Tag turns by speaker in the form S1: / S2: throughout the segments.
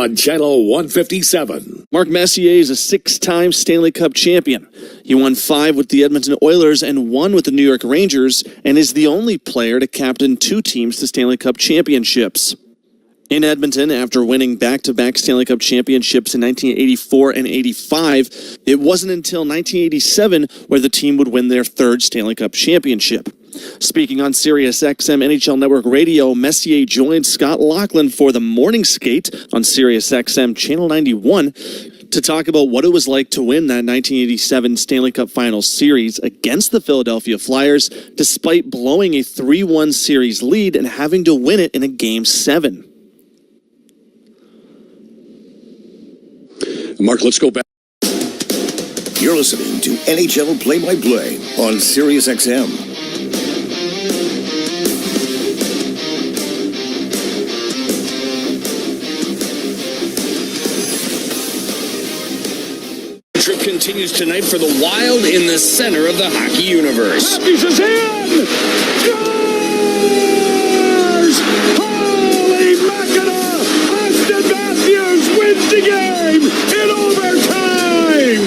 S1: on Channel 157.
S2: Mark Messier is a 6-time Stanley Cup champion. He won 5 with the Edmonton Oilers and 1 with the New York Rangers, and is the only player to captain 2 teams to Stanley Cup championships. In Edmonton, after winning back-to-back Stanley Cup championships in 1984 and 85, it wasn't until 1987 where the team would win their 3rd Stanley Cup championship. Speaking on Sirius XM NHL Network Radio, Messier joined Scott Laughlin for the morning skate on Sirius XM Channel 91 to talk about what it was like to win that 1987 Stanley Cup Finals series against the Philadelphia Flyers, despite blowing a 3-1 series lead and having to win it in a Game 7.
S1: Mark, let's go back.
S3: You're listening to NHL Play-by-Play on Sirius XM.
S4: Trip continues tonight for the Wild in the center of the hockey universe.
S5: Matthews is in! Scores! Holy Mackinac! Austin Matthews wins the game in overtime!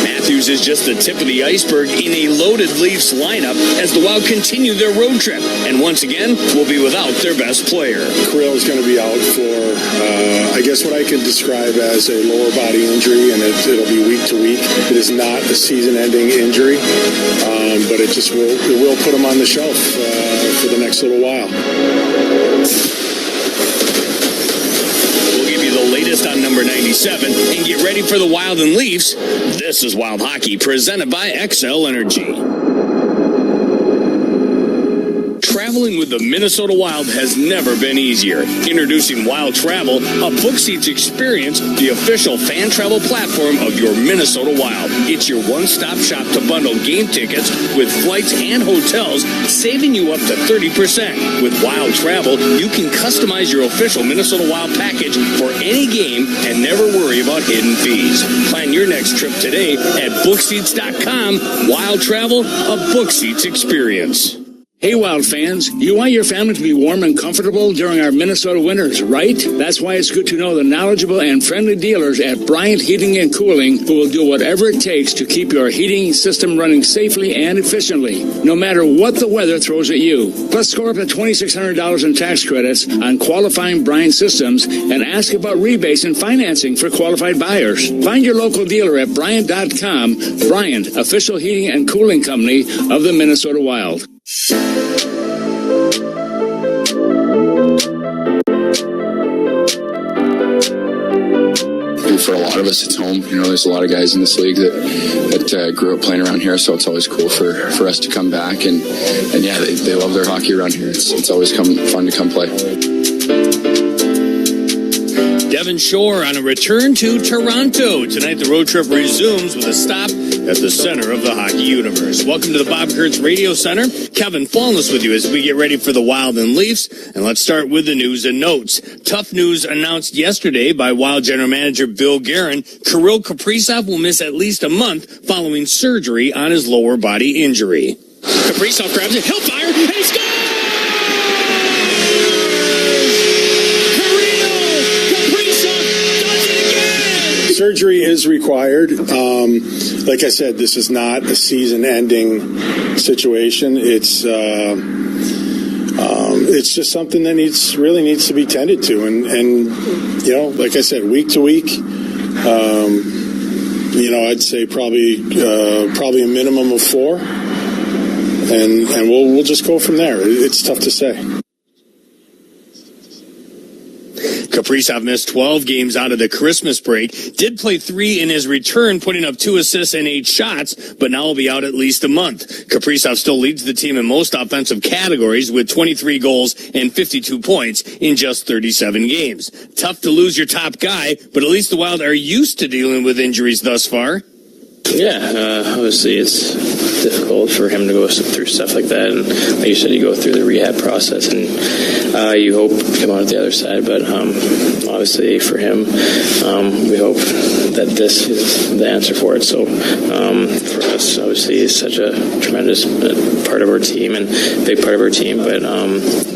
S4: Matthews is just the tip of the iceberg in a loaded Leafs lineup as the Wild continue their road trip, and once again will be without their best player.
S6: Krill is going to be out for, I guess what I could describe as a lower body injury, and it'll be week to week. It is not a season-ending injury, but it will put him on the shelf for the next little while.
S4: We'll give you the latest on number 97 and get ready for the Wild and Leafs. This is Wild Hockey presented by XL Energy. Traveling with the Minnesota Wild has never been easier. Introducing Wild Travel, a book seats experience, the official fan travel platform of your Minnesota Wild. It's your one-stop shop to bundle game tickets with flights and hotels, saving you up to 30%. With Wild Travel, you can customize your official Minnesota Wild package for any game and never worry about hidden fees. Plan your next trip today at bookseats.com. Wild Travel, a book seats experience.
S7: Hey, Wild fans, you want your family to be warm and comfortable during our Minnesota winters, right? That's why it's good to know the knowledgeable and friendly dealers at Bryant Heating and Cooling who will do whatever it takes to keep your heating system running safely and efficiently, no matter what the weather throws at you. Plus, score up to $2,600 in tax credits on qualifying Bryant systems and ask about rebates and financing for qualified buyers. Find your local dealer at Bryant.com. Bryant, official heating and cooling company of the Minnesota Wild.
S8: For a lot of us, it's home. You know, there's a lot of guys in this league that grew up playing around here, so it's always cool for us to come back. And yeah, they love their hockey around here. It's always fun to come play.
S4: Devon Shore on a return to Toronto. Tonight, the road trip resumes with a stop at the center of the hockey universe. Welcome to the Bob Kurtz Radio Center. Kevin Fallness with you as we get ready for the Wild and Leafs. And let's start with the news and notes. Tough news announced yesterday by Wild General Manager Bill Guerin. Kirill Kaprizov will miss at least a month following surgery on his lower body injury. Kaprizov grabs it, he'll fire, and he scores!
S6: Surgery is required. Like I said, this is not a season-ending situation. It's just something that really needs to be tended to, and you know, like I said, week to week. You know, I'd say probably a minimum of 4, and we'll just go from there. It's tough to say.
S4: Kaprizov missed 12 games out of the Christmas break, did play 3 in his return, putting up 2 assists and 8 shots, but now will be out at least a month. Kaprizov still leads the team in most offensive categories with 23 goals and 52 points in just 37 games. Tough to lose your top guy, but at least the Wild are used to dealing with injuries thus far.
S9: Yeah, obviously it's difficult for him to go through stuff like that, and like you said, you go through the rehab process and you hope to come out at the other side, but obviously for him, we hope that this is the answer for it. So for us, obviously, it's such a tremendous part of our team and big part of our team, but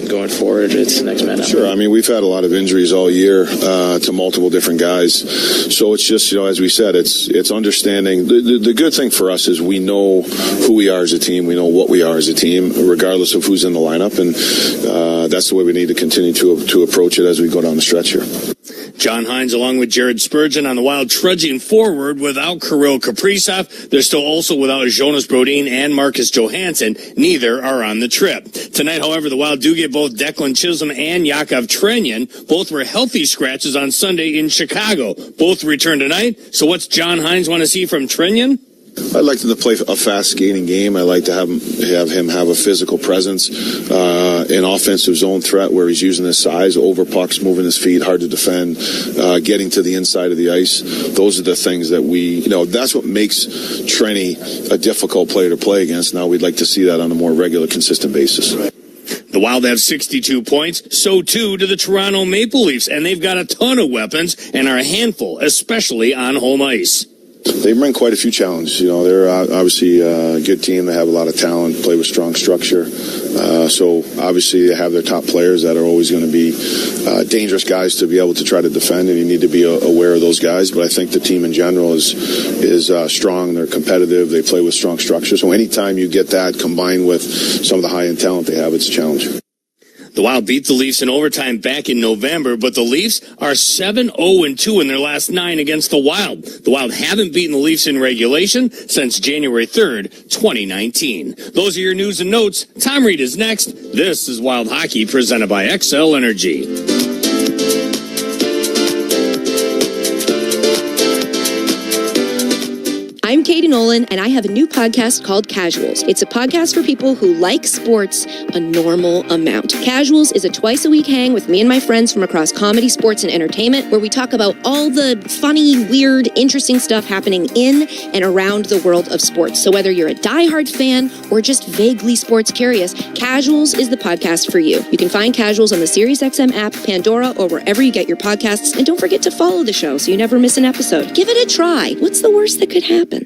S9: going forward, it's next man up.
S10: Sure. I mean, we've had a lot of injuries all year to multiple different guys. So it's just, as we said, it's understanding. The good thing for us is we know who we are as a team. We know what we are as a team, regardless of who's in the lineup. And that's the way we need to continue to approach it as we go down the stretch here.
S4: John Hines, along with Jared Spurgeon on the Wild, trudging forward without Kirill Kaprizov. They're still also without Jonas Brodin and Marcus Johansson. Neither are on the trip. Tonight, however, the Wild do get both Declan Chisholm and Yakov Trenyan. Both were healthy scratches on Sunday in Chicago. Both return tonight. So what's John Hines want to see from Trenyan?
S10: I'd like him to play a fast skating game. I like to have him have a physical presence, an offensive zone threat where he's using his size, over pucks, moving his feet, hard to defend, getting to the inside of the ice. Those are the things that that's what makes Trenny a difficult player to play against. Now we'd like to see that on a more regular, consistent basis.
S4: The Wild have 62 points, so too do the Toronto Maple Leafs, and they've got a ton of weapons and are a handful, especially on home ice.
S10: They bring quite a few challenges. They're obviously a good team. They have a lot of talent, play with strong structure. So obviously they have their top players that are always going to be dangerous guys to be able to try to defend, and you need to be aware of those guys. But I think the team in general is strong. They're competitive. They play with strong structure. So anytime you get that combined with some of the high-end talent they have, it's a challenge.
S4: The Wild beat the Leafs in overtime back in November, but the Leafs are 7-0-2 in their last 9 against the Wild. The Wild haven't beaten the Leafs in regulation since January 3rd, 2019. Those are your news and notes. Tom Reed is next. This is Wild Hockey presented by XL Energy.
S11: I'm Katie Nolan, and I have a new podcast called Casuals. It's a podcast for people who like sports a normal amount. Casuals is a twice-a-week hang with me and my friends from across comedy, sports, and entertainment, where we talk about all the funny, weird, interesting stuff happening in and around the world of sports. So whether you're a diehard fan or just vaguely sports curious, Casuals is the podcast for you. You can find Casuals on the SiriusXM app, Pandora, or wherever you get your podcasts. And don't forget to follow the show so you never miss an episode. Give it a try. What's the worst that could happen?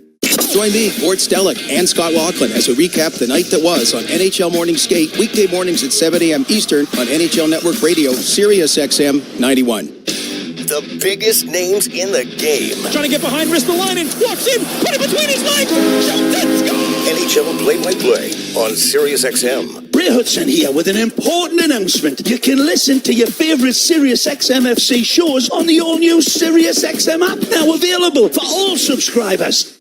S12: Join me, Gord Stellick, and Scott Laughlin as we recap the night that was on NHL Morning Skate, weekday mornings at 7 a.m. Eastern on NHL Network Radio, Sirius XM 91.
S3: The biggest names in the game.
S5: Trying to get behind, wrist the line, and walks in, put it between his legs, shoots and scores!
S3: NHL play-by-play on Sirius XM.
S13: Ray Hudson here with an important announcement. You can listen to your favourite Sirius XM FC shows on the all-new Sirius XM app, now available for all subscribers.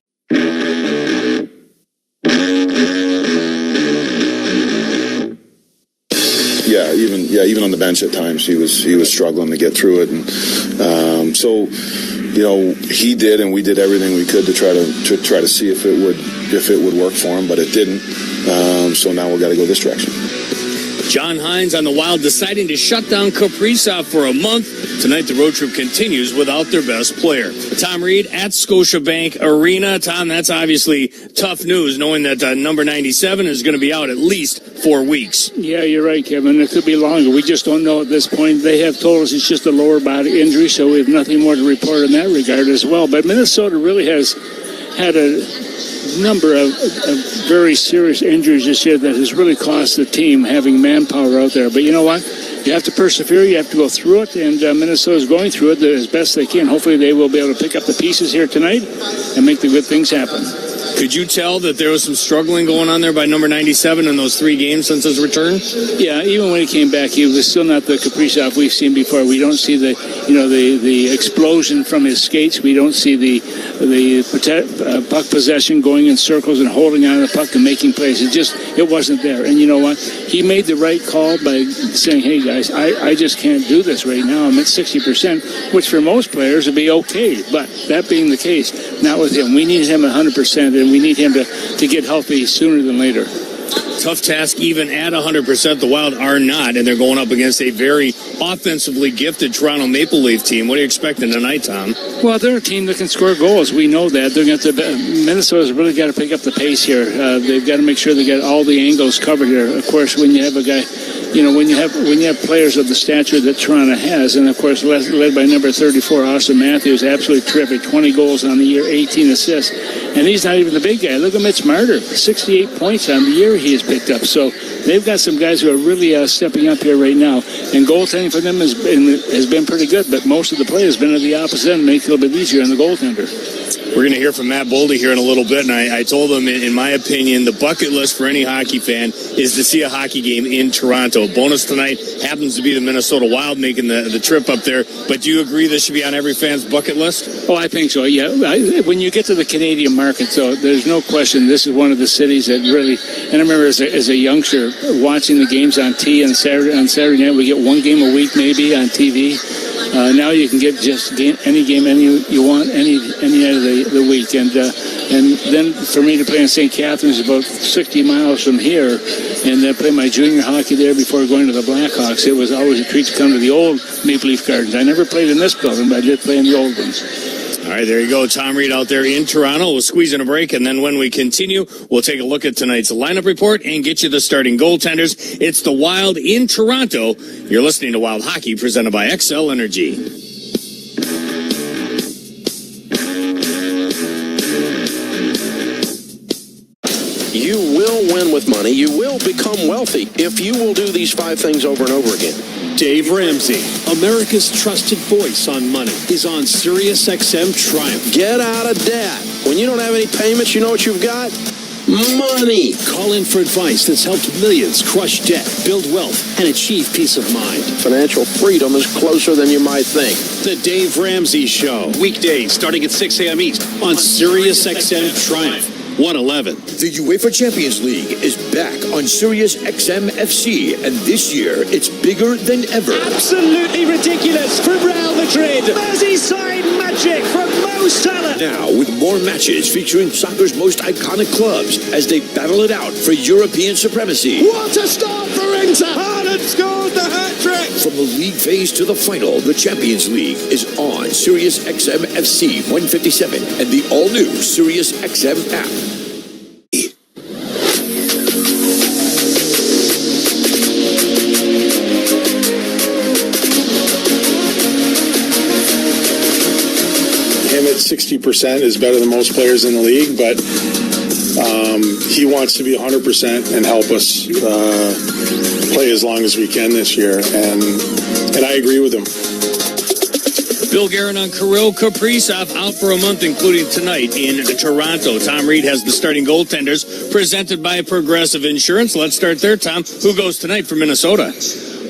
S10: Even on the bench at times he was struggling to get through it, and so he did, and we did everything we could to try to see if it would work for him, but it didn't. So now we've got to go this direction.
S4: John Hines on the Wild deciding to shut down Kaprizov for a month. Tonight the road trip continues without their best player. Tom Reed at Scotiabank Arena. Tom, that's obviously tough news, knowing that number 97 is going to be out at least 4 weeks.
S7: Yeah, you're right, Kevin. It could be longer. We just don't know at this point. They have told us it's just a lower body injury, so we have nothing more to report in that regard as well. But Minnesota really has had a number of very serious injuries this year that has really cost the team having manpower out there. But you know what? You have to persevere. You have to go through it, and Minnesota's going through it as best they can. Hopefully they will be able to pick up the pieces here tonight and make the good things happen.
S4: Could you tell that there was some struggling going on there by number 97 in those 3 games since his return?
S7: Yeah, even when he came back, he was still not the Kaprizov we've seen before. We don't see the explosion from his skates. We don't see the puck possession going in circles and holding on to the puck and making plays. It wasn't there. And you know what? He made the right call by saying, hey, guys, I just can't do this right now. I'm at 60%, which for most players would be okay. But that being the case, not with him. We need him 100%, and we need him to get healthy sooner than later.
S4: Tough task even at 100%. The Wild are not, and they're going up against a very offensively gifted Toronto Maple Leaf team. What are you expecting tonight, Tom?
S7: Well, they're a team that can score goals. We know that. They're going to Minnesota's really got to pick up the pace here. They've got to make sure they get all the angles covered here. Of course, when you have a guy when you have players of the stature that Toronto has, and of course led by number 34, Austin Matthews, absolutely terrific, 20 goals on the year, 18 assists, and he's not even the big guy. Look at Mitch Marner, 68 points on the year he has picked up. So they've got some guys who are really stepping up here right now, and goaltending for them has been pretty good, but most of the play has been at the opposite end, make it a little bit easier on the goaltender.
S4: We're going to hear from Matt Boldy here in a little bit, and I told him, in my opinion, the bucket list for any hockey fan is to see a hockey game in Toronto. Bonus tonight happens to be the Minnesota Wild making the trip up there, but do you agree this should be on every fan's bucket list?
S7: Oh, I think so, yeah. When you get to the Canadian market, so there's no question this is one of the cities that really, and I remember as a youngster watching the games on on Saturday night, we get one game a week maybe on TV. Now you can get just any game you want any night of the week, and then for me to play in St. Catharines, about 60 miles from here, and then play my junior hockey there before going to the Blackhawks, it was always a treat to come to the old Maple Leaf Gardens. I never played in this building, but I did play in the old ones.
S4: All right, there you go. Tom Reed out there in Toronto. We'll squeeze in a break, and then when we continue, we'll take a look at tonight's lineup report and get you the starting goaltenders. It's the Wild in Toronto. You're listening to Wild Hockey, presented by XL Energy.
S14: You will win with money. You will become wealthy if you will do these 5 things over and over again.
S15: Dave Ramsey, America's trusted voice on money, is on Sirius XM Triumph.
S14: Get out of debt. When you don't have any payments, you know what you've got? Money.
S15: Call in for advice that's helped millions crush debt, build wealth, and achieve peace of mind.
S14: Financial freedom is closer than you might think.
S15: The Dave Ramsey Show. Weekdays starting at 6 a.m. East on Sirius XM Triumph. 111.
S3: The UEFA Champions League is back on Sirius XM FC, and this year it's bigger than ever.
S5: Absolutely ridiculous from Real Madrid. Merseyside magic from Mo Salah.
S3: Now with more matches featuring soccer's most iconic clubs as they battle it out for European supremacy.
S5: What a start for Inter! Haaland scores the hat-trick!
S3: From the league phase to the final, the Champions League is on Sirius XM FC 157 and the all-new Sirius XM app.
S6: Him at 60% is better than most players in the league, but he wants to be 100% and help us play as long as we can this year, and I agree with him.
S4: Bill Guerin on Kirill Kaprizov out for a month, including tonight in Toronto. Tom Reed has the starting goaltenders presented by Progressive Insurance. Let's start there, Tom. Who goes tonight for Minnesota?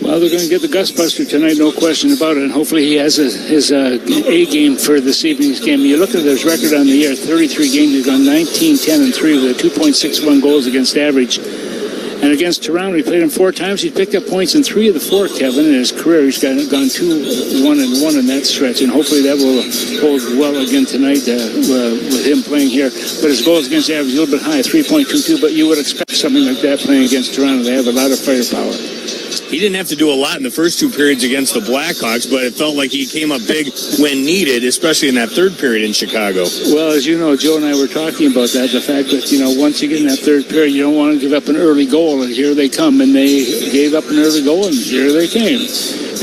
S7: Well, they're going to get the Gustbuster tonight, no question about it, and hopefully he has his A game for this evening's game. You look at his record on the year, 33 games, he's gone 19-10-3 with a 2.61 goals against average. And against Toronto, he played him 4 times. He's picked up points in 3 of the 4, Kevin. In his career, he's gone 2-1-1 in that stretch, and hopefully that will hold well again tonight with him playing here. But his goals against average a little bit high, 3.22, but you would expect something like that playing against Toronto. They have a lot of firepower.
S4: He didn't have to do a lot in the first 2 periods against the Blackhawks, but it felt like he came up big when needed, especially in that 3rd period in Chicago.
S7: Well, as you know, Joe and I were talking about that, the fact that, once you get in that 3rd period, you don't want to give up an early goal, and here they come, and they gave up an early goal, and here they came.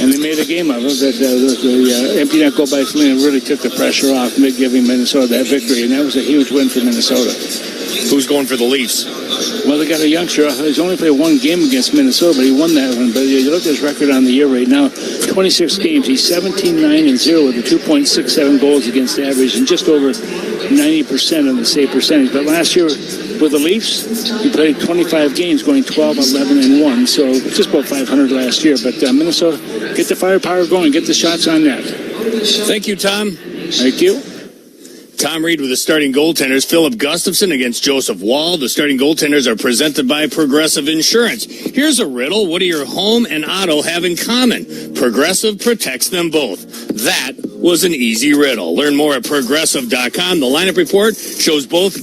S7: And they made a game of it. The empty net goal by Selena really took the pressure off, giving Minnesota that victory, and that was a huge win for Minnesota.
S4: Who's going for the Leafs?
S7: Well, they got a youngster. He's only played 1 game against Minnesota, but he won that one. But you look at his record on the year right now, 26 games. He's 17-9-0 with a 2.67 goals against average and just over 90% on the save percentage. But last year with the Leafs, he played 25 games, going 12-11-1. So just about 500 last year. But Minnesota, get the firepower going, get the shots on net.
S4: Thank you, Tom.
S7: Thank you.
S4: Tom Reed with the starting goaltenders. Philip Gustafson against Joseph Wall. The starting goaltenders are presented by Progressive Insurance. Here's a riddle. What do your home and auto have in common? Progressive protects them both. That was an easy riddle. Learn more at Progressive.com. The lineup report shows both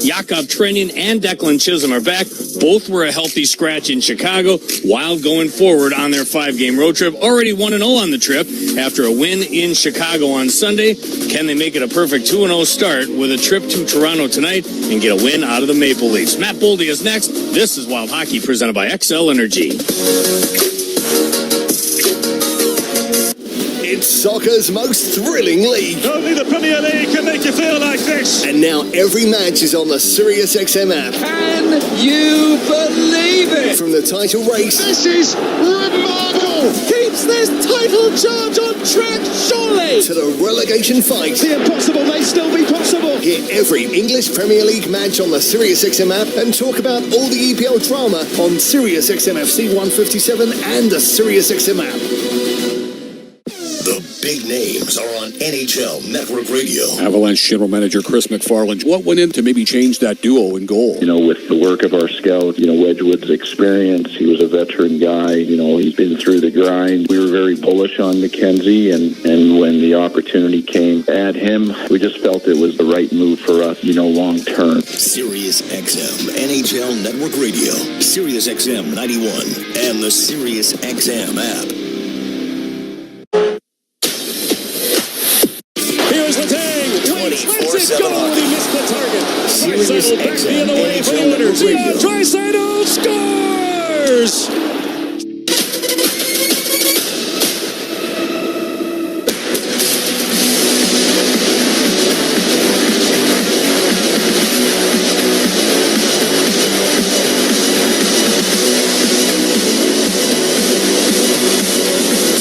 S4: Yakov Trenin and Declan Chisholm are back. Both were a healthy scratch in Chicago. Wild going forward on their 5-game road trip. Already 1-0 on the trip after a win in Chicago on Sunday. Can they make it a perfect 2-0 start with a trip to Toronto tonight and get a win out of the Maple Leafs? Matt Boldy is next. This is Wild Hockey presented by XL Energy.
S3: It's soccer's most thrilling league.
S5: Only the Premier League can make you feel like this.
S3: And now every match is on the SiriusXM app.
S5: Can you believe it?
S3: From the title race.
S5: This is remarkable. Keeps this title charge on track, surely.
S3: To the relegation fight.
S5: The impossible may still be possible.
S3: Hear every English Premier League match on the SiriusXM app and talk about all the EPL drama on SiriusXM FC 157 and the SiriusXM app.
S16: The big names are on NHL Network Radio.
S1: Avalanche General Manager Chris McFarland. What went in to maybe change that duo in goal?
S17: You know, with the work of our scout, Wedgwood's experience, he was a veteran guy. He's been through the grind. We were very bullish on McKenzie, and when the opportunity came to add him, we just felt it was the right move for us, long term.
S16: SiriusXM NHL Network Radio, SiriusXM 91, and the SiriusXM app.
S5: Here's the thing.
S16: 24/7
S5: goal. He missed the target.
S16: SiriusXM
S5: back the other way for the
S16: NHL
S5: winners.
S16: Radio.
S5: Draisaitl scores.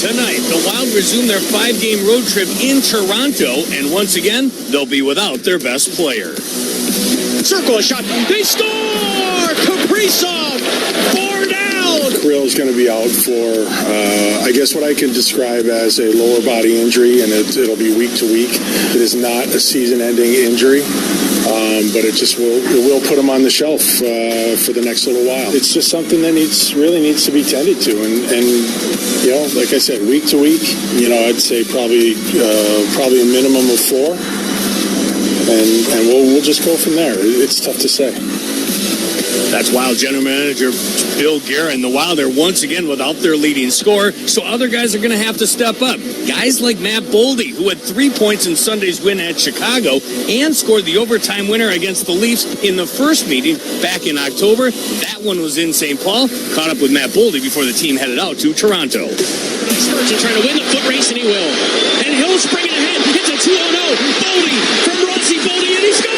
S4: Tonight, the Wild resume their 5-game road trip in Toronto, and once again, they'll be without their best player.
S5: Circle a shot. They score. Kaprizov. 4 down.
S6: Krill's going to be out for, I guess, what I can describe as a lower body injury, and it'll be week to week. It is not a season-ending injury, but it will put him on the shelf for the next little while. It's just something that really needs to be tended to, and like I said, week to week, I'd say probably a minimum of 4, and we'll just go from there. It's tough to say.
S4: That's Wild General Manager Bill Guerin. The Wild are once again without their leading scorer, so other guys are going to have to step up. Guys like Matt Boldy, who had 3 points in Sunday's win at Chicago and scored the overtime winner against the Leafs in the first meeting back in October. That one was in St. Paul. Caught up with Matt Boldy before the team headed out to Toronto.
S5: Spurgeon trying to win the foot race, and he will. And he'll spring it ahead. Hits a 2-0. Boldy from Rossi. Boldy, and he scores!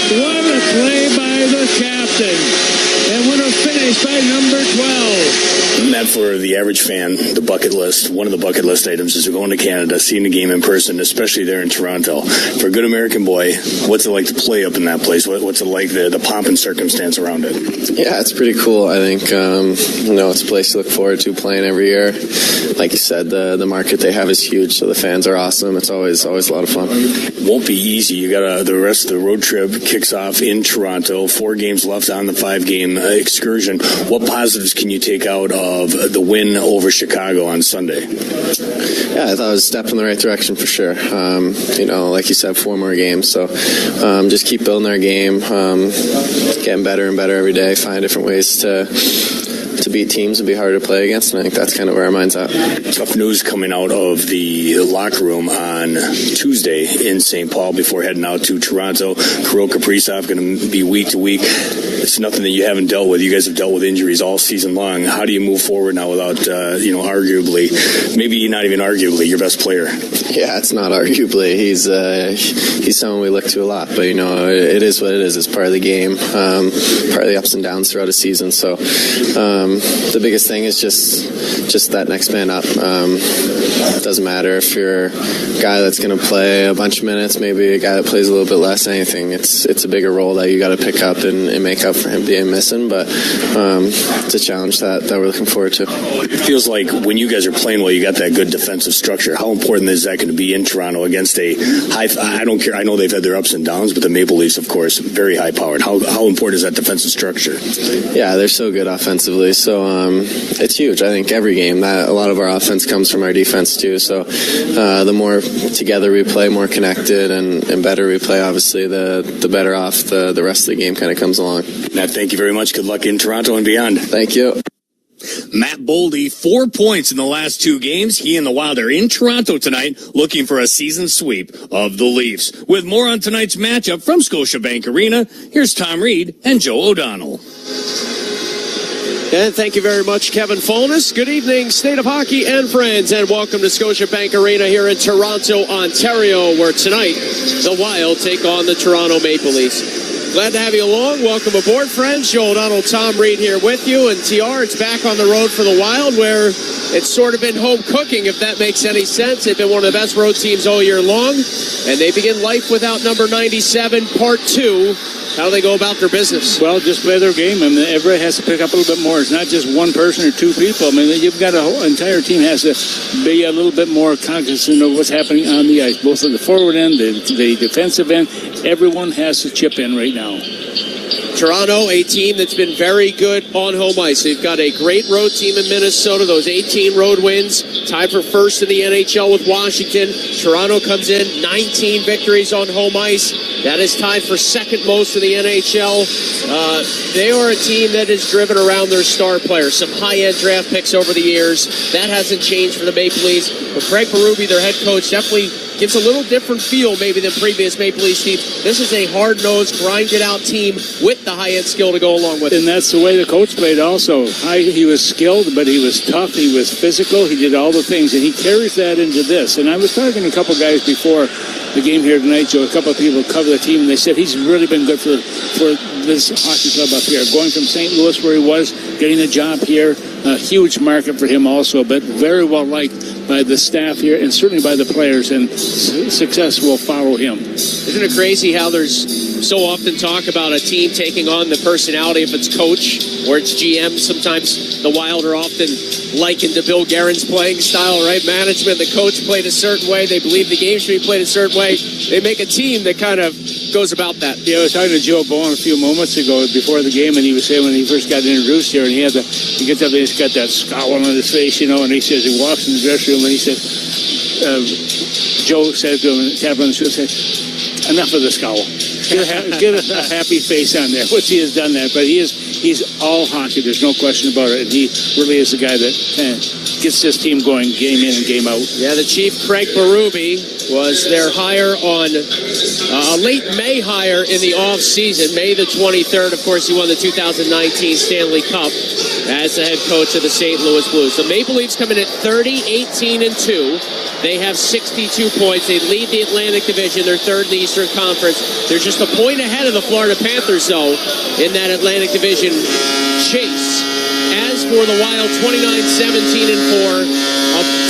S5: What a play by the captain. And what a finish by number 12.
S4: Matt, for the average fan, the bucket list, one of the bucket list items is going to Canada, seeing the game in person, especially there in Toronto. For a good American boy, what's it like to play up in that place? What's it like, the pomp and circumstance around it?
S9: Yeah, it's pretty cool. I think, it's a place to look forward to playing every year. Like you said, the market they have is huge, so the fans are awesome. It's always a lot of fun.
S4: Won't be easy. You got the rest of the road trip kicks off in Toronto. 4 games left on the 5-game excursion. What positives can you take out of the win over Chicago on Sunday?
S9: Yeah, I thought it was a step in the right direction for sure. Like you said, 4 more games. So just keep building our game, getting better and better every day, find different ways to beat teams and be harder to play against, and I think that's kind of where our mind's at.
S4: Tough news coming out of the locker room on Tuesday in St. Paul before heading out to Toronto. Kirill Kaprizov going to be week to week. It's nothing that you haven't dealt with. You guys have dealt with injuries all season long. How do you move forward now without, arguably, maybe not even arguably, your best player?
S9: Yeah, it's not arguably. He's someone we look to a lot, but it is what it is. It's part of the game, part of the ups and downs throughout a season. So the biggest thing is just that next man up. It doesn't matter if you're a guy that's going to play a bunch of minutes, maybe a guy that plays a little bit less, anything. It's a bigger role that you got to pick up and make up for him being missing, but it's a challenge that we're looking forward to.
S4: It feels like when you guys are playing well, you got that good defensive structure. How important is that going to be in Toronto against a high, I don't care, I know they've had their ups and downs, but the Maple Leafs, of course, very high-powered. How important is that defensive structure?
S9: Yeah, they're so good offensively,
S18: So it's huge. I think every game, a lot of our offense comes from our defense too. So the more together we play, more connected, and better we play, obviously, the better off the rest of the game kind of comes along.
S4: Matt, thank you very mumuch. Good luck in Toronto and beyond.
S18: Thank you.
S4: Matt Boldy, 4 points in the last 2 games. He and the Wild are in Toronto tonight looking for a season sweep of the Leafs. With more on tonight's matchup from Scotiabank Arena, here's Tom Reed and Joe O'Donnell.
S19: And thank you very much, Kevin Fulness. Good evening, State of Hockey and friends, and welcome to Scotiabank Arena here in Toronto, Ontario, where tonight the Wild take on the Toronto Maple Leafs. Glad to have you along. Welcome aboard, friends. Joe O'Donnell, Tom Reed here with you. And TR, it's back on the road for the Wild, where it's sort of been home cooking, if that makes any sense. They've been one of the best road teams all year long. And they begin life without number 97, part 2. How do they go about their business?
S7: Well, just play their game. I mean, everybody has to pick up a little bit more. It's not just one person or 2 people. I mean, you've got a whole entire team has to be a little bit more cognizant of what's happening on the ice, both on the forward end, the defensive end. Everyone has to chip in right now.
S19: Toronto, a team that's been very good on home ice. They've got a great road team in Minnesota. Those 18 road wins, tied for first in the NHL with Washington. Toronto comes in 19 victories on home ice. That is tied for second most in the NHL. They are a team that is driven around their star players. Some high-end draft picks over the years. That hasn't changed for the Maple Leafs. But Craig Berube, their head coach, definitely gives a little different feel maybe than previous Maple Leafs teams. This is a hard-nosed, grinded-out team with the high-end skill to go along with it.
S7: And that's the way the coach played also. He was skilled, but he was tough. He was physical. He did all the things, and he carries that into this. And I was talking to a couple guys before the game here tonight, Joe. A couple of people cover the team, and they said he's really been good for this hockey club up here. Going from St. Louis, where he was, getting a job here, a huge market for him also, but very well liked by the staff here and certainly by the players, and success will follow him.
S19: Isn't it crazy how there's so often talk about a team taking on the personality of its coach or its GM? Sometimes the Wild are often likened to Bill Guerin's playing style, right? Management, the coach played a certain way. They believe the game should be played a certain way. They make a team that kind of goes about that.
S7: Yeah, I was talking to Joe Bowen a few moments ago before the game, and he was saying when he first got introduced here, and he gets up and he's got that scowl on his face, and he says he walks in the dressing room, and he said, Joe said to him, tap on the shoulder, said, enough of the scowl. Get a happy face on there, which he has done that, but he's all hockey. There's no question about it, and he really is the guy that gets this team going game in and game out.
S19: Yeah, the chief, Craig Berube, was their hire on a late May hire in the off-season. May the 23rd, of course, he won the 2019 Stanley Cup as the head coach of the St. Louis Blues. The Maple Leafs come in at 30-18-2. They have 62 points. They lead the Atlantic Division. They're third in the Eastern Conference. They're just a point ahead of the Florida Panthers, though, in that Atlantic Division chase. As for the Wild, 29-17-4,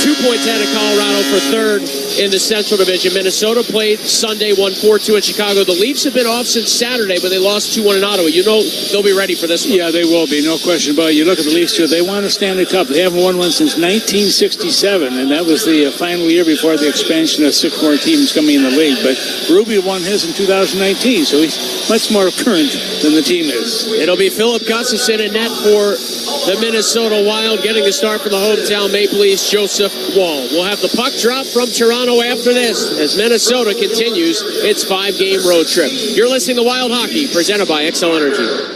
S19: 2 points ahead of Colorado for third in the Central Division. Minnesota played Sunday, won 4-2 in Chicago. The Leafs have been off since Saturday, but they lost 2-1 in Ottawa. You know they'll be ready for this one.
S7: Yeah, they will be, no question about it. You look at the Leafs, too. They won a Stanley Cup. They haven't won one since 1967, and that was the final year before the expansion of 6 more teams coming in the league. But Berube won his in 2019, so he's much more current than the team is.
S19: It'll be Philip Gustafson in net for the Minnesota Wild, getting a start from the hometown Maple Leafs, Joseph Woll. We'll have the puck drop from Toronto after this as Minnesota continues its 5-game road trip. You're listening to Wild Hockey, presented by XL Energy.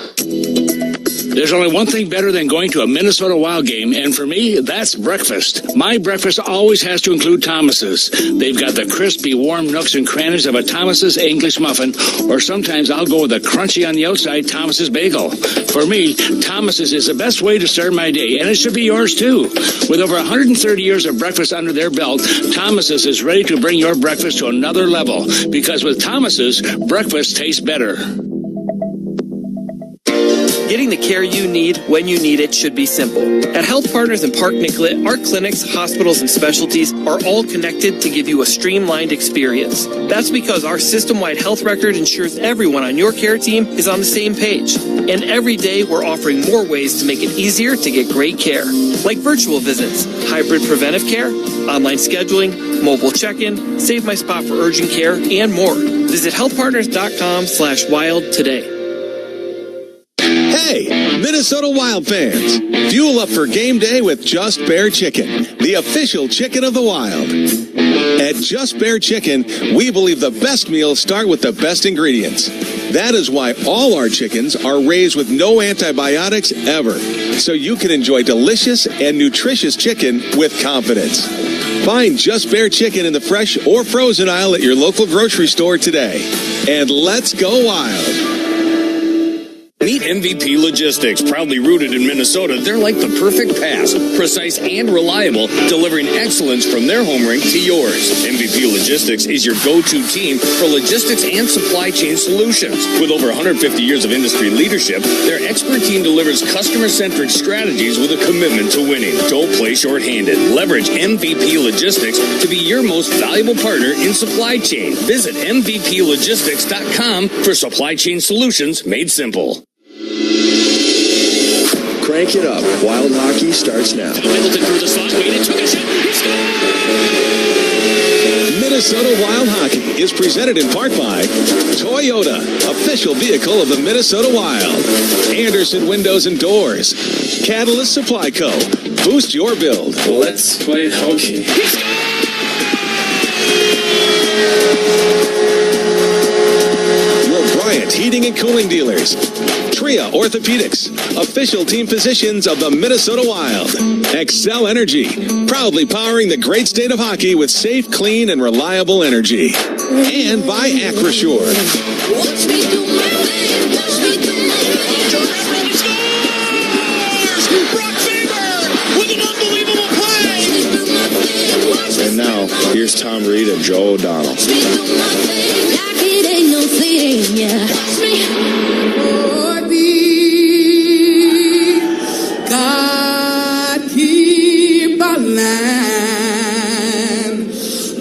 S7: There's only one thing better than going to a Minnesota Wild game, and for me, that's breakfast. My breakfast always has to include Thomas's. They've got the crispy, warm nooks and crannies of a Thomas's English muffin, or sometimes I'll go with a crunchy on the outside Thomas's bagel. For me, Thomas's is the best way to start my day, and it should be yours too. With over 130 years of breakfast under their belt, Thomas's is ready to bring your breakfast to another level, because with Thomas's, breakfast tastes better.
S20: Getting the care you need when you need it should be simple. At Health Partners in Park Nicollet, our clinics, hospitals, and specialties are all connected to give you a streamlined experience. That's because our system-wide health record ensures everyone on your care team is on the same page. And every day we're offering more ways to make it easier to get great care, like virtual visits, hybrid preventive care, online scheduling, mobile check-in, Save My Spot for urgent care, and more. Visit healthpartners.com/wild today.
S16: Hey,
S21: Minnesota Wild fans, fuel up for game day with Just Bear Chicken, the official chicken of the Wild. At Just Bear Chicken, we believe the best meals start with the best ingredients. That is why all our chickens are raised with no antibiotics ever, so you can enjoy delicious and nutritious chicken with confidence. Find Just Bear Chicken in the fresh or frozen aisle at your local grocery store today. And let's go wild.
S4: Meet MVP Logistics, proudly rooted in Minnesota. They're like the perfect pass, precise and reliable, delivering excellence from their home rink to yours. MVP Logistics is your go-to team for logistics and supply chain solutions. With over 150 years of industry leadership, their expert team delivers customer-centric strategies with a commitment to winning. Don't play shorthanded. Leverage MVP Logistics to be your most valuable partner in supply chain. Visit MVPLogistics.com for supply chain solutions made simple.
S3: Crank it up. Wild hockey starts now.
S5: Middleton through the slot, waited, took a shot, he scored!
S21: Minnesota Wild Hockey is presented in part by Toyota, official vehicle of the Minnesota Wild. Anderson Windows and Doors. Catalyst Supply Co. Boost your build.
S9: Let's play hockey.
S21: Your Bryant Heating and Cooling dealers. Tria Orthopedics, official team physicians of the Minnesota Wild. Excel Energy, proudly powering the great state of hockey with safe, clean, and reliable energy. And by Acrosure.
S5: Watch me do my thing, watch me do my thing. Scores! Brock Faber with an unbelievable play!
S10: And now, here's Tom Reed and Joe O'Donnell.
S5: Watch me do my thing, like it ain't no thing, yeah. Watch me.
S22: God keep our land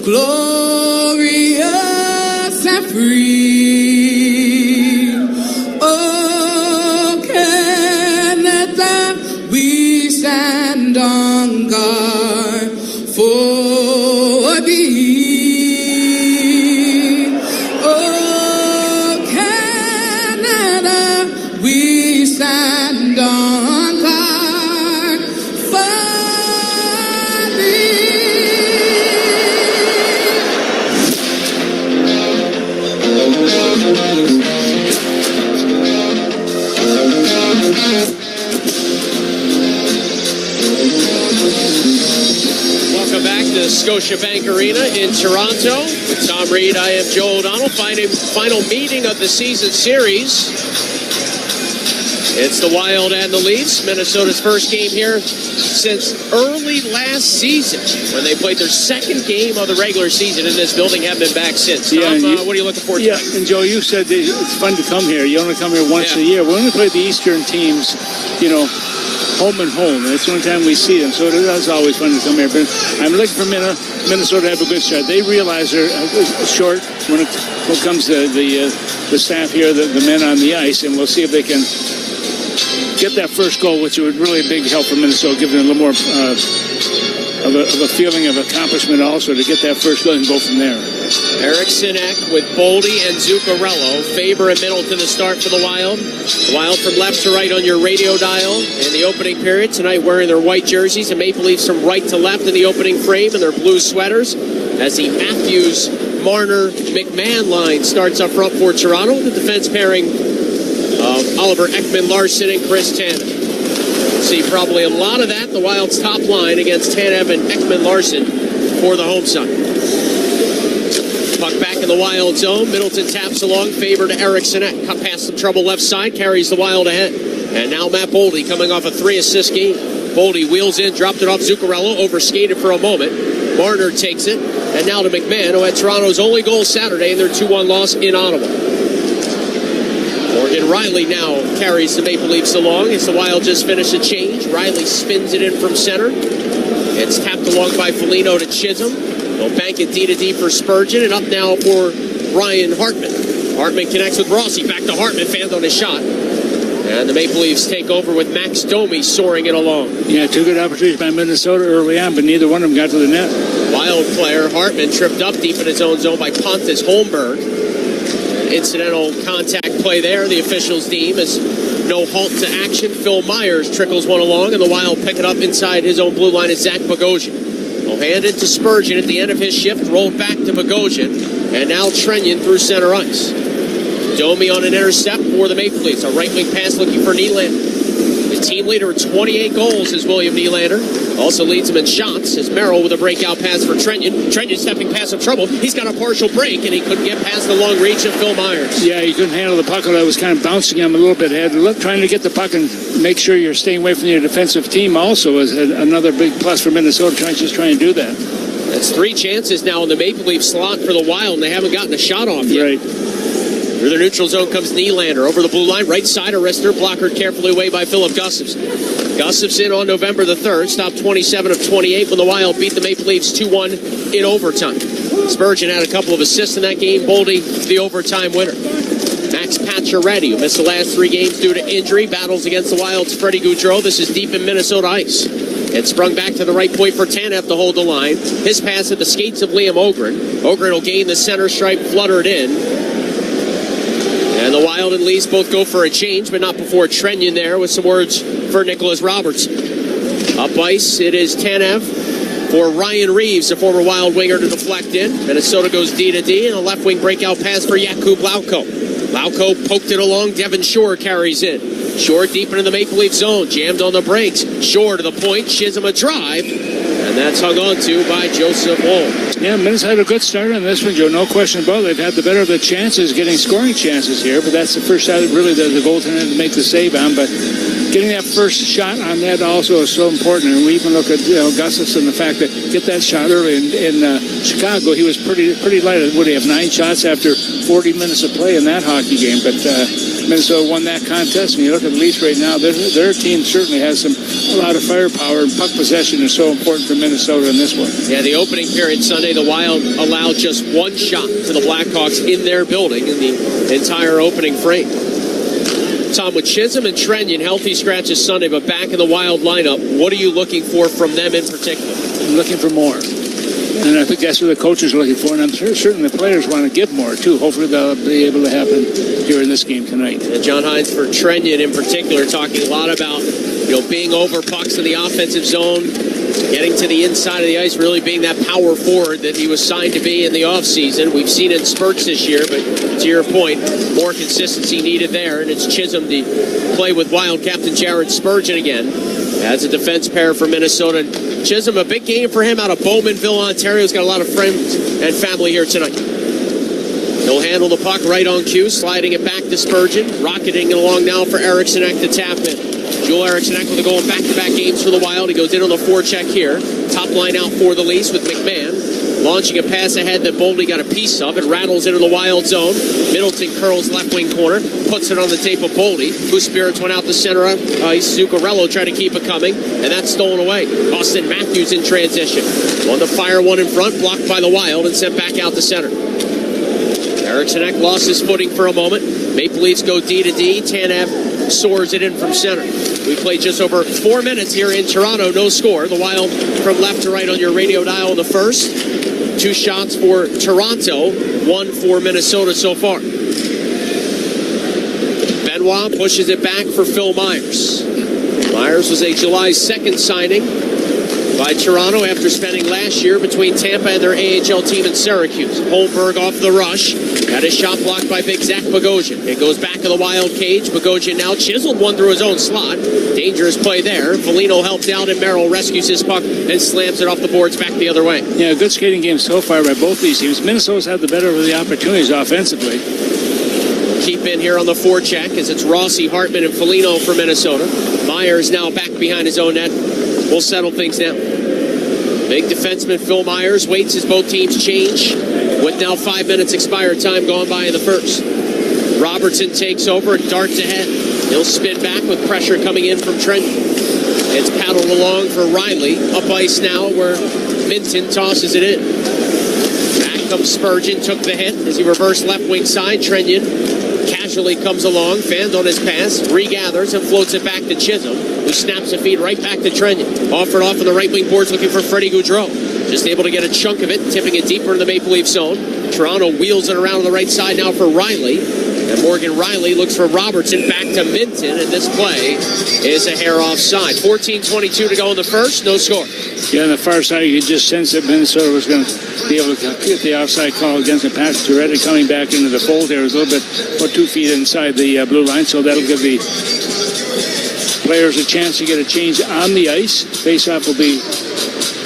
S22: glorious and free. Oh, Canada, we stand on guard for thee. Oh, Canada, we stand on guard.
S19: Welcome back to Scotiabank Arena in Toronto. With Tom Reed, I am Joe O'Donnell. Final meeting of the season series. It's the Wild and the Leafs. Minnesota's first game here since early last season when they played their second game of the regular season in this building. Haven't been back since. Tom, what are you looking forward to?
S7: Yeah, and Joe, you said that it's fun to come here. You only come here once a year. We only play the Eastern teams, home and home. That's the only time we see them. So it is always fun to come here. But I'm looking for Minnesota to have a good start. They realize they're short when it comes to the staff here, the men on the ice, and we'll see if they can get that first goal, which would really be a big help for Minnesota, give them a little more of a feeling of accomplishment also to get that first goal and go from there.
S19: Eric Sinek with Boldy and Zuccarello. Faber and Middleton to start for the Wild. The Wild from left to right on your radio dial in the opening period. Tonight wearing their white jerseys. The Maple Leafs from right to left in the opening frame in their blue sweaters. As the Matthews, Marner, McMahon line starts up front for Toronto. The defense pairing of Oliver Ekman-Larsson and Chris Tanev. See probably a lot of that, the Wild's top line against Tanev and Ekman-Larsson for the home side. Puck back in the Wild zone. Middleton taps along, Faber to Eric Sinek. Cut past some trouble left side, carries the Wild ahead. And now Matt Boldy coming off a 3-assist game. Boldy wheels in, dropped it off Zuccarello, overskated for a moment. Marner takes it, and now to McMahon, who had Toronto's only goal Saturday in their 2-1 loss in Ottawa. Morgan Riley now carries the Maple Leafs along as the Wild just finished a change. Riley spins it in from center. It's tapped along by Foligno to Chisholm. They'll bank it D-to-D for Spurgeon, and up now for Ryan Hartman. Hartman connects with Rossi, back to Hartman, fanned on his shot. And the Maple Leafs take over with Max Domi soaring it along.
S7: Yeah, two good opportunities by Minnesota early on, but neither one of them got to the net.
S19: Wild player Hartman tripped up deep in his own zone by Pontus Holmberg. Incidental contact play there, the officials deem, as no halt to action. Phil Myers trickles one along, and the Wild pick it up inside his own blue line is Zach Bogosian. He'll hand it to Spurgeon at the end of his shift, rolled back to Bogosian, and now Trenyon through center ice. Domi on an intercept for the Maple Leafs. A right wing pass looking for Nylander. The team leader with 28 goals is William Nylander. Also leads him in shots as Merrill with a breakout pass for Trenyon. Trenyon stepping past some trouble. He's got a partial break, and he couldn't get past the long reach of Phil Myers.
S7: Yeah, he couldn't handle the puck. I was kind of bouncing him a little bit ahead. Trying to get the puck and make sure you're staying away from your defensive team also is another big plus for Minnesota, just trying to do that.
S19: That's 3 chances now in the Maple Leaf slot for the Wild, and they haven't gotten a shot off yet.
S7: Right.
S19: Through the neutral zone comes Nylander. Over the blue line, right side arrestor, blockered carefully away by Philip Gustafsson. Gustafsson on November the 3rd, stopped 27 of 28 when the Wild beat the Maple Leafs 2-1 in overtime. Spurgeon had a couple of assists in that game. Boldy, the overtime winner. Max Pacioretty, who missed the last 3 games due to injury, battles against the Wild's Freddie Gaudreau. This is deep in Minnesota ice. It sprung back to the right point for Tanev to hold the line. His pass at the skates of Liam Ogren. Ogren will gain the center stripe, flutter it in. And the Wild and Leafs both go for a change, but not before Trenyon there with some words for Nicholas Robertson. Up ice, it is Tanev for Ryan Reeves, the former Wild winger, to deflect in. Minnesota goes D to D, and a left wing breakout pass for Jakub Lauko. Lauko poked it along, Devin Shore carries in. Shore deep into the Maple Leaf zone, jammed on the brakes. Shore to the point, Chisholm a drive, and that's hung on to by Joseph Woll.
S7: Yeah, Minnesota had a good start on this one, Joe. No question about it. They've had the better of the chances, getting scoring chances here, but that's the first shot really the goaltender to make the save on. But getting that first shot on that also is so important. And we even look at Gustafsson, the fact that get that shot early in Chicago, he was pretty light. Would he have 9 shots after 40 minutes of play in that hockey game? But Minnesota won that contest. And you look at the Leafs right now, their team certainly has a lot of firepower, and puck possession is so important for Minnesota in this one.
S19: Yeah, the opening period Sunday, the Wild allowed just 1 shot to the Blackhawks in their building in the entire opening frame. Tom, with Chisholm and Trenyon healthy scratches Sunday, but back in the Wild lineup, what are you looking for from them in particular?
S7: I'm looking for more. And I think that's what the coaches are looking for, and I'm sure certainly the players want to give more, too. Hopefully that'll be able to happen here in this game tonight.
S19: And John Hines for Trenyon in particular, talking a lot about being over pucks in the offensive zone, getting to the inside of the ice, really being that power forward that he was signed to be in the offseason. We've seen it in spurts this year, but to your point, more consistency needed there, and it's Chisholm to play with Wild captain Jared Spurgeon again as a defense pair for Minnesota. Chisholm, a big game for him out of Bowmanville, Ontario. He's got a lot of friends and family here tonight. He'll handle the puck right on cue, sliding it back to Spurgeon, rocketing it along now for Eriksson Ek to tap in. Joel Eriksson Ek with a goal in back-to-back games for the Wild. He goes in on the forecheck here. Top line out for the Leafs with McMahon. Launching a pass ahead that Boldy got a piece of. It rattles into the Wild zone. Middleton curls left wing corner. Puts it on the tape of Boldy. Who spirits went out the center of ice. Zuccarello tried to keep it coming. And that's stolen away. Austin Matthews in transition. On the fire one in front. Blocked by the Wild and sent back out the center. Eriksson Ek lost his footing for a moment. Maple Leafs go D to D. Tanev soars it in from center. We played just over 4 minutes here in Toronto. No score. The Wild from left to right on your radio dial in the first. 2 shots for Toronto. 1 for Minnesota so far. Benoit pushes it back for Phil Myers. Myers was a July 2nd signing by Toronto after spending last year between Tampa and their AHL team in Syracuse. Holmberg off the rush. Had his shot blocked by big Zach Bogosian. It goes back to the Wild cage. Bogosian now chiseled one through his own slot. Dangerous play there. Foligno helped out, and Merrill rescues his puck and slams it off the boards back the other way.
S7: Yeah, good skating game so far by both these teams. Minnesota's had the better of the opportunities offensively.
S19: Keep in here on the forecheck as it's Rossi, Hartman, and Foligno for Minnesota. Myers now back behind his own net. We'll settle things down. Big defenseman Phil Myers waits as both teams change with now 5 minutes expired time gone by in the first. Robertson takes over and darts ahead. He'll spin back with pressure coming in from Trent. It's paddled along for Riley. Up ice now where Minton tosses it in. Back comes Spurgeon, took the hit as he reversed left wing side. Trenyon casually comes along, fanned on his pass, regathers and floats it back to Chisholm, who snaps a feed right back to Trenyon. Offered off on the right wing boards looking for Freddie Gaudreau. Just able to get a chunk of it, tipping it deeper in the Maple Leaf zone. Toronto wheels it around on the right side now for Riley. And Morgan Riley looks for Robertson back to Minton, and this play is a hair offside. 14:22 to go in the first, no score.
S7: Yeah, on the far side, you could just sense that Minnesota was going to be able to get the offside call against the pass. Toretti coming back into the fold there was a little bit, or 2 feet inside the blue line, so that'll give the players a chance to get a change on the ice. Face-off will be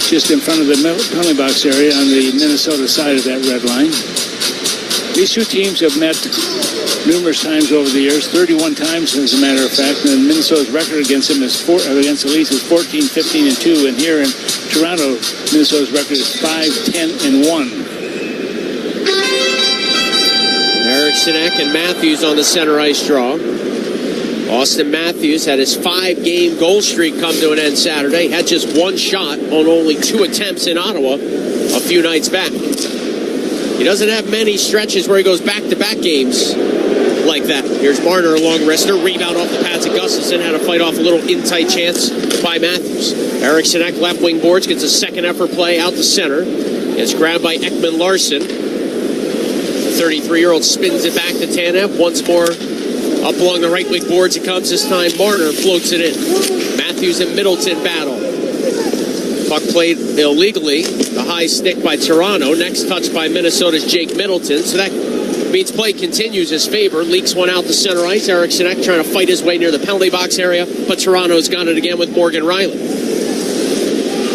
S7: just in front of the penalty box area on the Minnesota side of that red line. These two teams have met numerous times over the years, 31 times as a matter of fact, and Minnesota's record against them is against the Leafs is 14-15-2, and here in Toronto, Minnesota's record is 5-10-1.
S19: Eric Sinek and Matthews on the center ice draw. Austin Matthews had his 5-game goal streak come to an end Saturday. Had just 1 shot on only 2 attempts in Ottawa a few nights back. He doesn't have many stretches where he goes back-to-back games like that. Here's Marner, a long wrister. Rebound off the pads of Gustafsson. Had to fight off a little in-tight chance by Matthews. Eric Sinek, left wing boards, gets a second effort play out the center. It's grabbed by Ekman Larsson. The 33-year-old spins it back to Tanev. Once more up along the right wing boards it comes. This time Marner floats it in. Matthews and Middleton battle. Puck played illegally. The high stick by Toronto. Next touch by Minnesota's Jake Middleton. So that means play continues his favor. Leaks one out to center ice. Eric Sinek trying to fight his way near the penalty box area. But Toronto's got it again with Morgan Riley.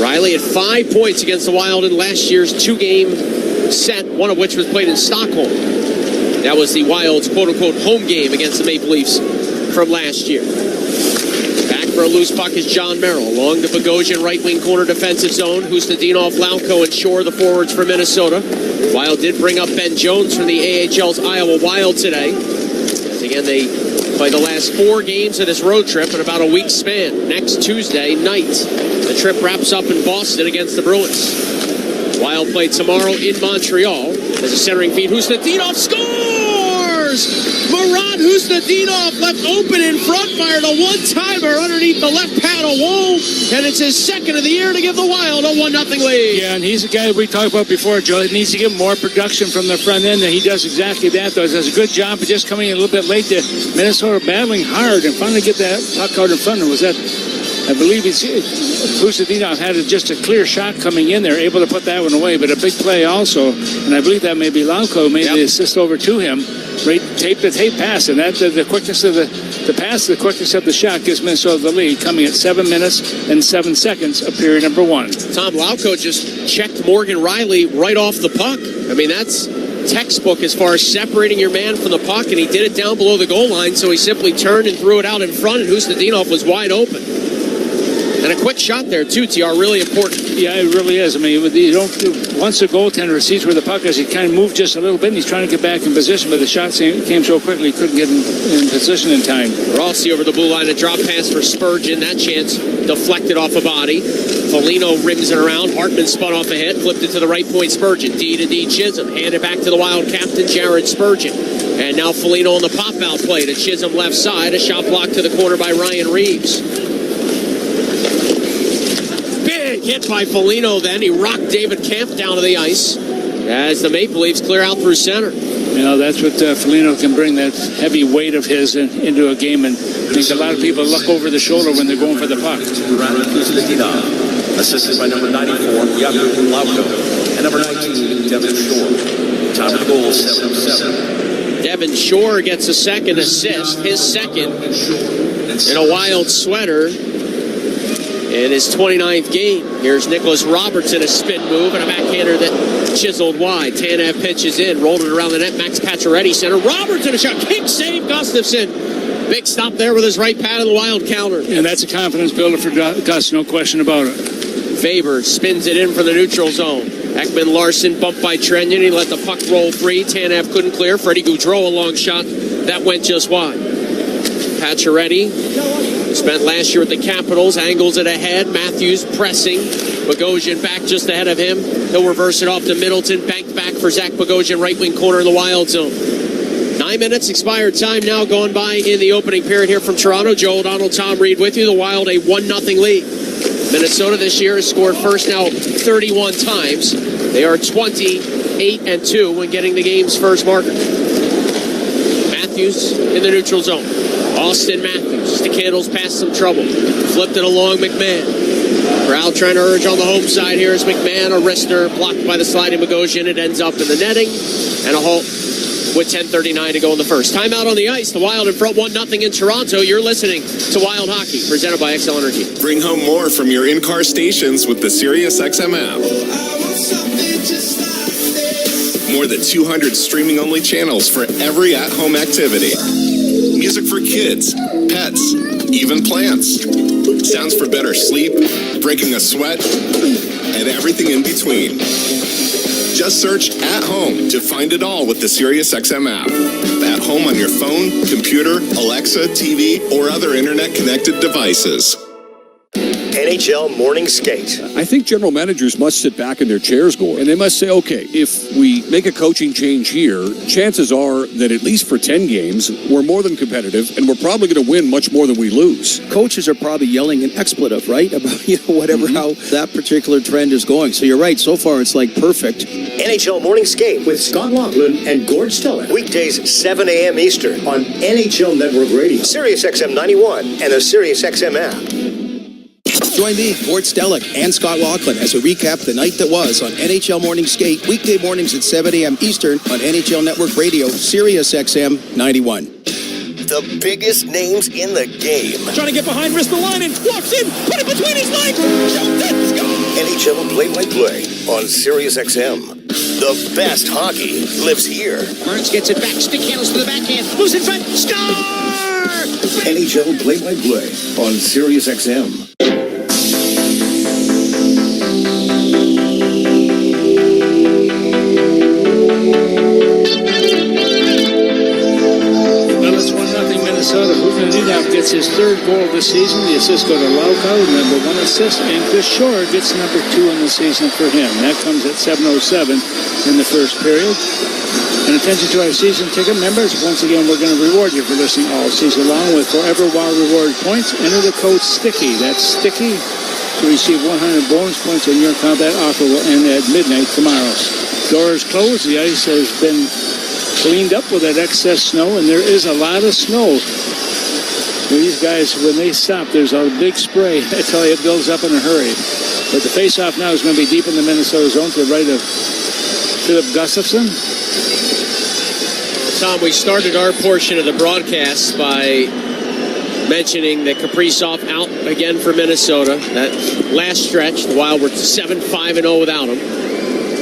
S19: Riley had 5 points against the Wild in last year's 2-game set, one of which was played in Stockholm. That was the Wild's quote-unquote home game against the Maple Leafs from last year. Back for a loose puck is John Merrill. Along the Bogosian right wing corner defensive zone. Hustadinov, Lauko, and Shore, the forwards for Minnesota. Wild did bring up Ben Jones from the AHL's Iowa Wild today. As again, they play the last 4 games of this road trip in about a week's span. Next Tuesday night, the trip wraps up in Boston against the Bruins. Wild play tomorrow in Montreal. As a centering feed, Hustadinov scores! Marat Hustadinov left open in front, fired a one-timer underneath the left paddle wall, and it's his second of the year to give the Wild a 1-0 lead.
S7: Yeah, and he's a guy that we talked about before, Joe. He needs to get more production from the front end, and he does exactly that, though. He does a good job of just coming in a little bit late to Minnesota battling hard and finally get that puck out in front. Was that, I believe Hustadinov had just a clear shot coming in there, able to put that one away, but a big play also, and I believe that may be Lauko made the assist over to him. Tape pass, and that the quickness of the pass, the quickness of the shot gives Minnesota the lead, coming at 7 minutes and 7 seconds of period number 1.
S19: Tom, Lauko just checked Morgan Riley right off the puck. I mean, that's textbook as far as separating your man from the puck, and he did it down below the goal line, so he simply turned and threw it out in front, and Hustadinov was wide open. And a quick shot there, too, TR, really important.
S7: Yeah, it really is. I mean, once the goaltender sees where the puck is, he kind of moved just a little bit, and he's trying to get back in position, but the shot came so quickly he couldn't get in position in time.
S19: Rossi over the blue line, a drop pass for Spurgeon. That chance deflected off a body. Foligno rims it around. Hartman spun off a hit, flipped it to the right point. Spurgeon, D to D Chisholm. Handed back to the Wild captain, Jared Spurgeon. And now Foligno on the pop-out play to Chisholm left side. A shot blocked to the corner by Ryan Reeves. Big hit by Foligno then. He rocked David Kampf down to the ice as the Maple Leafs clear out through center.
S7: You know, that's what Foligno can bring, that heavy weight of his into a game, and I think a lot of people look over the shoulder when they're going for the puck.
S2: Assisted by number 94, Jakub Lauko, and number 19, Devin Shore. Time of the goal, 7-7.
S19: Devin Shore gets a second assist, his second in a Wild sweater in his 29th game. Here's Nicholas Robertson, a spin move and a backhander that chiseled wide. Tanev pitches in, rolled it around the net. Max Pacioretty center. Robertson a shot, kick save, Gustafsson. Big stop there with his right pad of the Wild counter.
S7: And that's a confidence builder for Gus, no question about it.
S19: Faber spins it in from the neutral zone. Ekman Larsson bumped by Trenyon. He let the puck roll free. Tanev couldn't clear. Freddie Gaudreau, a long shot. That went just wide. Pacioretty spent last year with the Capitals. Angles it ahead. Matthews pressing. Bogosian back just ahead of him. He'll reverse it off to Middleton. Banked back for Zach Bogosian, right wing corner in the Wild zone. 9 minutes expired time now going by in the opening period here from Toronto. Joe O'Donnell, Tom Reed with you. The Wild a 1-0 lead. Minnesota this year has scored first now 31 times. They are 28-2 when getting the game's first marker. Matthews Matthews in the neutral zone. Austin Matthews, stick handles past some trouble. Flipped it along McMahon. Crowd trying to urge on the home side here as McMahon, a wrister, blocked by the sliding Bogosian. It ends up in the netting, and a halt with 10:39 to go in the first. Timeout on the ice. The Wild in front 1-0 in Toronto. You're listening to Wild Hockey, presented by XL Energy.
S8: Bring home more from your in-car stations with the SiriusXM app. More than 200 streaming-only channels for every at-home activity. Music for kids, pets, even plants. Sounds for better sleep, breaking a sweat, and everything in between. Just search At Home to find it all with the SiriusXM app. At home on your phone, computer, Alexa, TV, or other internet-connected devices.
S16: NHL Morning Skate.
S1: I think general managers must sit back in their chairs, Gore, and they must say, okay, if we make a coaching change here, chances are that at least for 10 games, we're more than competitive, and we're probably going to win much more than we lose.
S12: Coaches are probably yelling an expletive, right? About, whatever, how that particular trend is going. So you're right. So far, it's like perfect.
S16: NHL Morning Skate with Scott Laughlin and Gord Stellick. Weekdays, 7 a.m. Eastern on NHL Network Radio, SiriusXM 91, and the SiriusXM app.
S12: Join me, Gord Stellick, and Scott Laughlin as we recap the night that was on NHL Morning Skate, weekday mornings at 7 a.m. Eastern on NHL Network Radio, SiriusXM 91.
S16: The biggest names in the game.
S5: Trying to get behind Ristolainen, walks in, put it between his legs, shoots it, score!
S16: NHL play-by-play on SiriusXM. The best hockey lives here.
S5: Burns gets it back, stick handles to the backhand, loose in front, score!
S16: NHL play-by-play on SiriusXM.
S7: Minnesota. Hufnagin gets his third goal of the season. The assists go to Laukow, number 1 assist, and Chris Shore gets number 2 in the season for him. That comes at 7:07 in the first period. And attention to our season ticket members. Once again, we're going to reward you for listening all season long with Forever Wild Reward points. Enter the code STICKY. That's STICKY to receive 100 bonus points on your account. That offer will end at midnight tomorrow. Doors closed. The ice has been cleaned up with that excess snow, and there is a lot of snow. These guys, when they stop, there's a big spray. I tell you, it builds up in a hurry. But the face-off now is going to be deep in the Minnesota zone to the right of Philip Gustafsson.
S19: Tom, we started our portion of the broadcast by mentioning that Kaprizov out again for Minnesota. That last stretch, the Wild were 7-5-0 without him.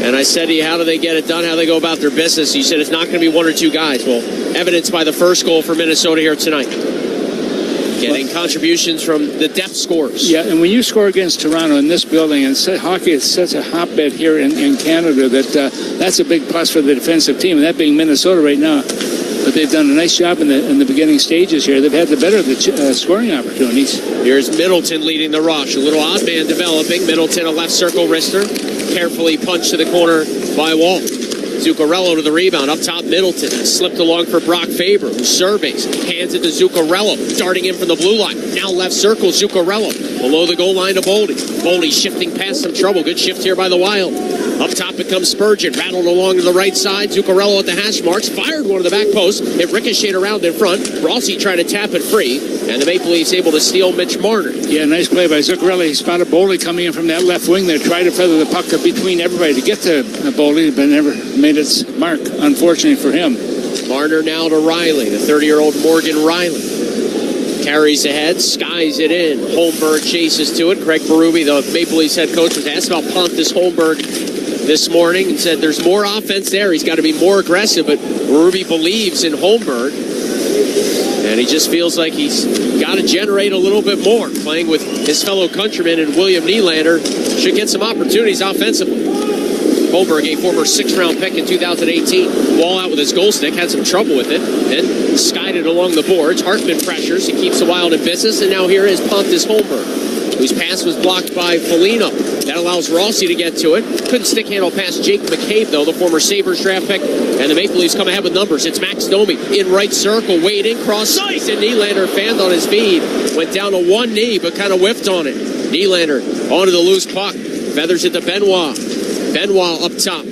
S19: And I said to you, how do they get it done? How do they go about their business? You said it's not going to be 1 or 2 guys. Well, evidenced by the first goal for Minnesota here tonight. Getting contributions from the depth scores.
S7: Yeah, and when you score against Toronto in this building, and hockey is such a hotbed here in Canada, that's a big plus for the defensive team, and that being Minnesota right now. But they've done a nice job in the beginning stages here. They've had the better of the scoring opportunities.
S19: Here's Middleton leading the rush. A little odd man developing. Middleton, a left circle wrister. Carefully punched to the corner by Wall. Zuccarello to the rebound. Up top, Middleton. Slipped along for Brock Faber, who surveys. Hands it to Zuccarello. Darting in from the blue line. Now left circle, Zuccarello. Below the goal line to Boldy. Boldy shifting past some trouble. Good shift here by the Wild. Up top it comes Spurgeon. Rattled along to the right side. Zuccarello at the hash marks. Fired one to the back post. It ricocheted around in front. Rossi trying to tap it free. And the Maple Leafs able to steal Mitch Marner.
S7: Yeah, nice play by Zuccarello. He spotted Boldy coming in from that left wing there. Tried to feather the puck between everybody to get to Boldy, but never made its mark, unfortunately for him.
S19: Marner now to Riley. The 30-year-old Morgan Riley. Carries ahead, skies it in. Holmberg chases to it. Craig Berube, the Maple Leafs head coach, was asked about Pontus Holmberg this morning and said there's more offense there. He's got to be more aggressive, but Berube believes in Holmberg. And he just feels like he's got to generate a little bit more. Playing with his fellow countryman and William Nylander should get some opportunities offensively. Holmberg, a former 6th-round pick in 2018. Wall out with his goal stick, had some trouble with it, then skied it along the boards. Hartman pressures, he keeps the Wild in business, and now here is Pontus Holmberg, whose pass was blocked by Foligno. That allows Rossi to get to it. Couldn't stick handle past Jake McCabe, though, the former Sabres draft pick. And the Maple Leafs come ahead with numbers. It's Max Domi in right circle, waiting, cross ice, and Nylander fanned on his feed. Went down to one knee, but kind of whiffed on it. Nylander onto the loose puck. Feathers it to Benoit. Benoit up top.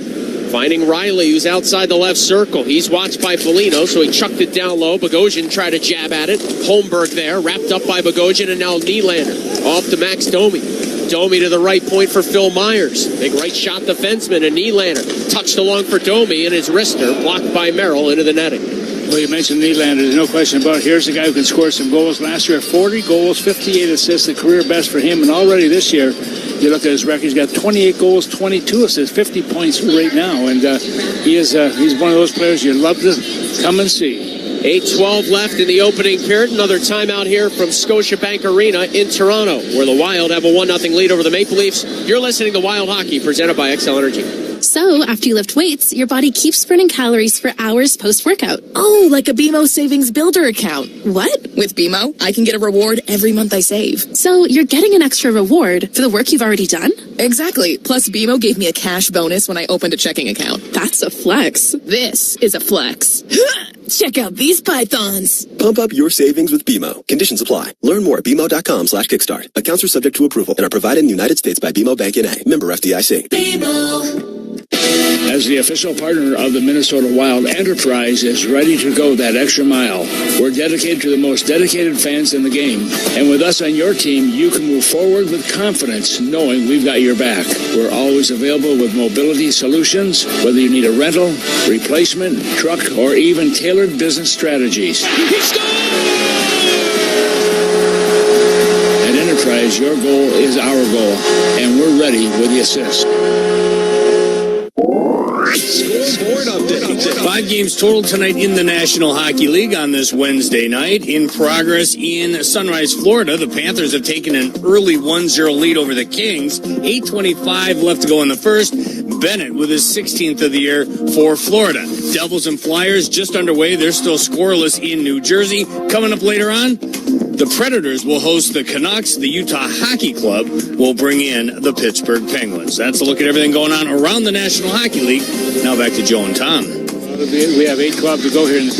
S19: Finding Riley, who's outside the left circle. He's watched by Foligno, so he chucked it down low. Bogosian tried to jab at it. Holmberg there, wrapped up by Bogosian, and now Nylander off to Max Domi. Domi to the right point for Phil Myers. Big right shot defenseman, and Nylander touched along for Domi, and his wrister blocked by Merrill into the netting.
S7: Well, you mentioned Nylander. There's no question about it. Here's a guy who can score some goals. Last year, 40 goals, 58 assists, the career best for him. And already this year, you look at his record, he's got 28 goals, 22 assists, 50 points right now. And he's one of those players you love to come and see.
S19: 8:12 left in the opening period. Another timeout here from Scotiabank Arena in Toronto, where the Wild have a 1-0 lead over the Maple Leafs. You're listening to Wild Hockey, presented by XL Energy.
S11: So, after you lift weights, your body keeps burning calories for hours post-workout. Oh, like a BMO Savings Builder account. What? With BMO, I can get a reward every month I save. So, you're getting an extra reward for the work you've already done? Exactly. Plus, BMO gave me a cash bonus when I opened a checking account. That's a flex. This is a flex. Check out these pythons.
S13: Pump up your savings with BMO. Conditions apply. Learn more at BMO.com/kickstart. Accounts are subject to approval and are provided in the United States by BMO Bank N.A. Member FDIC.
S11: BMO.
S7: As the official partner of the Minnesota Wild, Enterprise is ready to go that extra mile. We're dedicated to the most dedicated fans in the game. And with us on your team, you can move forward with confidence, knowing we've got your back. We're always available with mobility solutions, whether you need a rental, replacement, truck, or even tailored business strategies. At Enterprise, your goal is our goal, and we're ready with the assist.
S4: Scoreboard update. 5 games total tonight in the National Hockey League on this Wednesday night. In progress in Sunrise, Florida, the Panthers have taken an early 1-0 lead over the Kings. 8:25 left to go in the first. Bennett with his 16th of the year for Florida. Devils and Flyers just underway. They're still scoreless in New Jersey. Coming up later on, the Predators will host the Canucks. The Utah Hockey Club will bring in the Pittsburgh Penguins. That's a look at everything going on around the National Hockey League. Now back to Joe and Tom.
S7: We have 8:12 to go here in the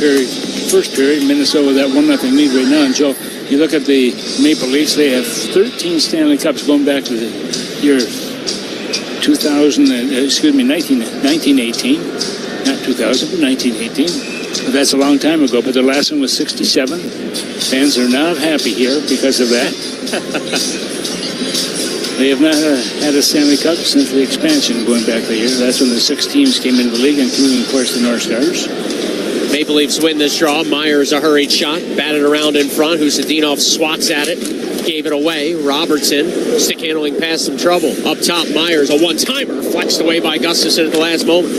S7: first period. Minnesota with that 1-0 lead right now. And Joe, you look at the Maple Leafs, they have 13 Stanley Cups going back to the year 1918. Not 2000, but 1918. That's a long time ago, but the last one was 67. Fans are not happy here because of that. They have not had a Stanley Cup since the expansion going back the year. That's when the 6 teams came into the league, including, of course, the North Stars.
S19: Maple Leafs win this draw. Myers a hurried shot, batted around in front. Husadinov swats at it, gave it away. Robertson, stick handling past some trouble. Up top, Myers, a one-timer, flexed away by Gustafsson at the last moment.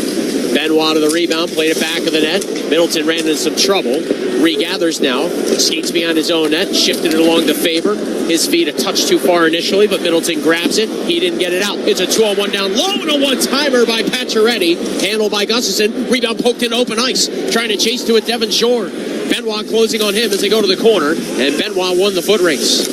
S19: Benoit to the rebound, played it back of the net. Middleton ran into some trouble. Regathers now, skates behind his own net, shifted it along to Faber. His feet a touch too far initially, but Middleton grabs it. He didn't get it out. It's a 2-on-1 down low and a one-timer by Pacioretty. Handled by Gustafsson. Rebound poked into open ice. Trying to chase to it, Devon Shore. Benoit closing on him as they go to the corner, and Benoit won the foot race.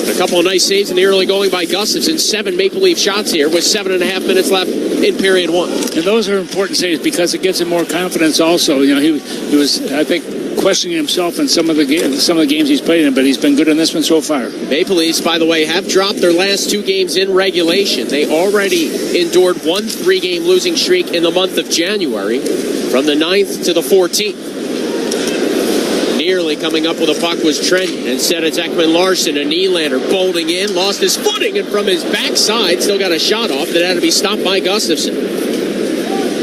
S19: A couple of nice saves in the early going by Gustafsson. 7 Maple Leaf shots here with 7.5 minutes left in period 1.
S7: And those are important saves because it gives him more confidence also. You know, he was, I think, questioning himself in some of the games he's played in, but he's been good in this one so far.
S19: Maple Leafs, by the way, have dropped their last 2 games in regulation. They already endured one 3-game losing streak in the month of January from the 9th to the 14th. Nearly coming up with a puck was Trenton. Instead, it's Ekman Larson, a Nylander bolting in, lost his footing, and from his backside, still got a shot off that had to be stopped by Gustafsson.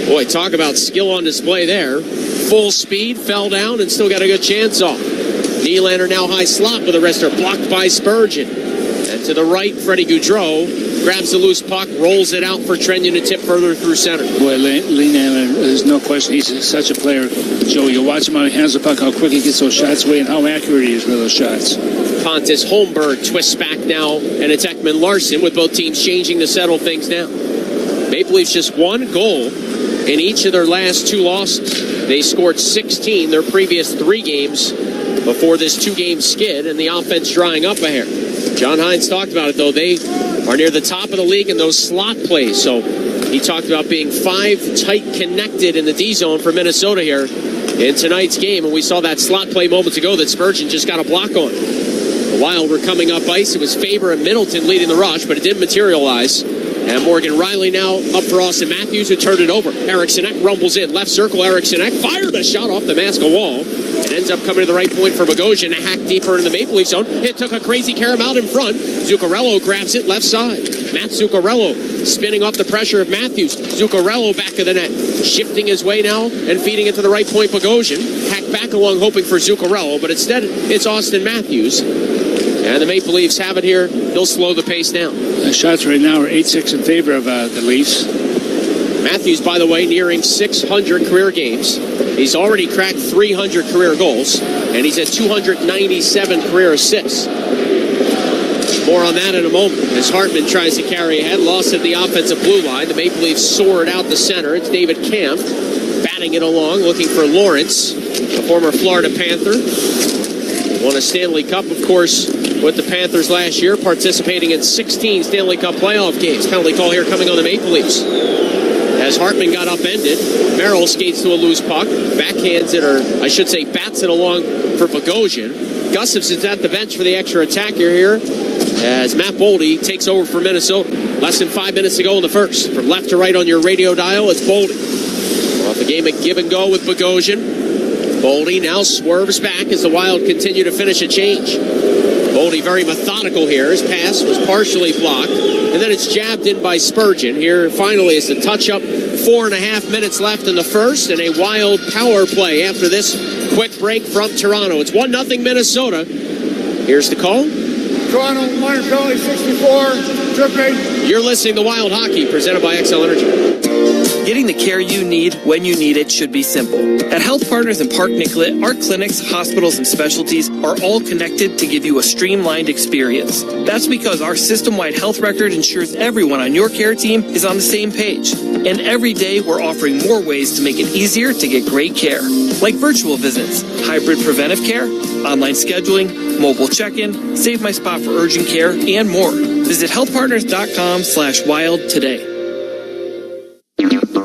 S19: Boy, talk about skill on display there. Full speed, fell down, and still got a good chance off. Nylander now high slot with a wrister, blocked by Spurgeon. And to the right, Freddie Gaudreau grabs the loose puck, rolls it out for Trenton to tip further through center.
S7: Boy, Nylander, there's no question, he's such a player. Joe, you watch him how he handles the puck, how quick he gets those shots away, and how accurate he is with those shots.
S19: Pontus Holmberg twists back now, and it's Ekman Larson with both teams changing to settle things down. Maple Leafs just 1 goal in each of their last 2 losses. They scored 16 their previous 3 games before this 2-game skid, and the offense drying up a hair. John Hines talked about it, though. They are near the top of the league in those slot plays. So he talked about being 5 tight connected in the D zone for Minnesota here in tonight's game. And we saw that slot play moments ago that Spurgeon just got a block on. The Wild were coming up ice. It was Faber and Middleton leading the rush, but it didn't materialize. And Morgan Riley now up for Austin Matthews, who turned it over. Eriksson Ek rumbles in. Left circle, Eriksson Ek fired a shot off the mask of wall. It ends up coming to the right point for Bogosian. A hack deeper in the Maple Leaf zone. It took a crazy carom out in front. Zuccarello grabs it left side. Matt Zuccarello spinning off the pressure of Matthews. Zuccarello back of the net. Shifting his way now and feeding it to the right point, Bogosian. Hack back along hoping for Zuccarello, but instead it's Austin Matthews. And the Maple Leafs have it here. They'll slow the pace down.
S7: The shots right now are 8-6 in favor of the Leafs.
S19: Matthews, by the way, nearing 600 career games. He's already cracked 300 career goals, and he's at 297 career assists. More on that in a moment. As Hartman tries to carry ahead, lost at the offensive blue line. The Maple Leafs soared out the center. It's David Kampf batting it along, looking for Lawrence, the former Florida Panther. Won a Stanley Cup, of course, with the Panthers last year, participating in 16 Stanley Cup playoff games. Penalty call here coming on the Maple Leafs. As Hartman got upended, Merrill skates to a loose puck, backhands it, or I should say bats it along for Bogosian. Gustafson's at the bench for the extra attacker here, as Matt Boldy takes over for Minnesota. Less than 5 minutes to go in the first. From left to right on your radio dial, it's Boldy. Off the game at give and go with Bogosian. Boldy now swerves back as the Wild continue to finish a change. Boldy very methodical here. His pass was partially blocked. And then it's jabbed in by Spurgeon. Here finally is the touch-up. 4.5 minutes left in the first, and a Wild power play after this quick break from Toronto. It's 1-0 Minnesota. Here's the call.
S14: Toronto, minor penalty, 64, trip 8.
S19: You're listening to Wild Hockey, presented by XL Energy.
S20: Getting the care you need when you need it should be simple. At Health Partners in Park Nicollet, our clinics, hospitals, and specialties are all connected to give you a streamlined experience. That's because our system-wide health record ensures everyone on your care team is on the same page. And every day we're offering more ways to make it easier to get great care. Like virtual visits, hybrid preventive care, online scheduling, mobile check-in, Save My Spot for urgent care, and more. Visit healthpartners.com/wild today.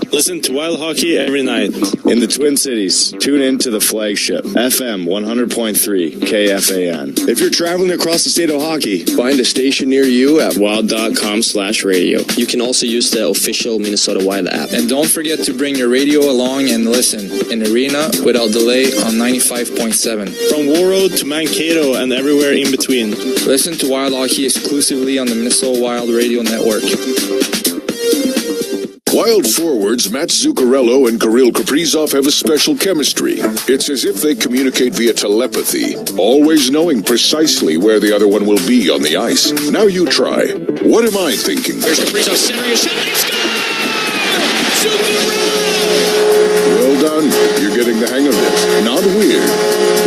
S15: Listen to Wild Hockey every night. In the Twin Cities, tune in to the flagship, FM 100.3 KFAN. If you're traveling across the state of hockey, find a station near you at wild.com/radio.
S23: You can also use the official Minnesota Wild app.
S24: And don't forget to bring your radio along and listen in arena without delay on 95.7.
S15: From War Road to Mankato and everywhere in between.
S24: Listen to Wild Hockey exclusively on the Minnesota Wild Radio Network.
S25: Wild forwards Matt Zuccarello and Kirill Kaprizov have a special chemistry. It's as if they communicate via telepathy, always knowing precisely where the other one will be on the ice. Now you try. What am I thinking?
S19: There's Kaprizov centering a shot. They score!
S25: Well done. You're getting the hang of it. Not weird.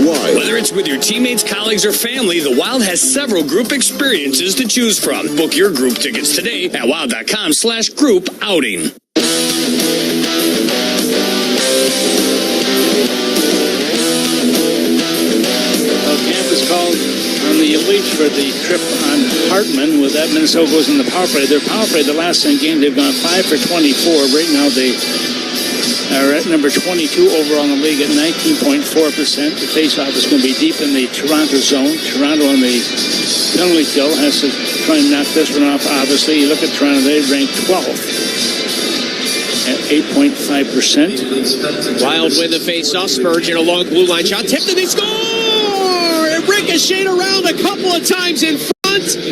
S25: Wild.
S4: Whether it's with your teammates, colleagues, or family, the Wild has several group experiences to choose from. Book your group tickets today at wild.com/group outing.
S7: Camp is called on the Leafs for the trip on Hartman. With that, Minnesota goes in the power play. Their power play, the last 10 games, they've gone 5 for 24. Right now, they are at number 22 overall in the league at 19.4%. The faceoff is going to be deep in the Toronto zone. Toronto on the penalty kill has to try and knock this one off, obviously. You look at Toronto, they rank 12th at 8.5%.
S19: Wild win the faceoff. Spurgeon a long blue line shot. Tipped and they score! It ricocheted around a couple of times in front.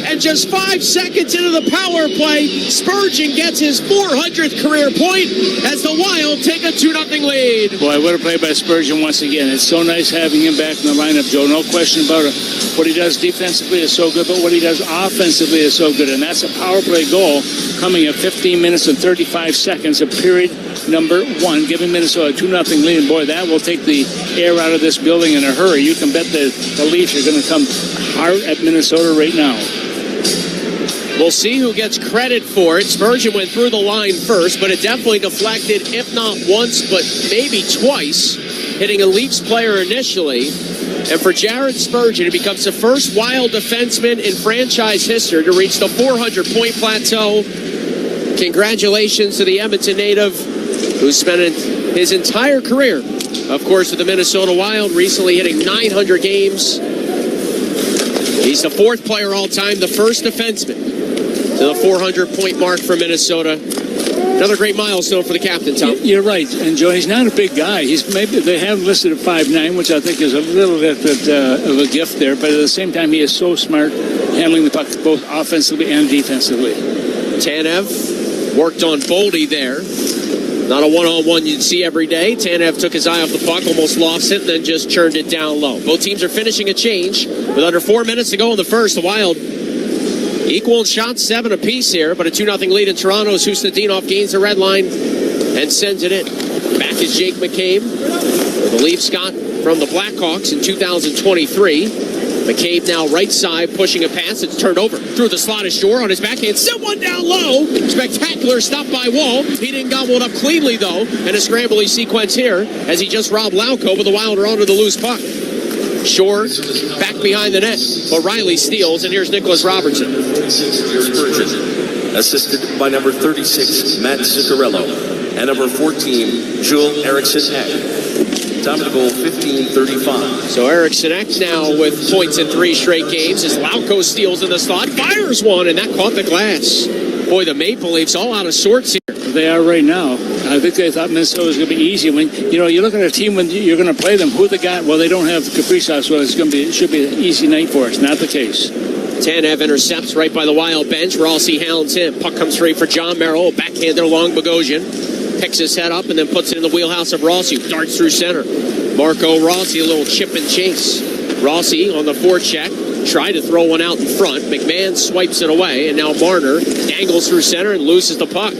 S19: And just 5 seconds into the power play, Spurgeon gets his 400th career point as the Wild take a 2-0 lead.
S7: Boy, what a play by Spurgeon once again. It's so nice having him back in the lineup, Joe. No question about it. What he does defensively is so good, but what he does offensively is so good. And that's a power play goal coming at 15 minutes and 35 seconds of period number 1, giving Minnesota a 2-0 lead. And boy, that will take the air out of this building in a hurry. You can bet the Leafs are going to come hard at Minnesota right now.
S19: We'll see who gets credit for it. Spurgeon went through the line first, but it definitely deflected, if not once, but maybe twice, hitting a Leafs player initially. And for Jared Spurgeon, it becomes the first Wild defenseman in franchise history to reach the 400-point plateau. Congratulations to the Edmonton native, who spent his entire career, of course, with the Minnesota Wild, recently hitting 900 games. He's the 4th player all time, the first defenseman to the 400-point mark for Minnesota. Another great milestone for the captain, Tom.
S7: You're right. And Joe, he's not a big guy. They have listed at 5'9", which I think is a little bit of a gift there. But at the same time, he is so smart handling the puck both offensively and defensively.
S19: Tanev worked on Boldy there. Not a one-on-one you'd see every day. Tanev took his eye off the puck, almost lost it, and then just churned it down low. Both teams are finishing a change. With under 4 minutes to go in the first, the Wild equal in shots, 7 apiece here, but a 2-0 lead in Toronto as Hustadinov gains the red line and sends it in. Back is Jake McCabe, the Leafs got from the Blackhawks in 2023. McCabe now right side, pushing a pass. It's turned over. Through the slot is Shore on his backhand. Sent one down low. Spectacular stop by Wall. He didn't gobble it up cleanly, though. And a scrambly sequence here as he just robbed Lauko, but the Wild are onto the loose puck. Shore back behind the net. But Riley steals, and here's Nicholas Robertson.
S2: Spurgeon, assisted by number 36, Matt Zuccarello, and number 14, Joel Eriksson-Ek. Time to goal, 15:35.
S19: So Eriksson-Ek now with points in 3 straight games as Lauko steals in the slot, fires one, and that caught the glass. Boy, the Maple Leafs all out of sorts here.
S7: They are right now. I think they thought Minnesota was going to be easy. When you look at a team when you're going to play them, who they got? Well, they don't have Kaprizov, so it should be an easy night for us. Not the case.
S19: Tanev intercepts right by the Wild bench. Rossi hounds him. Puck comes straight for John Merrill. Backhander along Bogosian. Picks his head up and then puts it in the wheelhouse of Rossi. Darts through center. Marco Rossi, a little chip and chase. Rossi on the forecheck. Tried to throw one out in front. McMahon swipes it away. And now Marner dangles through center and loses the puck.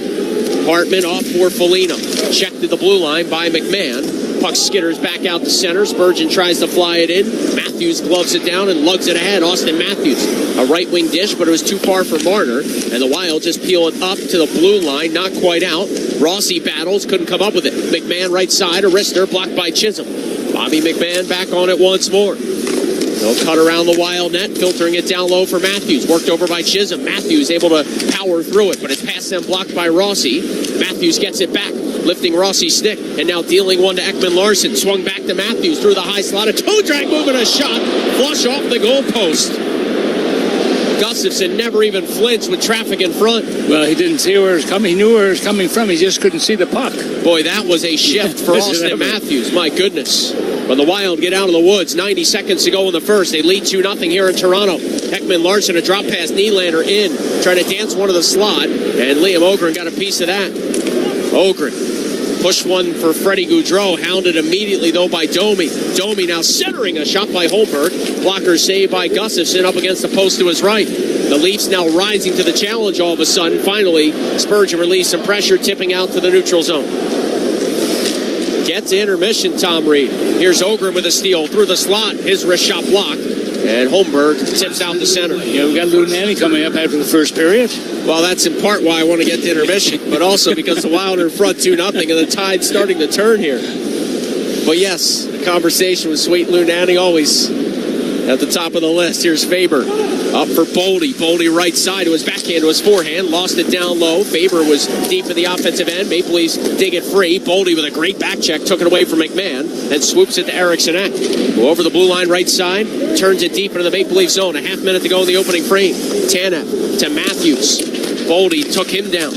S19: Hartman off for Foligno. Checked at the blue line by McMahon. Puck skitters back out to center. Spurgeon tries to fly it in. Matthews gloves it down and lugs it ahead. Austin Matthews. A right wing dish, but it was too far for Marner. And the Wild just peel it up to the blue line. Not quite out. Rossi battles. Couldn't come up with it. McMahon right side. A wrister blocked by Chisholm. Bobby McMahon back on it once more. They'll cut around the Wild net, filtering it down low for Matthews. Worked over by Chisholm. Matthews able to power through it, but it's past them blocked by Rossi. Matthews gets it back, lifting Rossi's stick, and now dealing one to Ekman Larson. Swung back to Matthews through the high slot. A toe drag move and a shot. Flush off the goalpost. Gustafson never even flinched with traffic in front.
S7: Well, he didn't see where it was coming. He knew where it was coming from. He just couldn't see the puck.
S19: Boy, that was a shift for Austin Matthews. My goodness. But the Wild get out of the woods. 90 seconds to go in the first. They lead 2-0 here in Toronto. Ekman Larson, a drop pass, Nylander in. Trying to dance one to the slot. And Liam Ogren got a piece of that. Ogren pushed one for Freddie Gaudreau. Hounded immediately, though, by Domi. Domi now centering a shot by Holmberg. Blocker saved by Gustafson up against the post to his right. The Leafs now rising to the challenge all of a sudden. Finally, Spurgeon released some pressure, tipping out to the neutral zone. Get to intermission, Tom Reed. Here's Ogren with a steal through the slot. His wrist shot blocked. And Holmberg tips out the center.
S7: Yeah, we got Lunani coming up after the first period.
S19: Well, that's in part why I want to get to intermission, but also because the Wild are in front 2-0 and the tide's starting to turn here. But yes, the conversation with Sweet Lunani always at the top of the list. Here's Faber up for Boldy. Boldy right side to his backhand, to his forehand. Lost it down low. Faber was deep in the offensive end. Maple Leafs dig it free. Boldy with a great back check. Took it away from McMahon and swoops it to Eriksson-Ek. Go over the blue line right side. Turns it deep into the Maple Leaf zone. A half minute to go in the opening frame. Tanev to Matthews. Boldy took him down.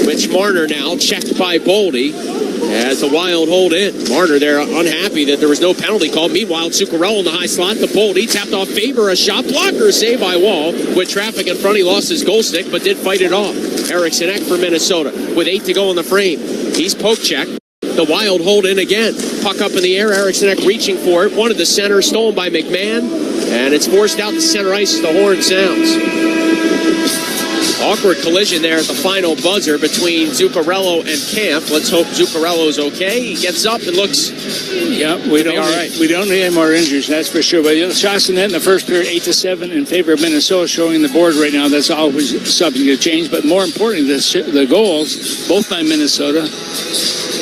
S19: Mitch Marner now checked by Boldy. As the Wild hold in. Marner there unhappy that there was no penalty call. Meanwhile, Zuccarello in the high slot. The Boldy tapped off Faber. A shot blocker saved by Wall. With traffic in front, he lost his goal stick, but did fight it off. Eriksson-Ek for Minnesota with 8 to go in the frame. He's poke checked. The Wild hold in again. Puck up in the air. Eriksson-Ek reaching for it. One at the center, stolen by McMahon. And it's forced out to center ice as the horn sounds. Awkward collision there at the final buzzer between Zuccarello and Camp. Let's hope Zuccarello's okay. He gets up and looks.
S7: Yeah, we don't need any more injuries, that's for sure. But shots in net in the first period, 8-7 in favor of Minnesota, showing the board right now. That's always subject to change. But more importantly, the goals, both by Minnesota.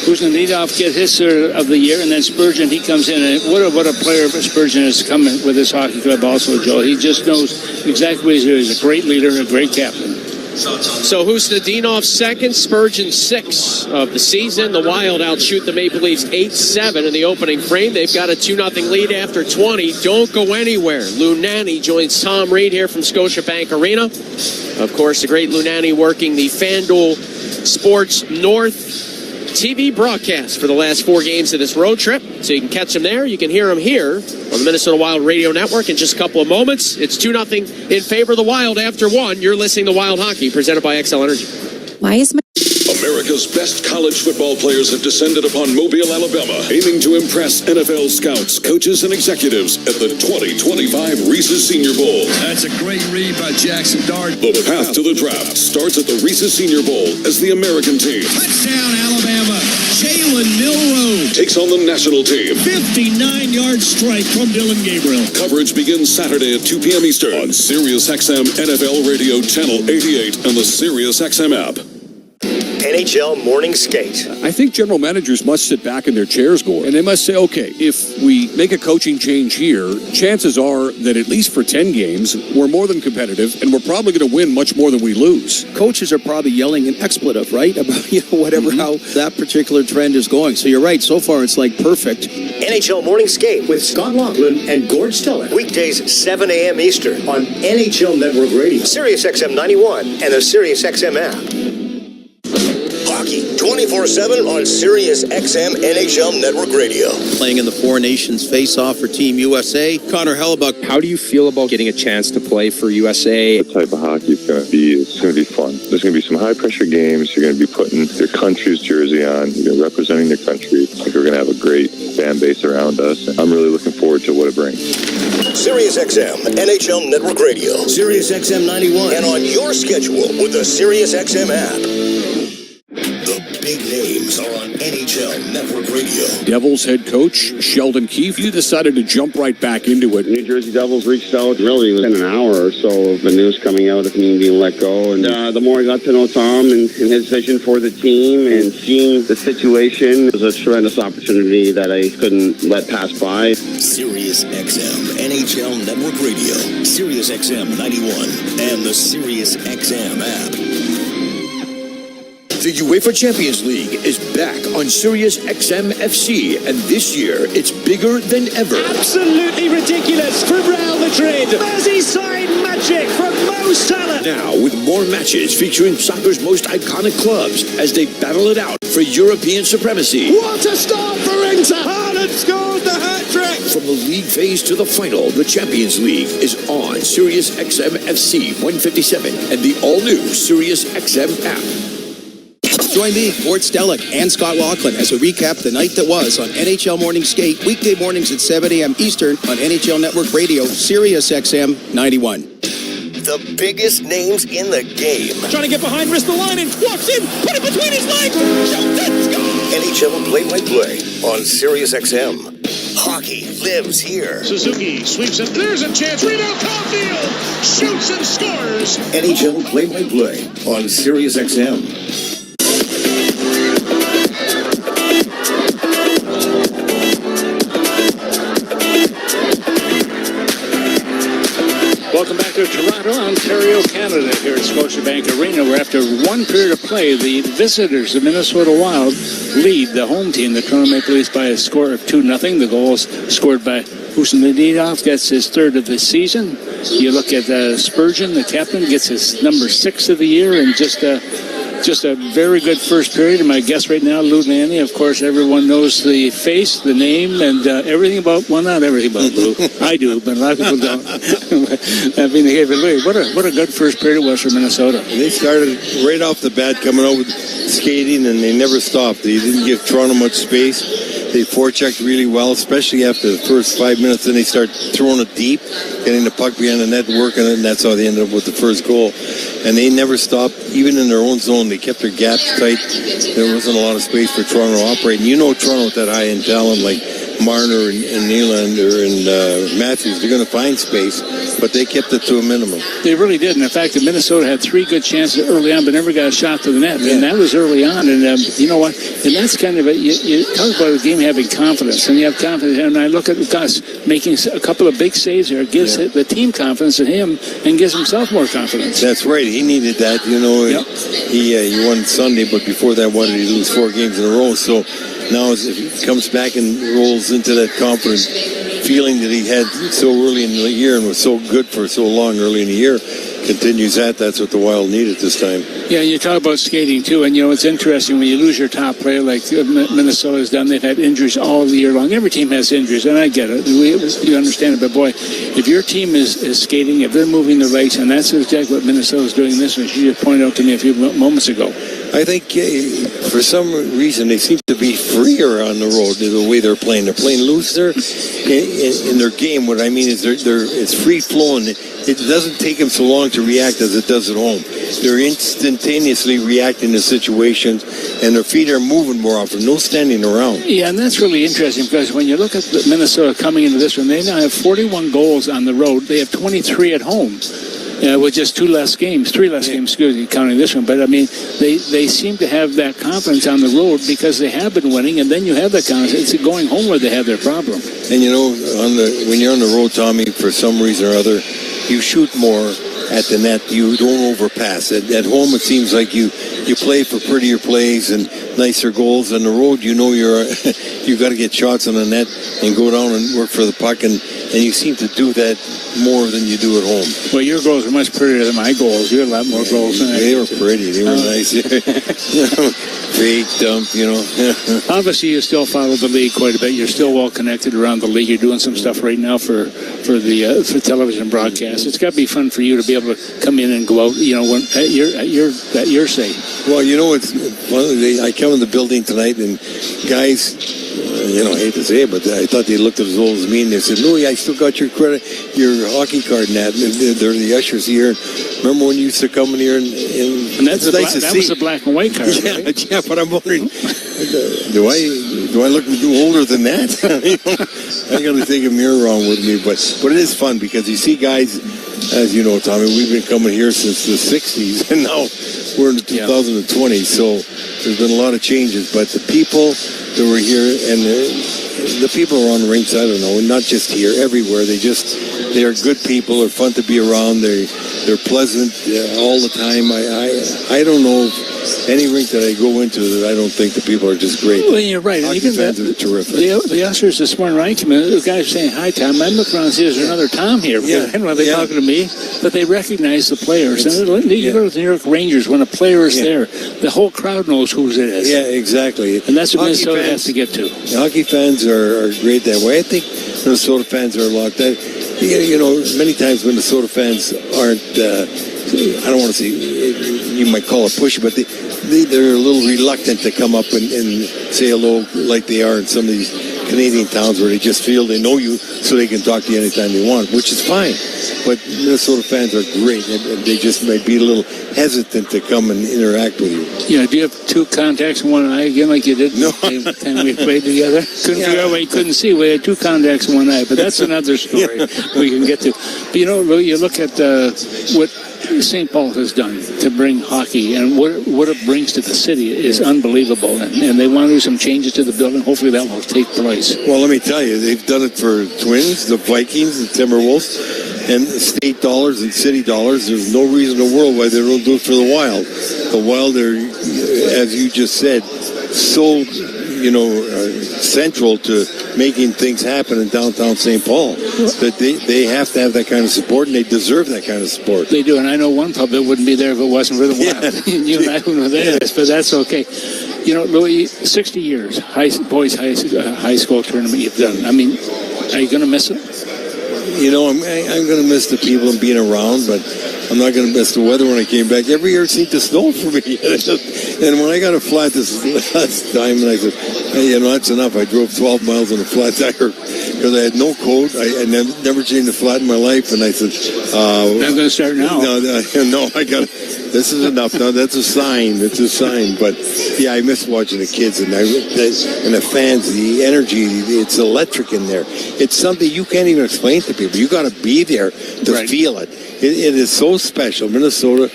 S7: Who's going to lead off, get his of the year, and then Spurgeon, he comes in. And what a player Spurgeon has come with this hockey club also, Joe. He just knows exactly what he's doing. He's a great leader, a great captain.
S19: So Husnudinov second, Spurgeon 6 of the season. The Wild outshoot the Maple Leafs 8-7 in the opening frame. They've got a 2-0 lead after 20. Don't go anywhere. Lou Nanne joins Tom Reed here from Scotiabank Arena. Of course, the great Lou Nanne working the FanDuel Sports North TV broadcast for the last 4 games of this road trip. So you can catch him there. You can hear him here on the Minnesota Wild Radio Network in just a couple of moments. It's 2-0 in favor of the Wild after 1. You're listening to Wild Hockey, presented by XL Energy.
S11: Why is my...
S25: America's best college football players have descended upon Mobile, Alabama, aiming to impress NFL scouts, coaches, and executives at the 2025 Reese's Senior Bowl.
S3: That's a great read by Jackson Dart.
S25: The path to the draft starts at the Reese's Senior Bowl as the American team.
S3: Touchdown, Alabama. Jalen Milroe
S25: Takes on the national team.
S3: 59-yard strike from Dylan Gabriel.
S25: Coverage begins Saturday at 2 p.m. Eastern on SiriusXM NFL Radio Channel 88 and the SiriusXM app.
S16: NHL Morning Skate.
S1: I think general managers must sit back in their chairs, Gord, and they must say, okay, if we make a coaching change here, chances are that at least for 10 games, we're more than competitive, and we're probably going to win much more than we lose.
S12: Coaches are probably yelling an expletive, right? About, whatever, how that particular trend is going. So you're right. So far, it's like perfect.
S16: NHL Morning Skate with Scott Laughlin and Gord Stellick. Weekdays, 7 a.m. Eastern on NHL Network Radio, SiriusXM 91, and the SiriusXM app. Hockey 24/7 on SiriusXM NHL Network Radio.
S12: Playing in the Four Nations face-off for Team USA. Connor Hellebuck.
S6: How do you feel about getting a chance to play for USA?
S9: The type of hockey it's going to be fun. There's going to be some high-pressure games. You're going to be putting your country's jersey on. You're representing your country. I think we're going to have a great fan base around us. I'm really looking forward to what it brings.
S16: SiriusXM NHL Network Radio, SiriusXM 91, and on your schedule with the SiriusXM app. The big names are on NHL Network Radio.
S1: Devils head coach Sheldon Keefe, you decided to jump right back into it.
S17: New Jersey Devils reached out really within an hour or so of the news coming out of him being let go. And the more I got to know Tom and his vision for the team and seeing the situation, it was a tremendous opportunity that I couldn't let pass by.
S16: SiriusXM NHL Network Radio, SiriusXM 91, and the SiriusXM app.
S18: The UEFA Champions League is back on SiriusXM FC, and this year it's bigger than ever.
S26: Absolutely ridiculous from Real Madrid. Merseyside magic from Mo Salah.
S18: Now with more matches featuring soccer's most iconic clubs as they battle it out for European supremacy.
S26: What a start for Inter! Haaland scores the hat-trick!
S18: From the league phase to the final, the Champions League is on SiriusXM FC 157 and the all-new SiriusXM app.
S12: Join me, Gord Stellick, and Scott Laughlin as we recap the night that was on NHL Morning Skate, weekday mornings at 7 a.m. Eastern on NHL Network Radio, SiriusXM 91.
S16: The biggest names in the game.
S26: Trying to get behind Ristolainen, walks in, put it between his legs, shoots and scores!
S16: NHL play-by-play on SiriusXM. Hockey lives here.
S14: Suzuki sweeps it. There's a chance. Rebound, Caulfield shoots and scores.
S16: NHL play-by-play on SiriusXM.
S7: Welcome back to Toronto, Ontario, Canada, here at Scotiabank Arena, where after one period of play, the visitors, the Minnesota Wild, lead the home team, the Toronto Maple Leafs, by a score of 2-0. The goal was scored by Husnudinov, gets his third of the season. You look at Spurgeon, the captain, gets his number 6 of the year, and just a very good first period. And my guest right now, Lou Nanne. Of course, everyone knows the face, the name, and everything about, well, not everything about Lou. I do, but a lot of people don't. I mean, hey, but Lou, what a good first period it was for Minnesota.
S27: They started right off the bat coming over skating, and they never stopped. They didn't give Toronto much space. They forechecked really well, especially after the first 5 minutes. Then they start throwing it deep, getting the puck behind the net, working it, and that's how they ended up with the first goal. And they never stopped, even in their own zone. They kept their gaps tight. There wasn't a lot of space for Toronto to operate. And you know Toronto with that high-end talent like Marner and Nylander and Matthews, they're going to find space, but they kept it to a minimum.
S7: They really did. And in fact, Minnesota had 3 good chances early on, but never got a shot to the net.
S27: Yeah.
S7: And that was early on. And you know what? And that's kind of you talk about a game having confidence, and you have confidence. And I look at Gus making a couple of big saves there. It gives the team confidence in him and gives himself more confidence.
S27: That's right. He needed that. You know, he won Sunday, but before that, why did he lose 4 games in a row? So now if he comes back and rolls into that confident feeling that he had so early in the year and was so good for so long early in the year, continues that's what the Wild needed this time.
S7: Yeah, you talk about skating too, and you know it's interesting when you lose your top player like Minnesota's done. They've had injuries all year long. Every team has injuries, and I get it. You understand it, but boy, if your team is skating, if they're moving the legs, and that's exactly what Minnesota's doing this one. She just pointed out to me a few moments ago.
S27: I think for some reason they seem to be freer on the road the way they're playing. They're playing looser in their game. What I mean is it's free flowing. It doesn't take them so long to react as it does at home. They're instantaneously reacting to situations, and their feet are moving more often. No standing around.
S7: Yeah, and that's really interesting because when you look at Minnesota coming into this one, they now have 41 goals on the road. They have 23 at home. With just 3 less games, excuse me, counting this one. But, I mean, they seem to have that confidence on the road because they have been winning, and then you have that confidence. It's going home where they have their problem.
S27: And, you know, when you're on the road, Tommy, for some reason or other, you shoot more at the net. You don't overpass. At home, it seems like you play for prettier plays and nicer goals. On the road, you know you got to get shots on the net and go down and work for the puck, and you seem to do that more than you do at home.
S7: Well, your goals are much prettier than my goals. You had a lot more goals than I did.
S27: They were pretty. They were nice. Fake dump, you know.
S7: Obviously, you still follow the league quite a bit. You're still well connected around the league. You're doing some stuff right now for television broadcast. It's got to be fun for you to be able to come in and go out, you know, at your say.
S27: Well, you know, it's one of I come in the building tonight and guys, you know, I hate to say it, but I thought they looked as old as me and they said, Louis, I still got your hockey card and that. They're the ushers here. Remember when you used to come in here and
S7: that's nice to see. That was a black and white card.
S27: Yeah,
S7: right?
S27: Yeah, but I'm wondering, do I look older than that? I got to take a mirror on with me, but it is fun because you see guys, as you know, Tommy, we've been coming here since the 60s, and now we're in 2020, so there's been a lot of changes. But the people that were here and the people around the rinks, I don't know, not just here, everywhere, they are good people. They're fun to be around. They're pleasant all the time. I don't know any rink that I go into that I don't think the people are just great.
S7: Well, you're right.
S27: Hockey fans are terrific.
S7: The ushers this morning, when I came in, the guys were saying, hi, Tom. I look around and see, is there another Tom here?
S27: Yeah.
S7: And when they're talking to me, but they recognize the players. And you go to the New York Rangers, when a player is there, the whole crowd knows who it is.
S27: Yeah, exactly.
S7: And that's what Minnesota has to get to.
S27: Hockey fans are great that way. I think Minnesota fans are a lot that. You know, many times Minnesota fans aren't, I don't want to say, you might call it pushy, but they're a little reluctant to come up and say hello like they are in some of these Canadian towns where they just feel they know you so they can talk to you anytime they want, which is fine. But Minnesota fans are great, and they just might be a little hesitant to come and interact with you.
S7: Yeah, do you have 2 contacts in one eye again like you did?
S27: No.
S7: And we played together? Couldn't figure out why you couldn't see. We had 2 contacts in one eye, but that's another story we can get to. But you know, you look at what St. Paul has done to bring hockey and what it brings to the city is unbelievable. And they want to do some changes to the building. Hopefully that will take place.
S27: Well, let me tell you, they've done it for Twins, the Vikings, the Timberwolves, and state dollars and city dollars. There's no reason in the world why they don't do it for the Wild. The Wild are, as you just said, so, central to making things happen in downtown St. Paul that they have to have that kind of support, and they deserve that kind of support.
S7: They do, and I know one pub that wouldn't be there if it wasn't for the Wild. You and I don't know that is, but that's okay. You know, Louis, 60 years, boys high school tournament you've done. I mean, are you going to miss it?
S27: You know, I'm going to miss the people and being around, but I'm not going to miss the weather when I came back. Every year it seemed to snow for me. And when I got a flat this last time, and I said, hey, that's enough. I drove 12 miles on a flat tire because I had no coat. I never changed a flat in my life, and I said,
S7: I'm going to start now.
S27: No, I got this is enough. No, that's a sign. It's a sign. But yeah, I miss watching the kids and the fans, the energy. It's electric in there. It's something you can't even explain to people. You got to be there to feel it. It is so special. Minnesota,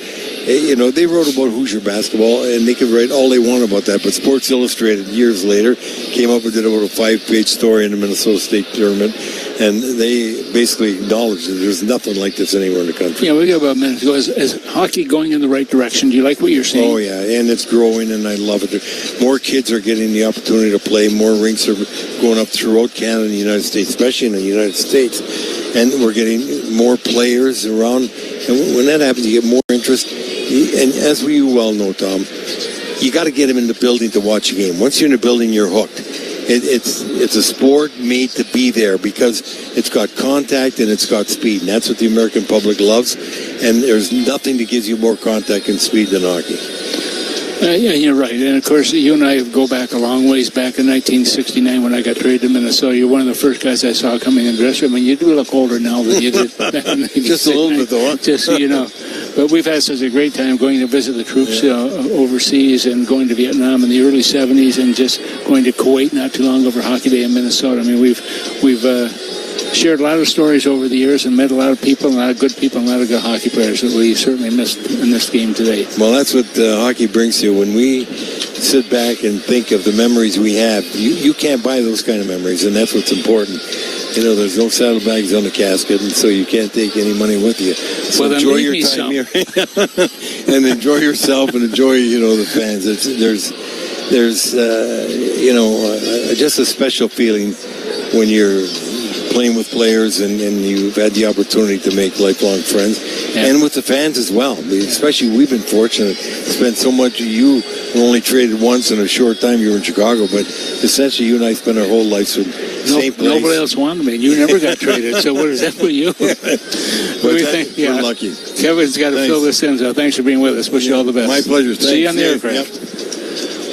S27: they wrote about Hoosier basketball, and they could write all they want about that. But Sports Illustrated, years later, came up and did about a 5-page story in the Minnesota State Tournament, and they basically acknowledged that there's nothing like this anywhere in the country.
S7: Yeah, we got about a minute to go. Is hockey going in the right direction? Do you like what you're seeing?
S27: Oh, yeah, and it's growing, and I love it. More kids are getting the opportunity to play. More rinks are going up throughout Canada and the United States, especially in the United States. And we're getting more players around. And when that happens, you get more interest. And as we well know, Tom, you got to get them in the building to watch a game. Once you're in the building, you're hooked. It's a sport made to be there because it's got contact and it's got speed. And that's what the American public loves. And there's nothing that gives you more contact and speed than hockey.
S7: Yeah, you're right. And, of course, you and I go back a long ways. Back in 1969 when I got traded to Minnesota, you're one of the first guys I saw coming in the dressing room. And you do look older now than you did back in 1969.
S27: Just a little bit, though.
S7: Just so you know. But we've had such a great time going to visit the troops overseas and going to Vietnam in the early 70s and just going to Kuwait not too long over Hockey Day in Minnesota. I mean, we've shared a lot of stories over the years and met a lot of people, a lot of good people, and a lot of good hockey players that we certainly missed in this game today.
S27: Well, that's what hockey brings to you. When we sit back and think of the memories we have, you can't buy those kind of memories, and that's what's important. There's no saddlebags on the casket, and so you can't take any money with you. So
S7: well,
S27: enjoy your time here, and enjoy yourself, and enjoy the fans. There's just a special feeling when you're playing with players and you've had the opportunity to make lifelong friends, and with the fans as well. Especially, we've been fortunate to spend so much. You were only traded once in a short time. You were in Chicago, but essentially you and I spent our whole lives in the same place.
S7: Nobody else wanted me. You never got traded, so what is that for you?
S27: We're lucky.
S7: Kevin's got to fill this in, so thanks for being with us. Wish you all the best.
S27: My pleasure. Thanks.
S7: See you on the aircraft.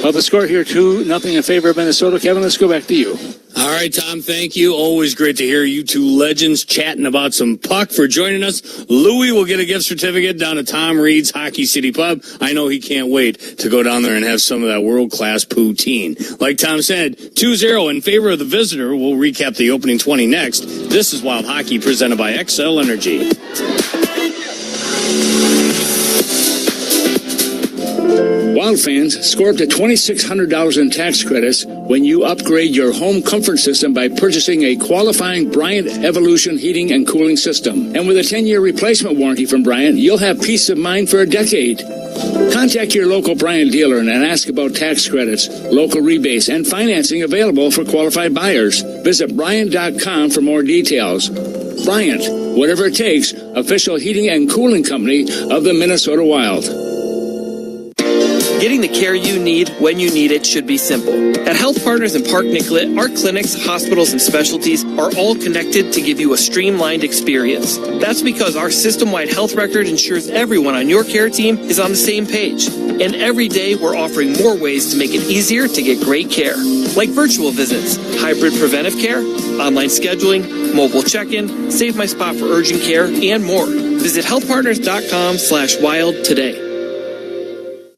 S7: Well, the score here, 2-0 in favor of Minnesota. Kevin, let's go back to you.
S4: All right, Tom, thank you. Always great to hear you two legends chatting about some puck for joining us. Louie will get a gift certificate down to Tom Reed's Hockey City Pub. I know he can't wait to go down there and have some of that world-class poutine. Like Tom said, 2-0 in favor of the visitor. We'll recap the opening 20 next. This is Wild Hockey presented by XL Energy.
S7: Wild fans, score up to $2,600 in tax credits when you upgrade your home comfort system by purchasing a qualifying Bryant Evolution heating and cooling system. And with a 10-year replacement warranty from Bryant, you'll have peace of mind for a decade. Contact your local Bryant dealer and ask about tax credits, local rebates, and financing available for qualified buyers. Visit Bryant.com for more details. Bryant, whatever it takes, official heating and cooling company of the Minnesota Wild.
S5: Getting the care you need when you need it should be simple. At Health Partners in Park Nicollet, our clinics, hospitals, and specialties are all connected to give you a streamlined experience. That's because our system-wide health record ensures everyone on your care team is on the same page. And every day we're offering more ways to make it easier to get great care. Like virtual visits, hybrid preventive care, online scheduling, mobile check-in, Save My Spot for urgent care, and more. Visit healthpartners.com/wild today.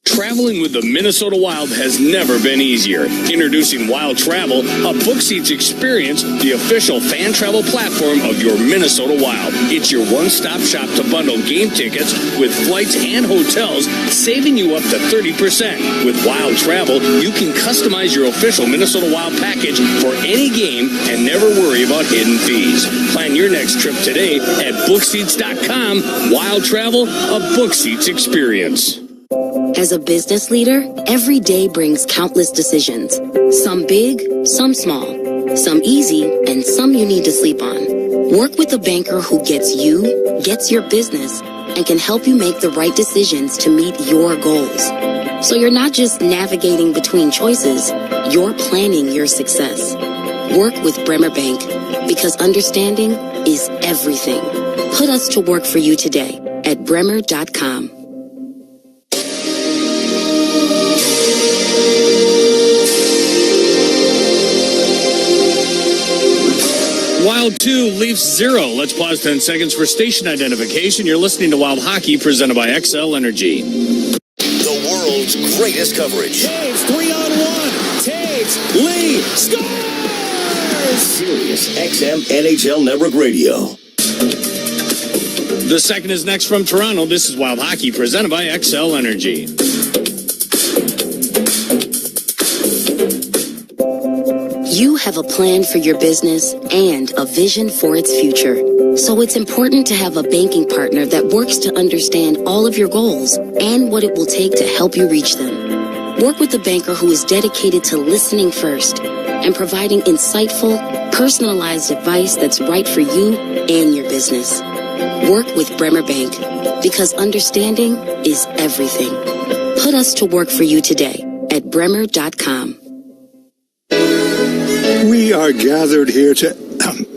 S4: Traveling with the Minnesota Wild has never been easier. Introducing Wild Travel, a book seats experience, the official fan travel platform of your Minnesota Wild. It's your one-stop shop to bundle game tickets with flights and hotels, saving you up to 30%. With Wild Travel, you can customize your official Minnesota Wild package for any game and never worry about hidden fees. Plan your next trip today at bookseats.com. Wild Travel, a book seats experience.
S8: As a business leader, every day brings countless decisions. Some big, some small, some easy, and some you need to sleep on. Work with a banker who gets you, gets your business, and can help you make the right decisions to meet your goals. So you're not just navigating between choices, you're planning your success. Work with Bremer Bank, because understanding is everything. Put us to work for you today at bremer.com.
S4: Wild 2 Leafs 0. Let's pause 10 seconds for station identification. You're listening to Wild Hockey, presented by XL Energy.
S16: The world's greatest coverage.
S26: Taves 3-on-1. Taves, Lee, scores!
S16: Sirius XM NHL Network Radio.
S4: The second is next from Toronto. This is Wild Hockey, presented by XL Energy.
S8: You have a plan for your business and a vision for its future. So it's important to have a banking partner that works to understand all of your goals and what it will take to help you reach them. Work with a banker who is dedicated to listening first and providing insightful, personalized advice that's right for you and your business. Work with Bremer Bank, because understanding is everything. Put us to work for you today at bremer.com.
S10: We are gathered here to...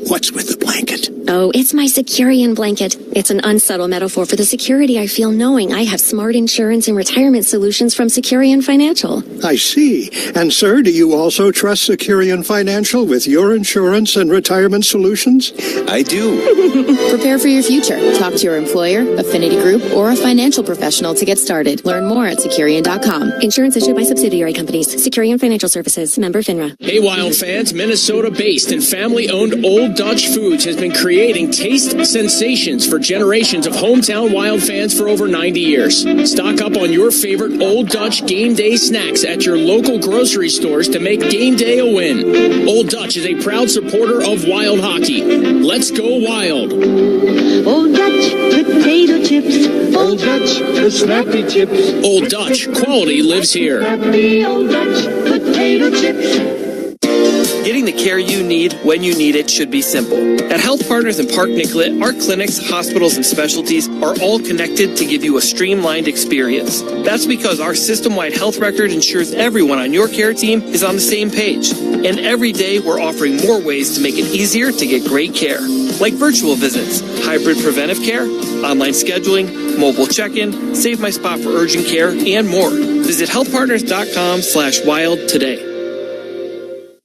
S10: what's with the blanket?
S13: Oh, it's my Securian blanket. It's an unsubtle metaphor for the security I feel knowing I have smart insurance and retirement solutions from Securian Financial.
S10: I see. And, sir, do you also trust Securian Financial with your insurance and retirement solutions?
S15: I do.
S20: Prepare for your future. Talk to your employer, affinity group, or a financial professional to get started. Learn more at Securian.com.
S13: Insurance issued by subsidiary companies. Securian Financial Services. Member FINRA.
S5: Hey, Wild fans. Minnesota-based and family-owned Old Dutch Foods has been creating taste sensations for generations of hometown Wild fans for over 90 years. Stock up on your favorite Old Dutch game day snacks at your local grocery stores to make game day a win. Old Dutch is a proud supporter of Wild hockey. Let's go Wild.
S21: Old Dutch potato chips. Old Dutch the snappy chips.
S5: Old Dutch, quality lives here.
S21: Snappy Old Dutch potato chips.
S5: Getting the care you need when you need it should be simple. At Health Partners in Park Nicollet, our clinics, hospitals, and specialties are all connected to give you a streamlined experience. That's because our system-wide health record ensures everyone on your care team is on the same page. And every day we're offering more ways to make it easier to get great care. Like virtual visits, hybrid preventive care, online scheduling, mobile check-in, save my spot for urgent care, and more. Visit healthpartners.com/wild today.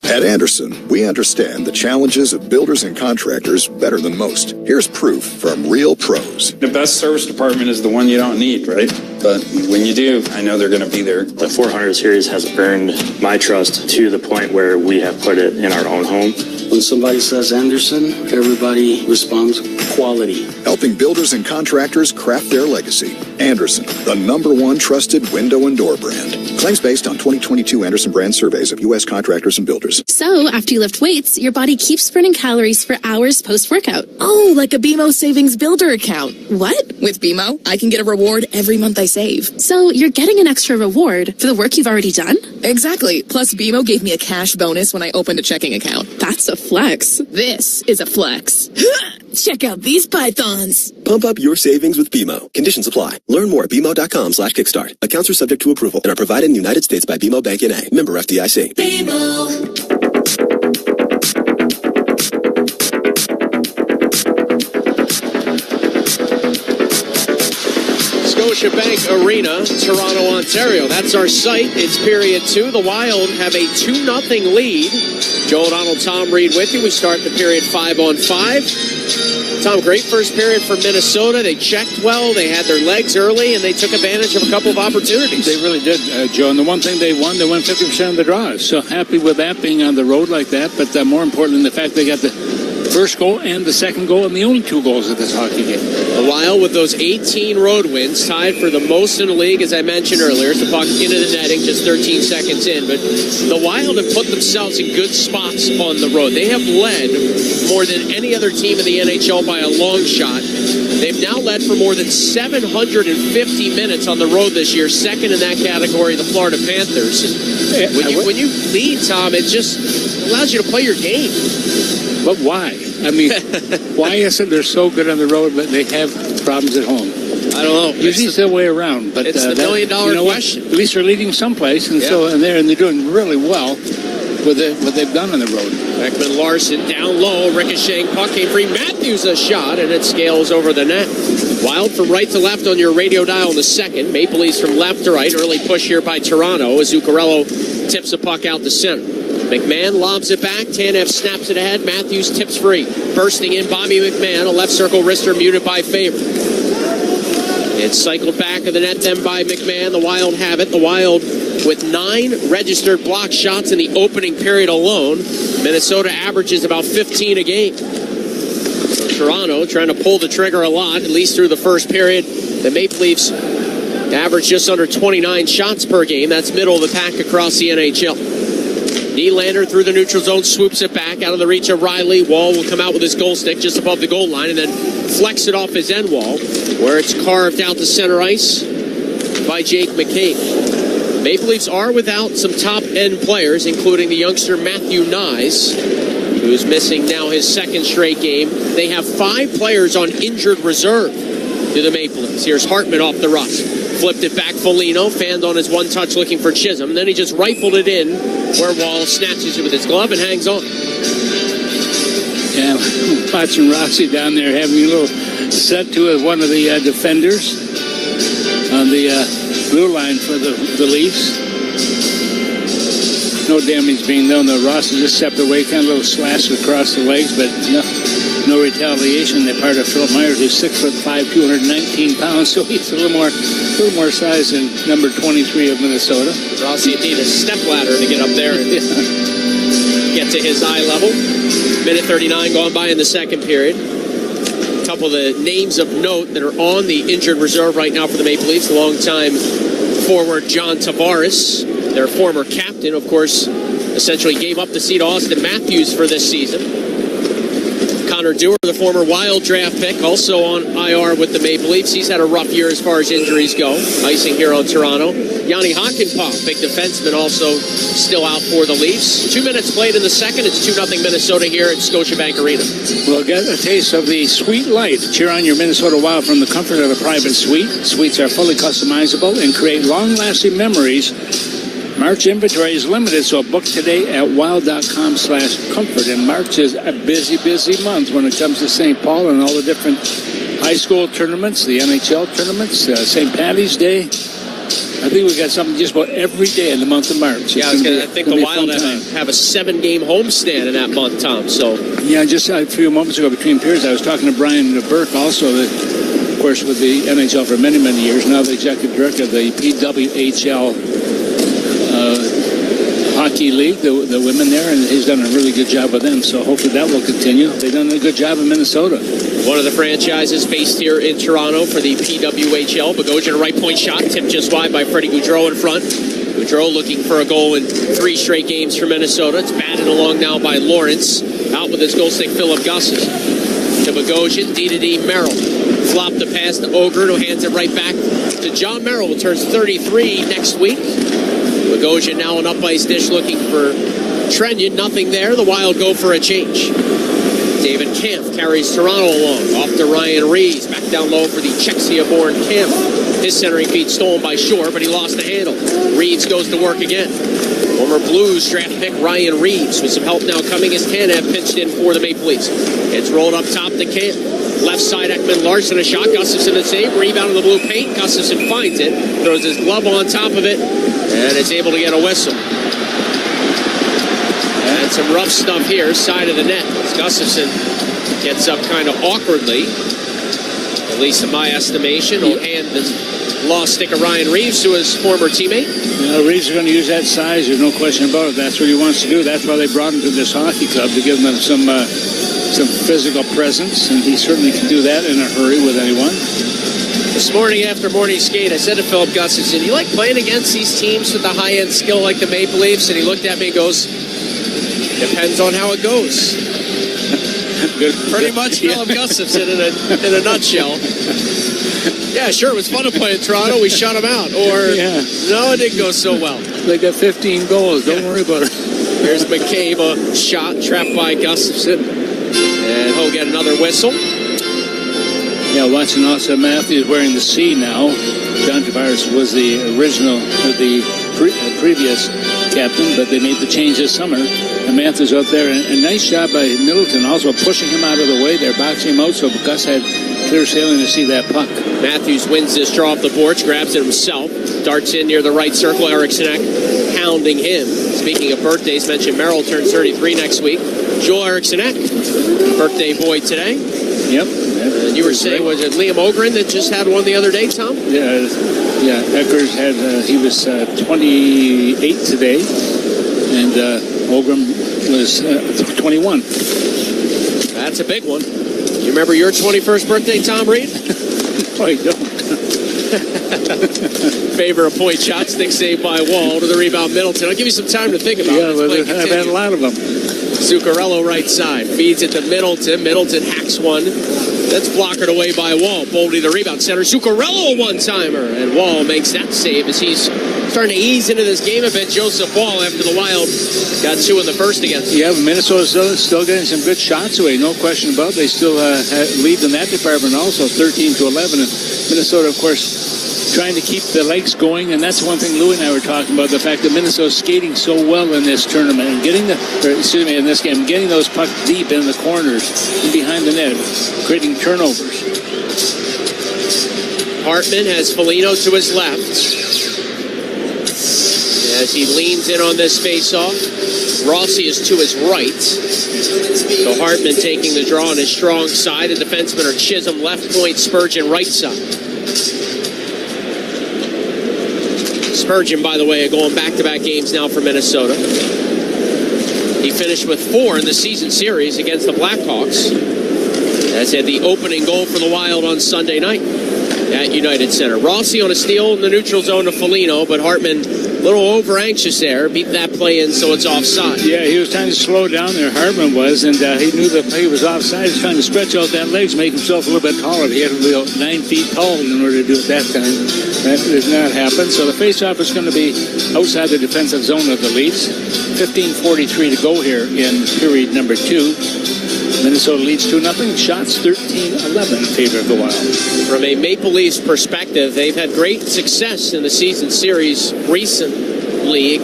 S22: At Anderson, we understand the challenges of builders and contractors better than most. Here's proof from real pros.
S23: The best service department is the one you don't need, right? But when you do, I know they're going to be there.
S28: The 400 series has earned my trust to the point where we have put it in our own home.
S29: When somebody says Anderson, everybody responds quality.
S22: Helping builders and contractors craft their legacy. Anderson, the #1 trusted window and door brand. Claims based on 2022 Anderson brand surveys of U.S. contractors and builders.
S11: So, after you lift weights, your body keeps burning calories for hours post-workout.
S20: Oh, like a BMO Savings Builder account.
S11: What?
S20: With BMO, I can get a reward every month I save.
S11: So, you're getting an extra reward for the work you've already done?
S20: Exactly. Plus, BMO gave me a cash bonus when I opened a checking account.
S11: That's a flex.
S20: This is a flex. Check out these pythons.
S30: Pump up your savings with BMO. Conditions apply. Learn more at BMO.com/kickstart. Accounts are subject to approval and are provided in the United States by BMO Bank N.A. Member FDIC.
S21: BMO.
S19: Scotiabank Arena, Toronto, Ontario. That's our site. It's period 2. The Wild have a 2-0 lead. Joe O'Donnell, Tom Reed with you. We start the period 5-on-5. Tom, great first period for Minnesota. They checked well. They had their legs early, and they took advantage of a couple of opportunities.
S7: They really did, Joe. And the one thing they won 50% of the drives. So happy with that, being on the road like that. But more importantly, the fact they got the first goal and the second goal and the only 2 goals of this hockey game.
S19: The Wild with those 18 road wins, tied for the most in the league, as I mentioned earlier. The puck into the netting just 13 seconds in. But the Wild have put themselves in good spots on the road. They have led more than any other team in the NHL by a long shot. They've now led for more than 750 minutes on the road this year, second in that category, the Florida Panthers. When you lead, Tom, it just allows you to play your game.
S7: But why? I mean, why is it they're so good on the road, but they have problems at home?
S19: I don't know.
S7: Usually it's the way around. But
S19: it's the million-dollar question.
S7: At least they're leading someplace, and they're doing really well with what they've done on the road.
S19: Beckman Larson down low, ricocheting puck came free. Matthews a shot, and it scales over the net. Wild from right to left on your radio dial in the second. Maple Leafs from left to right. Early push here by Toronto as Zuccarello tips the puck out to center. McMahon lobs it back. Tanev snaps it ahead. Matthews tips free. Bursting in, Bobby McMahon. A left circle wrister muted by Favor. It's cycled back of the net then by McMahon. The Wild have it. The Wild with 9 registered block shots in the opening period alone. Minnesota averages about 15 a game. So Toronto trying to pull the trigger a lot, at least through the first period. The Maple Leafs average just under 29 shots per game. That's middle of the pack across the NHL. Nylander through the neutral zone, swoops it back out of the reach of Riley. Wall will come out with his goal stick just above the goal line and then flex it off his end wall, where it's carved out to center ice by Jake McCabe. Maple Leafs are without some top-end players, including the youngster Matthew Nyes, who's missing now his second straight game. They have 5 players on injured reserve to the Maple Leafs. Here's Hartman off the rush. Flipped it back, Foligno, fanned on his one touch looking for Chisholm. Then he just rifled it in where Wall snatches it with his glove and hangs on.
S7: Yeah, watching Rossi down there having a little set to one of the defenders on the blue line for the Leafs. No damage being done, though. Rossi just stepped away, kind of a little slash across the legs, but no retaliation on the part of Philip Myers, who's 6'5", 219 pounds, so he's a little more size than number 23 of Minnesota.
S19: Rossi need a step ladder to get up there and get to his eye level. Minute 39 gone by in the second period. A couple of the names of note that are on the injured reserve right now for the Maple Leafs. Longtime forward John Tavares, their former captain, of course, essentially gave up the seat to Austin Matthews for this season. Connor Dewar, the former Wild draft pick, also on IR with the Maple Leafs. He's had a rough year as far as injuries go. Icing here on Toronto. Yanni Hakanpää, big defenseman, also still out for the Leafs. 2 minutes played in the second. It's 2-0 Minnesota here at Scotiabank Arena.
S7: Well, get a taste of the sweet life. Cheer on your Minnesota Wild from the comfort of a private suite. Suites are fully customizable and create long-lasting memories. March inventory is limited, so book today at wild.com/comfort. And March is a busy, busy month when it comes to St. Paul and all the different high school tournaments, the NHL tournaments, St. Patty's Day. I think we got something just about every day in the month of March.
S19: Yeah, I think the Wild have a 7-game homestand in that month, Tom. So
S7: yeah, just a few moments ago between periods, I was talking to Brian Burke, also, of course, with the NHL for many, many years, now the executive director of the PWHL Hockey League, the women there, and he's done a really good job with them, so hopefully that will continue. They've done a good job in Minnesota.
S19: One of the franchises based here in Toronto for the PWHL. Bogosian, a right point shot, tipped just wide by Freddie Gaudreau in front. Gaudreau looking for a goal in 3 straight games for Minnesota. It's batted along now by Lawrence. Out with his goal stick, Philip Gussis. To Bogosian, D-to-D, Merrill. Flop the pass to Ogren, who hands it right back to John Merrill, who turns 33 next week. Bogosian now an up-ice dish looking for Trenyon. Nothing there. The Wild go for a change. David Kampf carries Toronto along. Off to Ryan Reeves. Back down low for the Czechia-born Kampf. His centering feed stolen by Shore, but he lost the handle. Reeves goes to work again. Former Blues draft pick Ryan Reeves with some help now coming as Tanev pitched in for the Maple Leafs. It's rolled up top to Kampf. Left side, Ekman Larson, a shot. Gustafsson a save. Rebound in the blue paint. Gustafsson finds it. Throws his glove on top of it. And is able to get a whistle. And some rough stuff here, side of the net. Gustafsson gets up kind of awkwardly, at least in my estimation. He'll hand the lost stick of Ryan Reeves to his former teammate.
S7: Reeves is going to use that size. There's no question about it. That's what he wants to do. That's why they brought him to this hockey club, to give them some physical presence, and he certainly can do that in a hurry with anyone.
S19: This morning after morning skate, I said to Philip Gustafsson, you like playing against these teams with the high-end skill like the Maple Leafs? And he looked at me and goes, depends on how it goes. Pretty much Philip Gustafsson in a nutshell. Yeah, sure, it was fun to play in Toronto. We shut them out. Or, no, it didn't go so well.
S7: They got 15 goals. Don't worry about it.
S19: Here's McCabe, a shot trapped by Gustafsson. And he'll get another whistle.
S7: Yeah, watching also Matthews wearing the C now. John Tavares was the original, the previous captain, but they made the change this summer. And Matthews out there, and a nice job by Middleton, also pushing him out of the way. They're boxing him out, so Gus had clear sailing to see that puck.
S19: Matthews wins this draw off the boards, grabs it himself, darts in near the right circle. Eriksson pounding him. Speaking of birthdays, mentioned Merrill turns 33 next week. Joel Eriksson-Ek, birthday boy today.
S7: Yep.
S19: And you were saying, was it Liam Ogren that just had one the other day, Tom?
S7: Yeah. Eckers had, he was 28 today, and Ogren was 21.
S19: That's a big one. You remember your 21st birthday, Tom Reed?
S7: I don't.
S19: Favor a point shot, stick saved by Wall to the rebound Middleton. I'll give you some time to think about it.
S7: Yeah, well, I've had a lot of them.
S19: Zuccarello right side, feeds it to Middleton. Middleton hacks one. That's blockered away by Wall. Boldy the rebound center. Zuccarello one-timer. And Wall makes that save as he's starting to ease into this game a bit. Joseph Wall after the Wild got 2 in the first against him.
S7: Yeah, Minnesota's still getting some good shots away. No question about it. They still lead in that department also, 13-11. And Minnesota, of course, trying to keep the legs going, and that's one thing Lou and I were talking about, the fact that Minnesota's skating so well in this tournament and in this game, getting those pucks deep in the corners and behind the net, creating turnovers.
S19: Hartman has Foligno to his left as he leans in on this faceoff. Rossi is to his right. So Hartman taking the draw on his strong side. The defensemen are Chisholm left point, Spurgeon right side. Spurgeon, by the way, going back-to-back games now for Minnesota. He finished with 4 in the season series against the Blackhawks. That's had the opening goal for the Wild on Sunday night at United Center. Rossi on a steal in the neutral zone to Foligno, but Hartman a little over-anxious there. Beat that play in, so it's offside.
S7: Yeah, he was trying to slow down there, Hartman was, and he knew the play was offside. He was trying to stretch out that legs, make himself a little bit taller. He had to be 9 feet tall in order to do it that time. That did not happen. So the faceoff is going to be outside the defensive zone of the Leafs. 15:43 to go here in period number 2. Minnesota leads 2-0. Shots 13-11 in favor of the Wild.
S19: From a Maple Leafs perspective, they've had great success in the season series recently.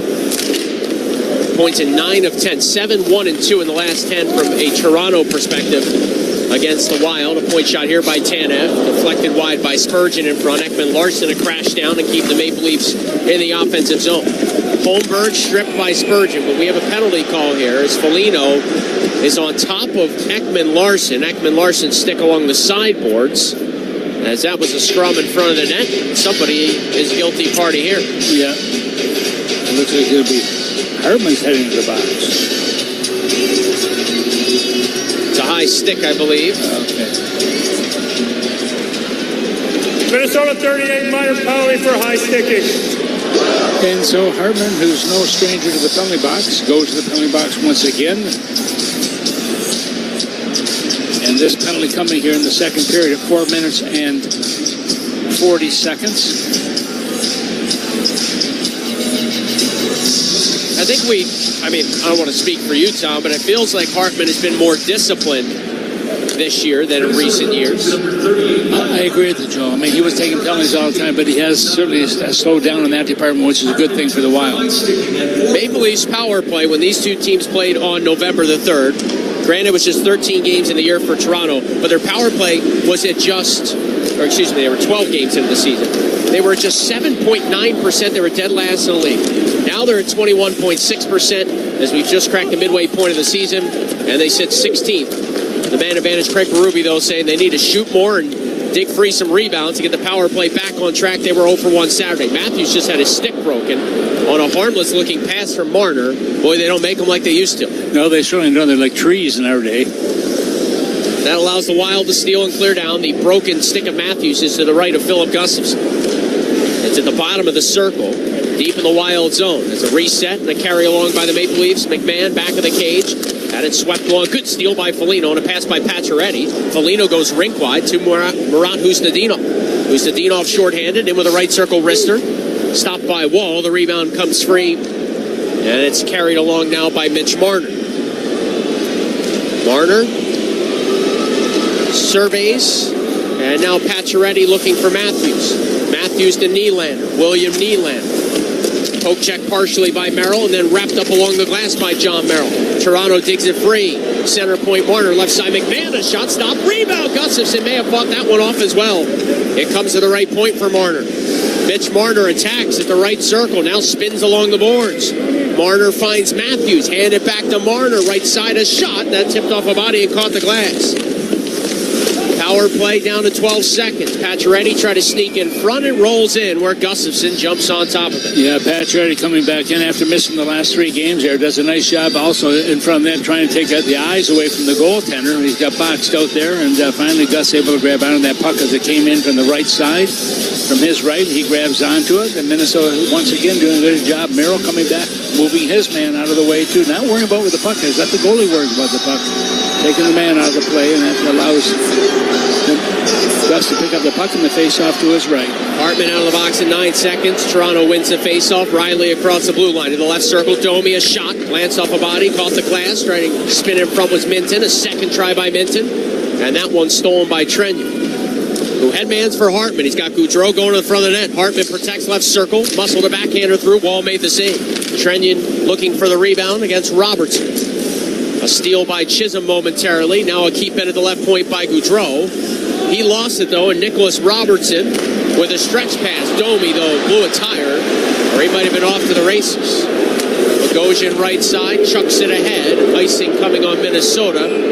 S19: Points in 9 of 10, 7-1-2 in the last 10 from a Toronto perspective against the Wild. A point shot here by Tanev, deflected wide by Spurgeon in front. Ekman Larson to crash down and keep the Maple Leafs in the offensive zone. Holmberg stripped by Spurgeon, but we have a penalty call here as Foligno is on top of Ekman Larson. Ekman Larson's stick along the sideboards, as that was a scrum in front of the net. Somebody is guilty party here.
S7: Yeah. It looks like it'll be Hartman's heading to the box.
S19: It's a high stick, I believe.
S7: Okay.
S1: Minnesota 38, minor penalty for high sticking.
S7: And so Hartman, who's no stranger to the penalty box, goes to the penalty box once again. And this penalty coming here in the second period at 4 minutes and 40 seconds.
S19: I think I don't want to speak for you, Tom, but it feels like Hartman has been more disciplined this year than in recent years.
S7: I agree with you, Joe. I mean, he was taking penalties all the time, but he has certainly slowed down in that department, which is a good thing for the Wild.
S19: Maple Leafs power play, when these two teams played on November the 3rd, granted, it was just 13 games in the year for Toronto, but their power play was at they were 12 games into the season. They were at just 7.9%. They were dead last in the league. Now they're at 21.6% as we've just cracked the midway point of the season, and they sit 16th. The man advantage, Craig Berube, though, saying they need to shoot more and dig free some rebounds to get the power play back on track. They were 0 for 1 Saturday. Matthews just had his stick broken on a harmless-looking pass from Marner. Boy, they don't make them like they used to.
S7: No, they certainly don't. They're like trees in our day.
S19: That allows the Wild to steal and clear down. The broken stick of Matthews is to the right of Philip Gustafsson. It's at the bottom of the circle, deep in the Wild zone. It's a reset and a carry along by the Maple Leafs. McMahon back of the cage. Had it swept along. Good steal by Foligno and a pass by Pacioretty. Foligno goes rink wide to Murat Husnadinov. Husnadinov shorthanded in with a right circle wrister. Stopped by Wall. The rebound comes free. And it's carried along now by Mitch Marner. Marner surveys. And now Pacioretty looking for Matthews. Matthews to Nylander. William Nylander. Poke check partially by Merrill and then wrapped up along the glass by John Merrill. Toronto digs it free. Center point Marner, left side McMahon, a shot stop. Rebound. Gustafsson may have fought that one off as well. It comes to the right point for Marner. Mitch Marner attacks at the right circle, now spins along the boards. Marner finds Matthews, hand it back to Marner, right side a shot, that tipped off a body and caught the glass. Power play down to 12 seconds. Pacioretty tried to sneak in front and rolls in where Gustafson jumps on top of it.
S7: Yeah, Pacioretty coming back in after missing the last 3 games there. Does a nice job also in front of them trying to take the eyes away from the goaltender. He's got boxed out there, and finally Gus able to grab onto that puck as it came in from the right side. From his right, he grabs onto it, and Minnesota once again doing a good job. Merrill coming back, moving his man out of the way too. Not worrying about where the puck is. Let the goalie worry about the puck. Taking the man out of the play, and that allows Gus to pick up the puck and the face-off to his right.
S19: Hartman out of the box in 9 seconds. Toronto wins the face-off. Riley across the blue line to the left circle. Domi a shot, glanced off a body, caught the glass, trying to spin in front was Minton. A second try by Minton, and that one stolen by Trenyon, who headmans for Hartman. He's got Goudreau going to the front of the net. Hartman protects left circle, muscled a backhander through. Wall made the save. Trenyon looking for the rebound against Robertson. A steal by Chisholm momentarily. Now a keep in at the left point by Goudreau. He lost it, though, and Nicholas Robertson with a stretch pass. Domi, though, blew a tire, or he might have been off to the races. Bogosian right side, chucks it ahead. Icing coming on Minnesota.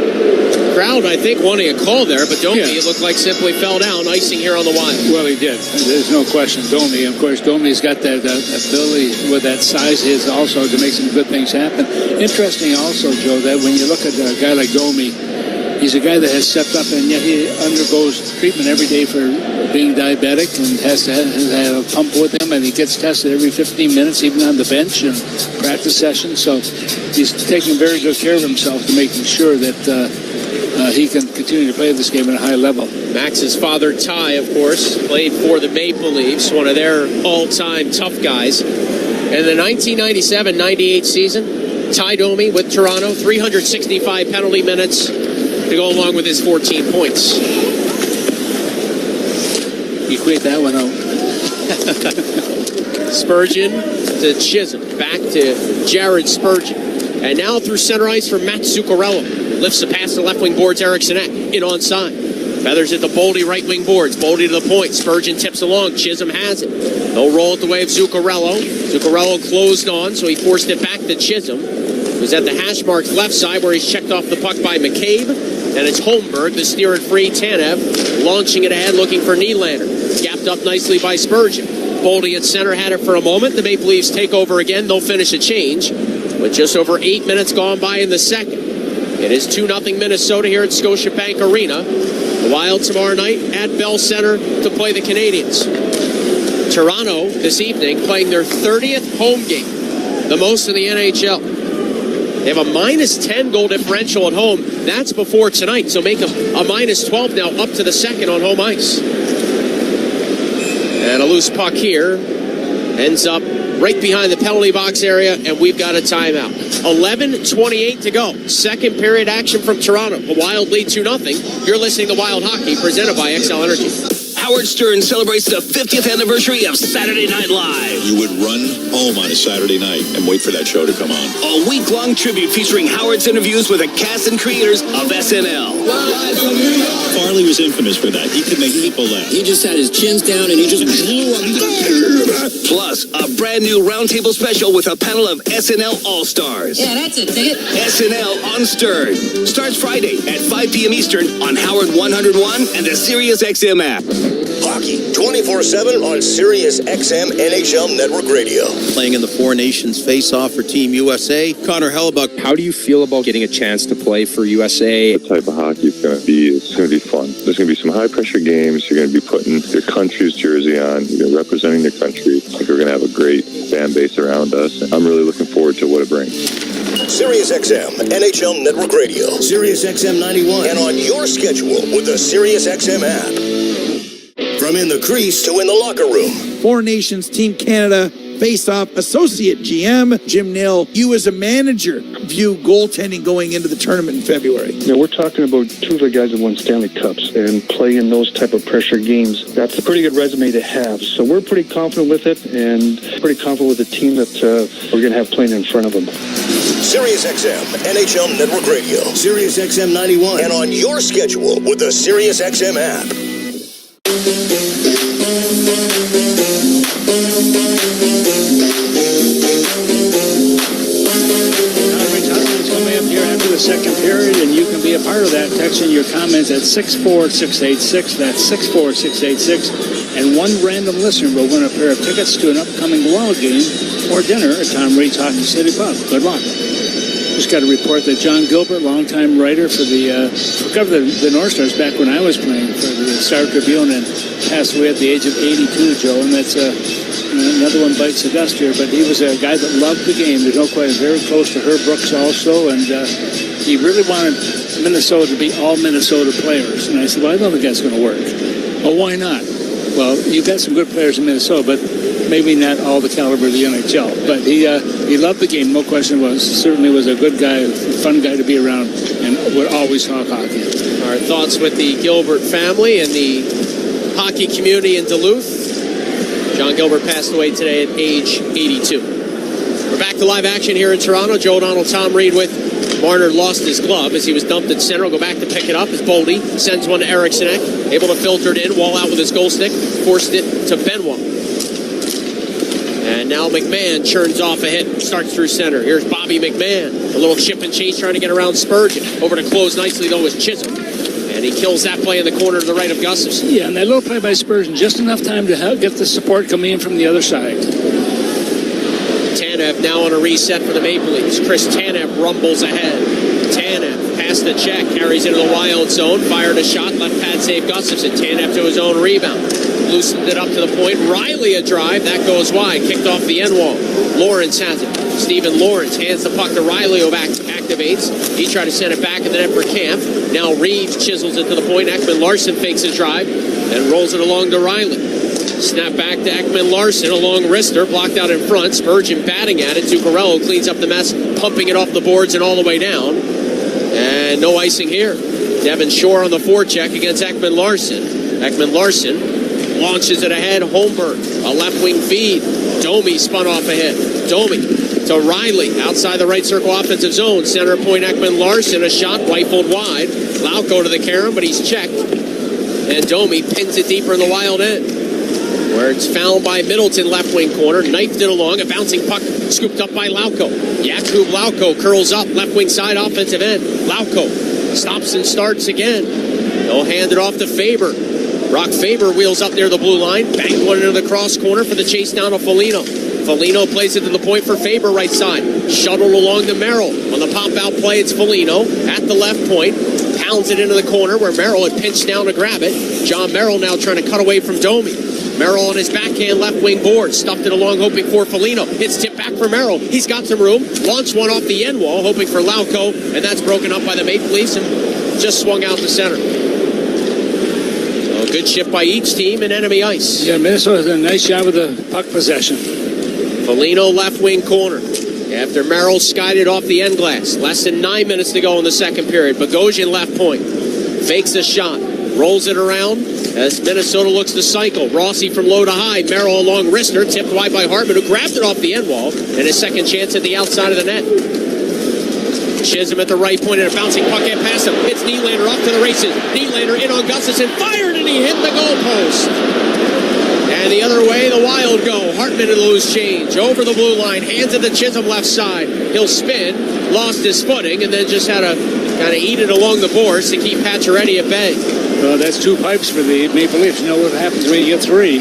S19: Crowd, I think, wanting a call there, but Domi, it looked like simply fell down. Icing here on the Wild.
S7: Well, he did. There's no question. Domi, of course, Domi's got that ability with that size his also to make some good things happen. Interesting also, Joe, that when you look at a guy like Domi, he's a guy that has stepped up, and yet he undergoes treatment every day for being diabetic and has to have a pump with him, and he gets tested every 15 minutes, even on the bench and practice sessions. So he's taking very good care of himself to making sure that he can continue to play this game at a high level.
S19: Max's father, Ty, of course, played for the Maple Leafs, one of their all-time tough guys. In the 1997-98 season, Ty Domi with Toronto, 365 penalty minutes to go along with his 14 points.
S7: Equate that one out.
S19: Spurgeon to Chisholm. Back to Jared Spurgeon. And now through center ice for Matt Zuccarello. Lifts the pass to left wing boards, Eriksson in onside. Feathers at the Boldy right wing boards. Boldy to the point. Spurgeon tips along. Chisholm has it. They'll roll it the way of Zuccarello. Zuccarello closed on, so he forced it back to Chisholm, who's at the hash marks left side where he's checked off the puck by McCabe. And it's Holmberg, the steer and free. Tanev launching it ahead, looking for Nylander. Gapped up nicely by Spurgeon. Boldy at center had it for a moment. The Maple Leafs take over again. They'll finish a change with just over 8 minutes gone by in the second. It is 2-0 Minnesota here at Scotiabank Arena. The Wild tomorrow night at Bell Center to play the Canadiens. Toronto this evening playing their 30th home game, the most in the NHL. They have a -10 goal differential at home. That's before tonight, so make them a -12 now up to the second on home ice. And a loose puck here ends up right behind the penalty box area, and we've got a timeout. 11:28 to go. Second period action from Toronto. The Wild lead 2-0. You're listening to Wild Hockey, presented by XL Energy.
S2: Howard Stern celebrates the 50th anniversary of Saturday Night Live.
S3: You would run home on a Saturday night and wait for that show to come on.
S2: A week-long tribute featuring Howard's interviews with the cast and creators of SNL.
S3: Farley was infamous for that. He could make people laugh.
S2: He just had his chins down and he just blew up. Plus, a brand new roundtable special with a panel of SNL All-Stars.
S6: Yeah, that's it. Dig it.
S2: SNL on Stern. Starts Friday at 5 p.m. Eastern on Howard 101 and the SiriusXM app.
S16: Hockey 24/7 on SiriusXM NHL Network Radio.
S9: Playing in the Four Nations face-off for Team USA, Connor Hellebuck.
S12: How do you feel about getting a chance to play for USA?
S15: The type of hockey it's going to be fun. There's going to be some high-pressure games. You're going to be putting your country's jersey on. You're representing your country. I think we're going to have a great fan base around us. And I'm really looking forward to what it brings.
S16: SiriusXM NHL Network Radio. SiriusXM 91. And on your schedule with the SiriusXM app. From in the crease to in the locker room.
S17: Four Nations Team Canada face-off associate GM Jim Nill. You as a manager view goaltending going into the tournament in February.
S18: You know, we're talking about two of the guys that won Stanley Cups and play in those type of pressure games. That's a pretty good resume to have. So we're pretty confident with it and pretty confident with the team that we're going to have playing in front of them.
S16: SiriusXM NHL Network Radio. SiriusXM 91. And on your schedule with the SiriusXM app.
S7: second period, and you can be a part of that. Text in your comments at 64686. That's 64686. And one random listener will win a pair of tickets to an upcoming Wild game or dinner at Tom Reed's Hockey City Pub. Good luck. Just got a report that John Gilbert, longtime writer for covered the North Stars back when I was playing for the Star Tribune, and passed away at the age of 82, Joe, and that's another one bites the dust here, but he was a guy that loved the game. There's no question, very close to Herb Brooks also, and he really wanted Minnesota to be all Minnesota players. And I said, well, I don't think that's going to work. Well, why not? Well, you've got some good players in Minnesota, but maybe not all the caliber of the NHL. But he loved the game, no question. Certainly was a good guy, a fun guy to be around, and would always talk hockey.
S19: Our thoughts with the Gilbert family and the hockey community in Duluth. John Gilbert passed away today at age 82. We're back to live action here in Toronto. Joe O'Donnell, Tom Reed with Marner lost his glove as he was dumped at center. He'll go back to pick it up as Boldy sends one to Eriksson, able to filter it in, wall out with his goal stick, forced it to Benoit. And now McMahon churns off a hit, starts through center. Here's Bobby McMahon, a little chip and chase trying to get around Spurgeon. Over to close nicely though with Chisholm. And he kills that play in the corner to the right of Gustafsson.
S7: Yeah, and that little play by Spurgeon, just enough time to get the support coming in from the other side.
S19: Tanev now on a reset for the Maple Leafs. Chris Tanev rumbles ahead. Tanev past the check, carries into the Wild zone, fired a shot, left pad save Gustafsson. Tanev to his own rebound. Loosened it up to the point. Riley a drive, that goes wide. Kicked off the end wall. Lawrence has it. Stephen Lawrence hands the puck to Riley, who activates. He tried to send it back in the net for Camp. Now Reeves chisels it to the point. Ekman Larson fakes his drive and rolls it along to Riley. Snap back to Ekman Larson along wrister, blocked out in front. Spurgeon batting at it. Zuccarello cleans up the mess, pumping it off the boards and all the way down. And no icing here. Devin Shore on the forecheck against Ekman Larson. Ekman Larson launches it ahead. Holmberg, a left wing feed. Domi spun off a hit. Domi to Riley outside the right circle offensive zone. Center point Ekman Larson, a shot rifled wide. Lauko to the carom, but he's checked. And Domi pins it deeper in the Wild end, where it's found by Middleton, left wing corner, knifed it along, a bouncing puck scooped up by Lauko. Jakub Lauko curls up, left wing side offensive end. Lauko stops and starts again. He'll hand it off to Faber. Brock Faber wheels up near the blue line, banged one into the cross corner for the chase down to Foligno. Foligno plays it to the point for Faber right side. Shuttled along to Merrill. On the pop-out play, it's Foligno at the left point. Pounds it into the corner where Merrill had pinched down to grab it. John Merrill now trying to cut away from Domi. Merrill on his backhand left wing board. Stuffed it along, hoping for Foligno. It's tipped back for Merrill. He's got some room. Launched one off the end wall, hoping for Lauko. And that's broken up by the Maple Leafs and just swung out to center. So good shift by each team in enemy ice.
S7: Yeah, Minnesota did a nice job with the puck possession.
S19: Foligno left wing corner. After Merrill skied it off the end glass. Less than 9 minutes to go in the second period. Bogosian left point. Fakes a shot. Rolls it around as Minnesota looks to cycle. Rossi from low to high. Merrill along wrister. Tipped wide by Hartman, who grabbed it off the end wall. And his second chance at the outside of the net. Chisholm at the right point and a bouncing puck in past him. Hits Nylander off to the races. Nylander in on Gustafsson. Fired and he hit the goalpost. And the other way, the Wild go. Hartman to the loose change. Over the blue line. Hands it to Chisholm left side. He'll spin. Lost his footing and then just had to kind of eat it along the boards to keep Pacioretty at bay.
S7: Well, that's 2 pipes for the Maple Leafs. You know what happens when you get 3.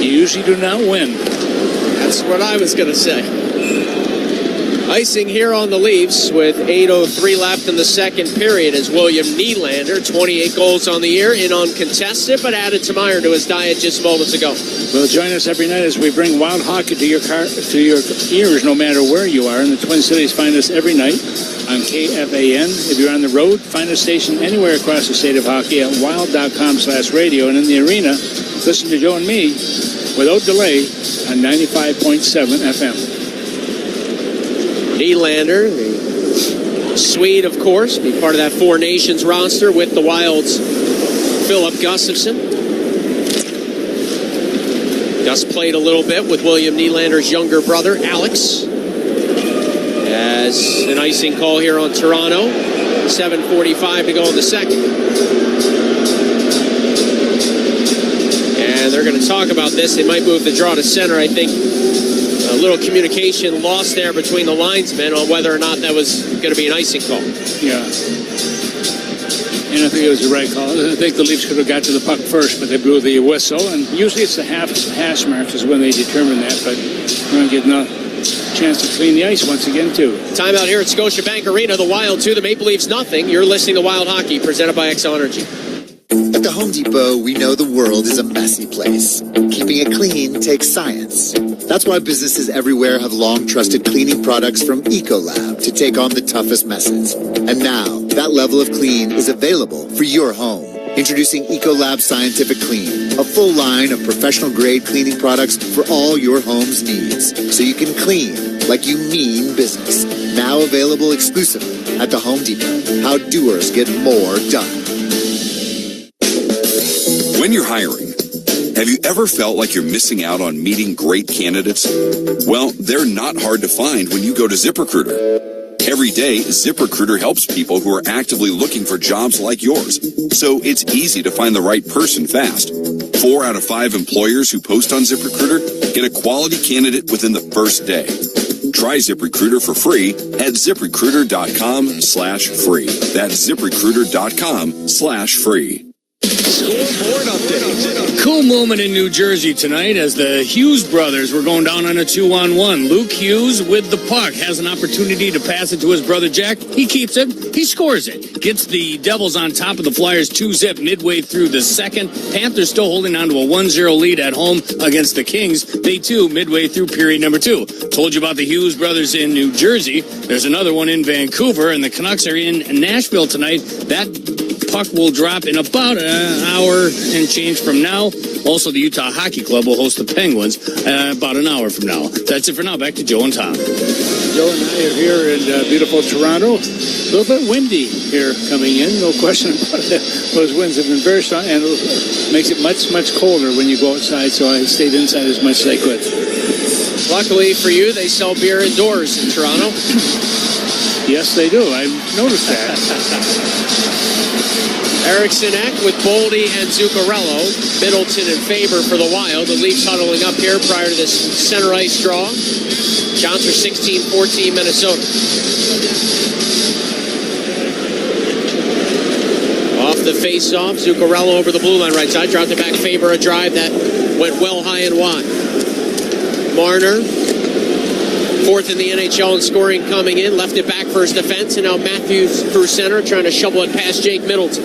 S7: You usually do not win.
S19: That's what I was going to say. Icing here on the Leafs with 8:03 left in the second period as William Nylander, 28 goals on the year, in uncontested, but added some iron to his diet just moments ago.
S7: Well, join us every night as we bring Wild Hockey to your ears, no matter where you are. In the Twin Cities, find us every night on KFAN. If you're on the road, find a station anywhere across the state of hockey at wild.com/radio. And in the arena, listen to Joe and me without delay on 95.7 FM.
S19: Nylander, the Swede, of course, be part of that Four Nations roster with the Wild's Philip Gustafsson. Gus played a little bit with William Nylander's younger brother, Alex. As an icing call here on Toronto. 7:45 to go in the second. And they're going to talk about this. They might move the draw to center, I think. A little communication lost there between the linesmen on whether or not that was going to be an icing call.
S7: Yeah. And I think it was the right call. I think the Leafs could have got to the puck first, but they blew the whistle. And usually it's the hash marks is when they determine that. But we're going to get a chance to clean the ice once again, too.
S19: Timeout here at Scotiabank Arena. The Wild 2, the Maple Leafs nothing. You're listening to Wild Hockey, presented by Xcel Energy.
S4: At the Home Depot, we know the world is a messy place. Keeping it clean takes science. That's why businesses everywhere have long trusted cleaning products from Ecolab to take on the toughest messes. And now, that level of clean is available for your home. Introducing Ecolab Scientific Clean, a full line of professional-grade cleaning products for all your home's needs, so you can clean like you mean business. Now available exclusively at the Home Depot. How doers get more done.
S6: When you're hiring, have you ever felt like you're missing out on meeting great candidates? Well, they're not hard to find when you go to ZipRecruiter. Every day, ZipRecruiter helps people who are actively looking for jobs like yours. So it's easy to find the right person fast. 4 out of 5 employers who post on ZipRecruiter get a quality candidate within the first day. Try ZipRecruiter for free at ZipRecruiter.com/free. That's ZipRecruiter.com/free.
S7: Scoreboard update. Cool moment in New Jersey tonight as the Hughes brothers were going down on a 2-on-1. Luke Hughes with the puck has an opportunity to pass it to his brother Jack. He keeps it. He scores it. Gets the Devils on top of the Flyers 2-zip midway through the second. Panthers still holding on to a 1-0 lead at home against the Kings. They too midway through period number 2. Told you about the Hughes brothers in New Jersey. There's another one in Vancouver, and the Canucks are in Nashville tonight. That puck will drop in about an hour and change from now. Also, the Utah Hockey Club will host the Penguins about an hour from now. That's it for now. Back to Joe and Tom. Joe and I are here in beautiful Toronto. A little bit windy here coming in, no question about it. Those winds have been very strong, and it makes it much, much colder when you go outside, so I stayed inside as much as I could.
S19: Luckily for you, they sell beer indoors in Toronto.
S7: Yes, they do. I noticed that.
S19: Eriksson Ek with Boldy and Zuccarello. Middleton in favor for the Wild. The Leafs huddling up here prior to this center ice draw. Counts are 16-14 Minnesota. Off the face-off, Zuccarello over the blue line right side. Dropped it back, Faber a drive that went well high and wide. Marner, fourth in the NHL in scoring coming in. Left it back for his defense, and now Matthews through center trying to shovel it past Jake Middleton.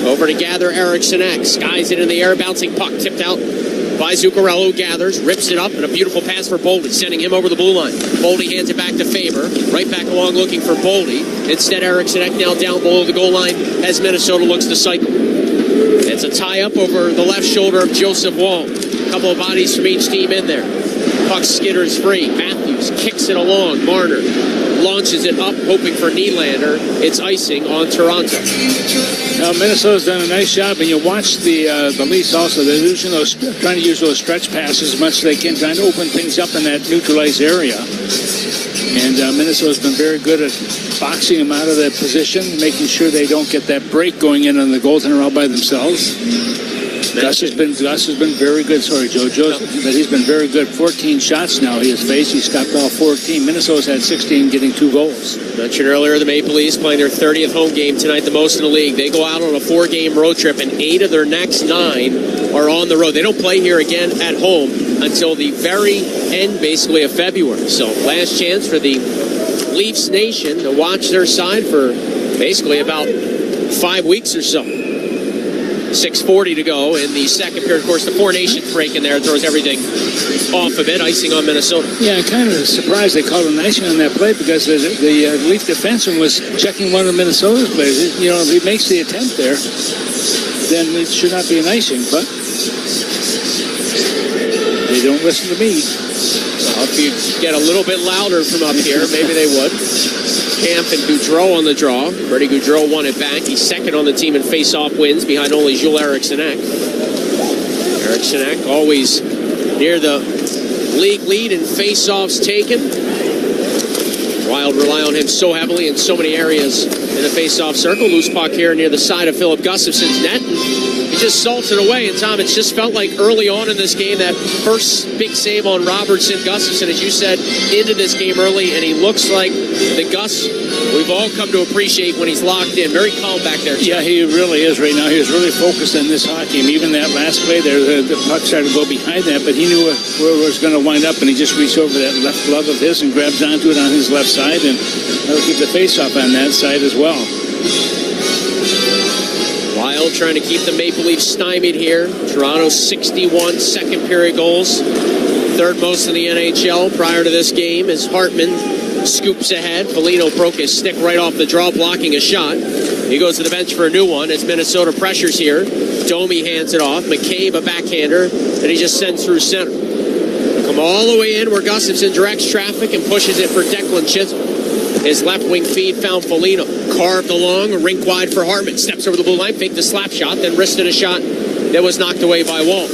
S19: Over to gather Eriksson Ek. Skies it in the air, bouncing puck tipped out by Zuccarello. Gathers, rips it up, and a beautiful pass for Boldy, sending him over the blue line. Boldy hands it back to Faber. Right back along looking for Boldy. Instead, Eriksson Ek now down below the goal line as Minnesota looks to cycle. It's a tie-up over the left shoulder of Joseph Wall. A couple of bodies from each team in there. Puck skitters free. Matthews kicks it along. Marner launches it up, hoping for Nylander. It's icing on Toronto.
S7: Now, Minnesota's done a nice job, and you watch the Leafs also. They're using trying to use those stretch passes as much as they can, trying to open things up in that neutralized area. And Minnesota's been very good at boxing them out of that position, making sure they don't get that break going in on the goaltender all by themselves. Gus has been very good. Sorry, Joe. But he's been very good. 14 shots now he has faced. He's stopped all 14. Minnesota's had 16, getting 2 goals.
S19: Mentioned earlier, the Maple Leafs playing their 30th home game tonight, the most in the league. They go out on a 4-game road trip, and 8 of their next 9 are on the road. They don't play here again at home until the very end, basically, of February. So last chance for the Leafs Nation to watch their side for basically about 5 weeks or so. 6:40 to go in the second period. Of course, the Four Nations break in there throws everything off of it. Icing on Minnesota.
S7: Yeah, I'm kind of surprised they called an icing on that play because the Leaf defenseman was checking one of Minnesota's players. You know, if he makes the attempt there, then it should not be an icing, but they don't listen to me.
S19: Well, if you get a little bit louder from up here, maybe they would. Camp and Goudreau on the draw. Freddie Goudreau won it back. He's second on the team in face-off wins behind only Jules Eriksson Ek. Eriksson Ek always near the league lead in face-offs taken. Wild rely on him so heavily in so many areas in the face-off circle. Loose puck here near the side of Philip Gustafson's net. He just salts it away. And, Tom, it's just felt like early on in this game, that first big save on Robertson, Gustafson, as you said, into this game early. And he looks like the Gus we've all come to appreciate when he's locked in. Very calm back there, too.
S7: Yeah, he really is right now. He was really focused on this hockey game. Even that last play there, the puck started to go behind that, but he knew where it was going to wind up, and he just reached over that left glove of his and grabs onto it on his left side, and that'll keep the face-off on that side as well.
S19: Wild trying to keep the Maple Leafs stymied here. Toronto 61 second period goals. Third most in the NHL prior to this game as Hartman scoops ahead. Foligno broke his stick right off the draw, blocking a shot. He goes to the bench for a new one as Minnesota pressures here. Domi hands it off. McCabe, a backhander, that he just sends through center. Come all the way in where Gustafson directs traffic and pushes it for Declan Chisholm. His left wing feed found Foligno. Carved along, a rink wide for Hartman. Steps over the blue line, faked the slap shot, then wristed a shot that was knocked away by Wall.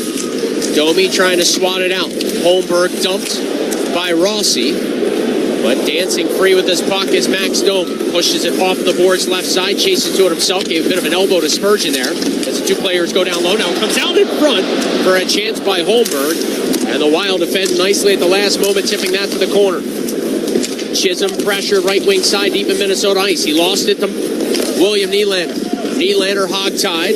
S19: Domi trying to swat it out. Holmberg dumped by Rossi. But dancing free with this puck is Max Domi. Pushes it off the boards left side, chases to it himself, gave a bit of an elbow to Spurgeon there. As the two players go down low, now comes out in front for a chance by Holmberg. And the Wild defend nicely at the last moment, tipping that to the corner. Chisholm pressure, right wing side, deep in Minnesota ice. He lost it to William Nylander. Nylander hog-tied.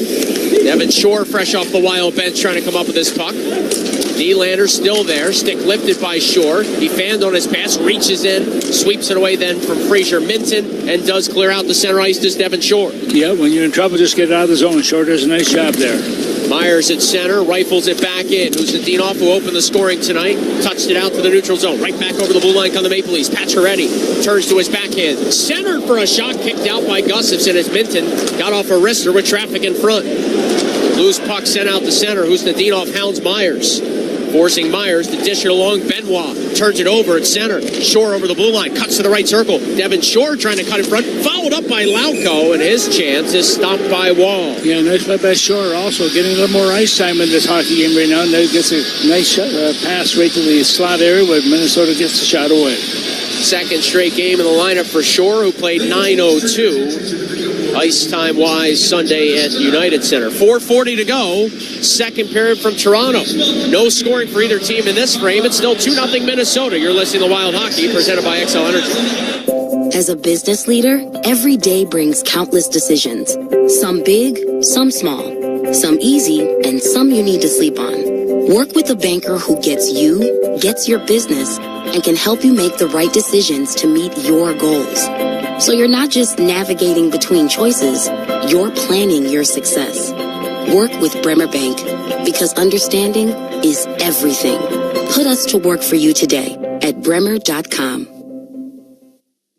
S19: Devin Shore fresh off the Wild bench trying to come up with this puck. Nylander still there, stick lifted by Shore. He fanned on his pass, reaches in, sweeps it away then from Fraser Minton, and does clear out the center ice to Devin Shore.
S7: Yeah, when you're in trouble, just get out of the zone. Shore does a nice job there.
S19: Myers at center, rifles it back in. Ustinov, who opened the scoring tonight, touched it out to the neutral zone. Right back over the blue line come the Maple Leafs. Pacioretty turns to his backhand. Centered for a shot kicked out by Gustafson as Minton got off a wrister with traffic in front. Loose puck sent out the center. Ustinov hounds Myers. Forcing Myers to dish it along. Benoit turns it over at center. Shore over the blue line. Cuts to the right circle. Devin Shore trying to cut in front. Followed up by Lauko, and his chance is stopped by Wall.
S7: Yeah, nice play by Shore also. Getting a little more ice time in this hockey game right now. And there gets a nice pass right to the slot area where Minnesota gets the shot away.
S19: Second straight game in the lineup for Shore, who played .902. Ice time wise Sunday at United Center. 4:40 to go. Second period from Toronto. No scoring for either team in this frame. It's still 2-0 Minnesota. You're listening to Wild Hockey, presented by XL Energy.
S5: As a business leader, every day brings countless decisions. Some big, some small, some easy, and some you need to sleep on. Work with a banker who gets you, gets your business, and can help you make the right decisions to meet your goals. So you're not just navigating between choices, you're planning your success. Work with Bremer Bank, because understanding is everything. Put us to work for you today at bremer.com.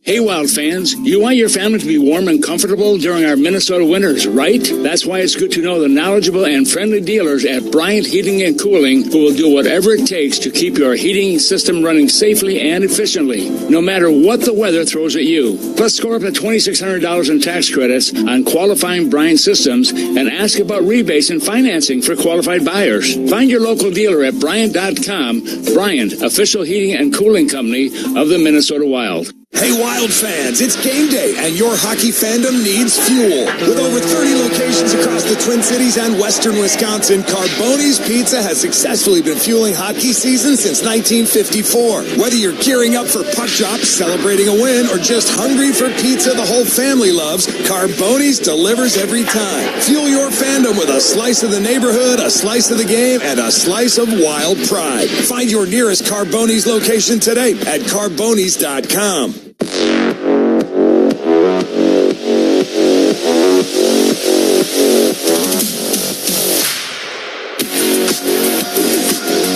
S7: Hey, Wild fans, you want your family to be warm and comfortable during our Minnesota winters, right? That's why it's good to know the knowledgeable and friendly dealers at Bryant Heating and Cooling who will do whatever it takes to keep your heating system running safely and efficiently, no matter what the weather throws at you. Plus, score up to $2,600 in tax credits on qualifying Bryant systems and ask about rebates and financing for qualified buyers. Find your local dealer at Bryant.com. Bryant, official heating and cooling company of the Minnesota Wild.
S8: Hey, Wild fans, it's game day, and your hockey fandom needs fuel. With over 30 locations across the Twin Cities and western Wisconsin, Carboni's Pizza has successfully been fueling hockey season since 1954. Whether you're gearing up for puck drops, celebrating a win, or just hungry for pizza the whole family loves, Carboni's delivers every time. Fuel your fandom with a slice of the neighborhood, a slice of the game, and a slice of Wild pride. Find your nearest Carboni's location today at Carbonis.com.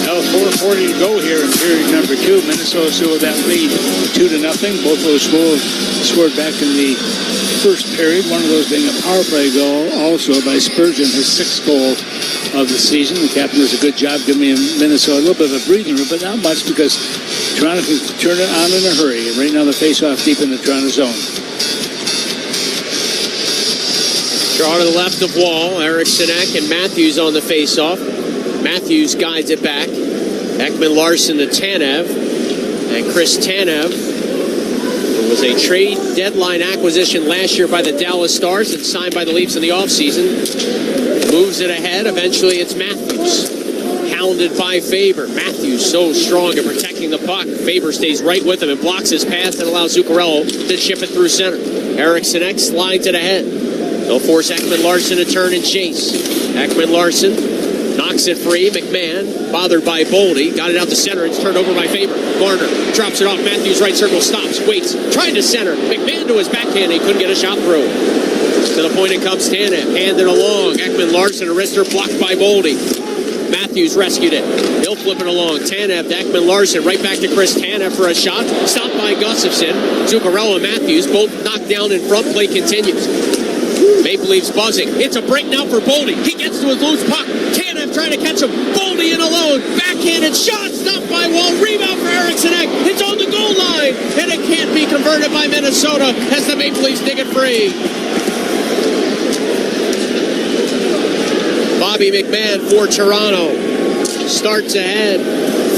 S7: Now 4:40 to go here in period number 2. Minnesota still with that lead 2-0. Both those goals scored back in the first period. One of those being a power play goal also by Spurgeon, his 6th goal of the season. The captain does a good job giving Minnesota a little bit of a breathing room, but not much because Toronto can turn it on in a hurry. And right now the face-off deep in the Toronto zone.
S19: Draw to the left of Wall. Eriksson Ek and Matthews on the face-off. Matthews guides it back. Ekman Larson to Tanev. And Chris Tanev Was a trade deadline acquisition last year by the Dallas Stars and signed by the Leafs in the offseason. Moves it ahead. Eventually it's Matthews. Hounded by Faber. Matthews so strong at protecting the puck. Faber stays right with him and blocks his pass and allows Zuccarello to chip it through center. Eriksson Ek slides it ahead. They'll force Ekman Larsson to turn and chase. Ekman Larsson knocks it free. McMahon, bothered by Boldy, got it out to center. It's turned over by Faber. Garner drops it off. Matthews right circle, stops, waits, trying to center. McMahon to his backhand. He couldn't get a shot through. To the point it comes Tanev. Handed along. Ekman Larsson, a wrister blocked by Boldy. Matthews rescued it. He'll flip it along. Tanev to Ekman Larsson. Right back to Chris Tanev for a shot. Stopped by Gustafsson. Zuccarello and Matthews both knocked down in front. Play continues. Maple Leafs buzzing. It's a break now for Boldy. He gets to his loose puck. Tanev trying to catch him. Boldy in alone. Backhanded shot. Stopped by Wall. Rebound for Eriksson Ek. It's on the goal line. And it can't be converted by Minnesota as the Maple Leafs dig it free. Bobby McMahon for Toronto. Starts ahead.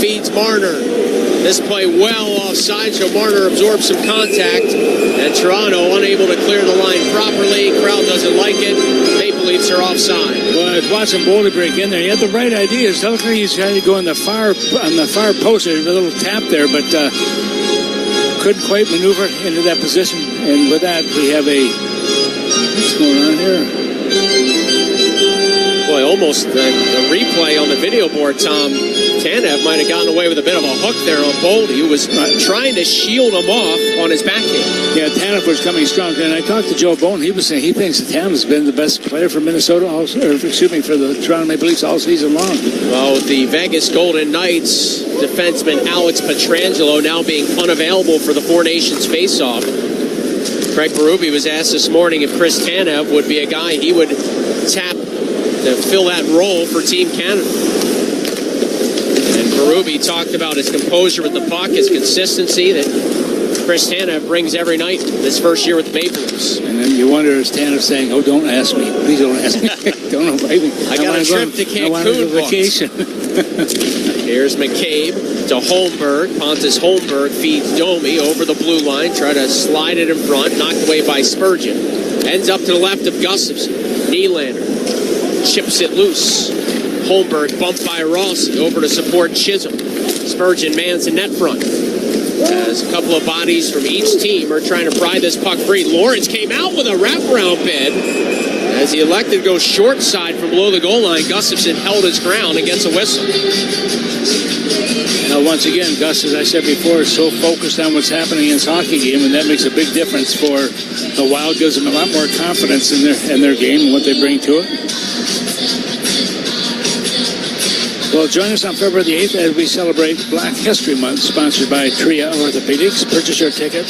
S19: Feeds Marner. This play well offside, so Marner absorbs some contact. And Toronto unable to clear the line properly. Crowd doesn't like it. Maple Leafs are offside.
S7: Well, I was watching Boldy break in there. He had the right ideas. It looked like he's trying to go on the far post. There's a little tap there, but couldn't quite maneuver into that position. And with that, we have what's going on here?
S19: Boy, almost a replay on the video board, Tom. Tanev might have gotten away with a bit of a hook there on Boldy, who was trying to shield him off on his backhand.
S7: Yeah, Tanev was coming strong. And I talked to Joe Bone. He was saying he thinks that Tanev has been the best player for Minnesota, for the Toronto Maple Leafs all season long.
S19: Well, the Vegas Golden Knights defenseman Alex Pietrangelo now being unavailable for the Four Nations face-off. Craig Berube was asked this morning if Chris Tanev would be a guy he would tap to fill that role for Team Canada. And Berube talked about his composure with the puck, his consistency that Chris Tanev brings every night this first year with the Maple Leafs.
S7: And then you wonder, is Tanev saying, "Oh, don't ask me. Please don't ask me. Don't invite me.
S19: I got a trip to Cancun.
S7: I want to go vacation."
S19: Here's McCabe to Holmberg. Pontus Holmberg feeds Domi over the blue line. Try to slide it in front. Knocked away by Spurgeon. Ends up to the left of Gustafsson. Nylander chips it loose. Holmberg bumped by Rossi over to support Chisholm. Spurgeon mans the net front. As a couple of bodies from each team are trying to pry this puck free. Lawrence came out with a wraparound bid. As he elected to go short side from below the goal line, Gustafsson held his ground and gets a whistle.
S7: Now, once again, Gus, as I said before, is so focused on what's happening in his hockey game, and that makes a big difference for the Wild. Gives them a lot more confidence in their game and what they bring to it. Well, join us on February the 8th as we celebrate Black History Month, sponsored by Tria Orthopedics. Purchase your ticket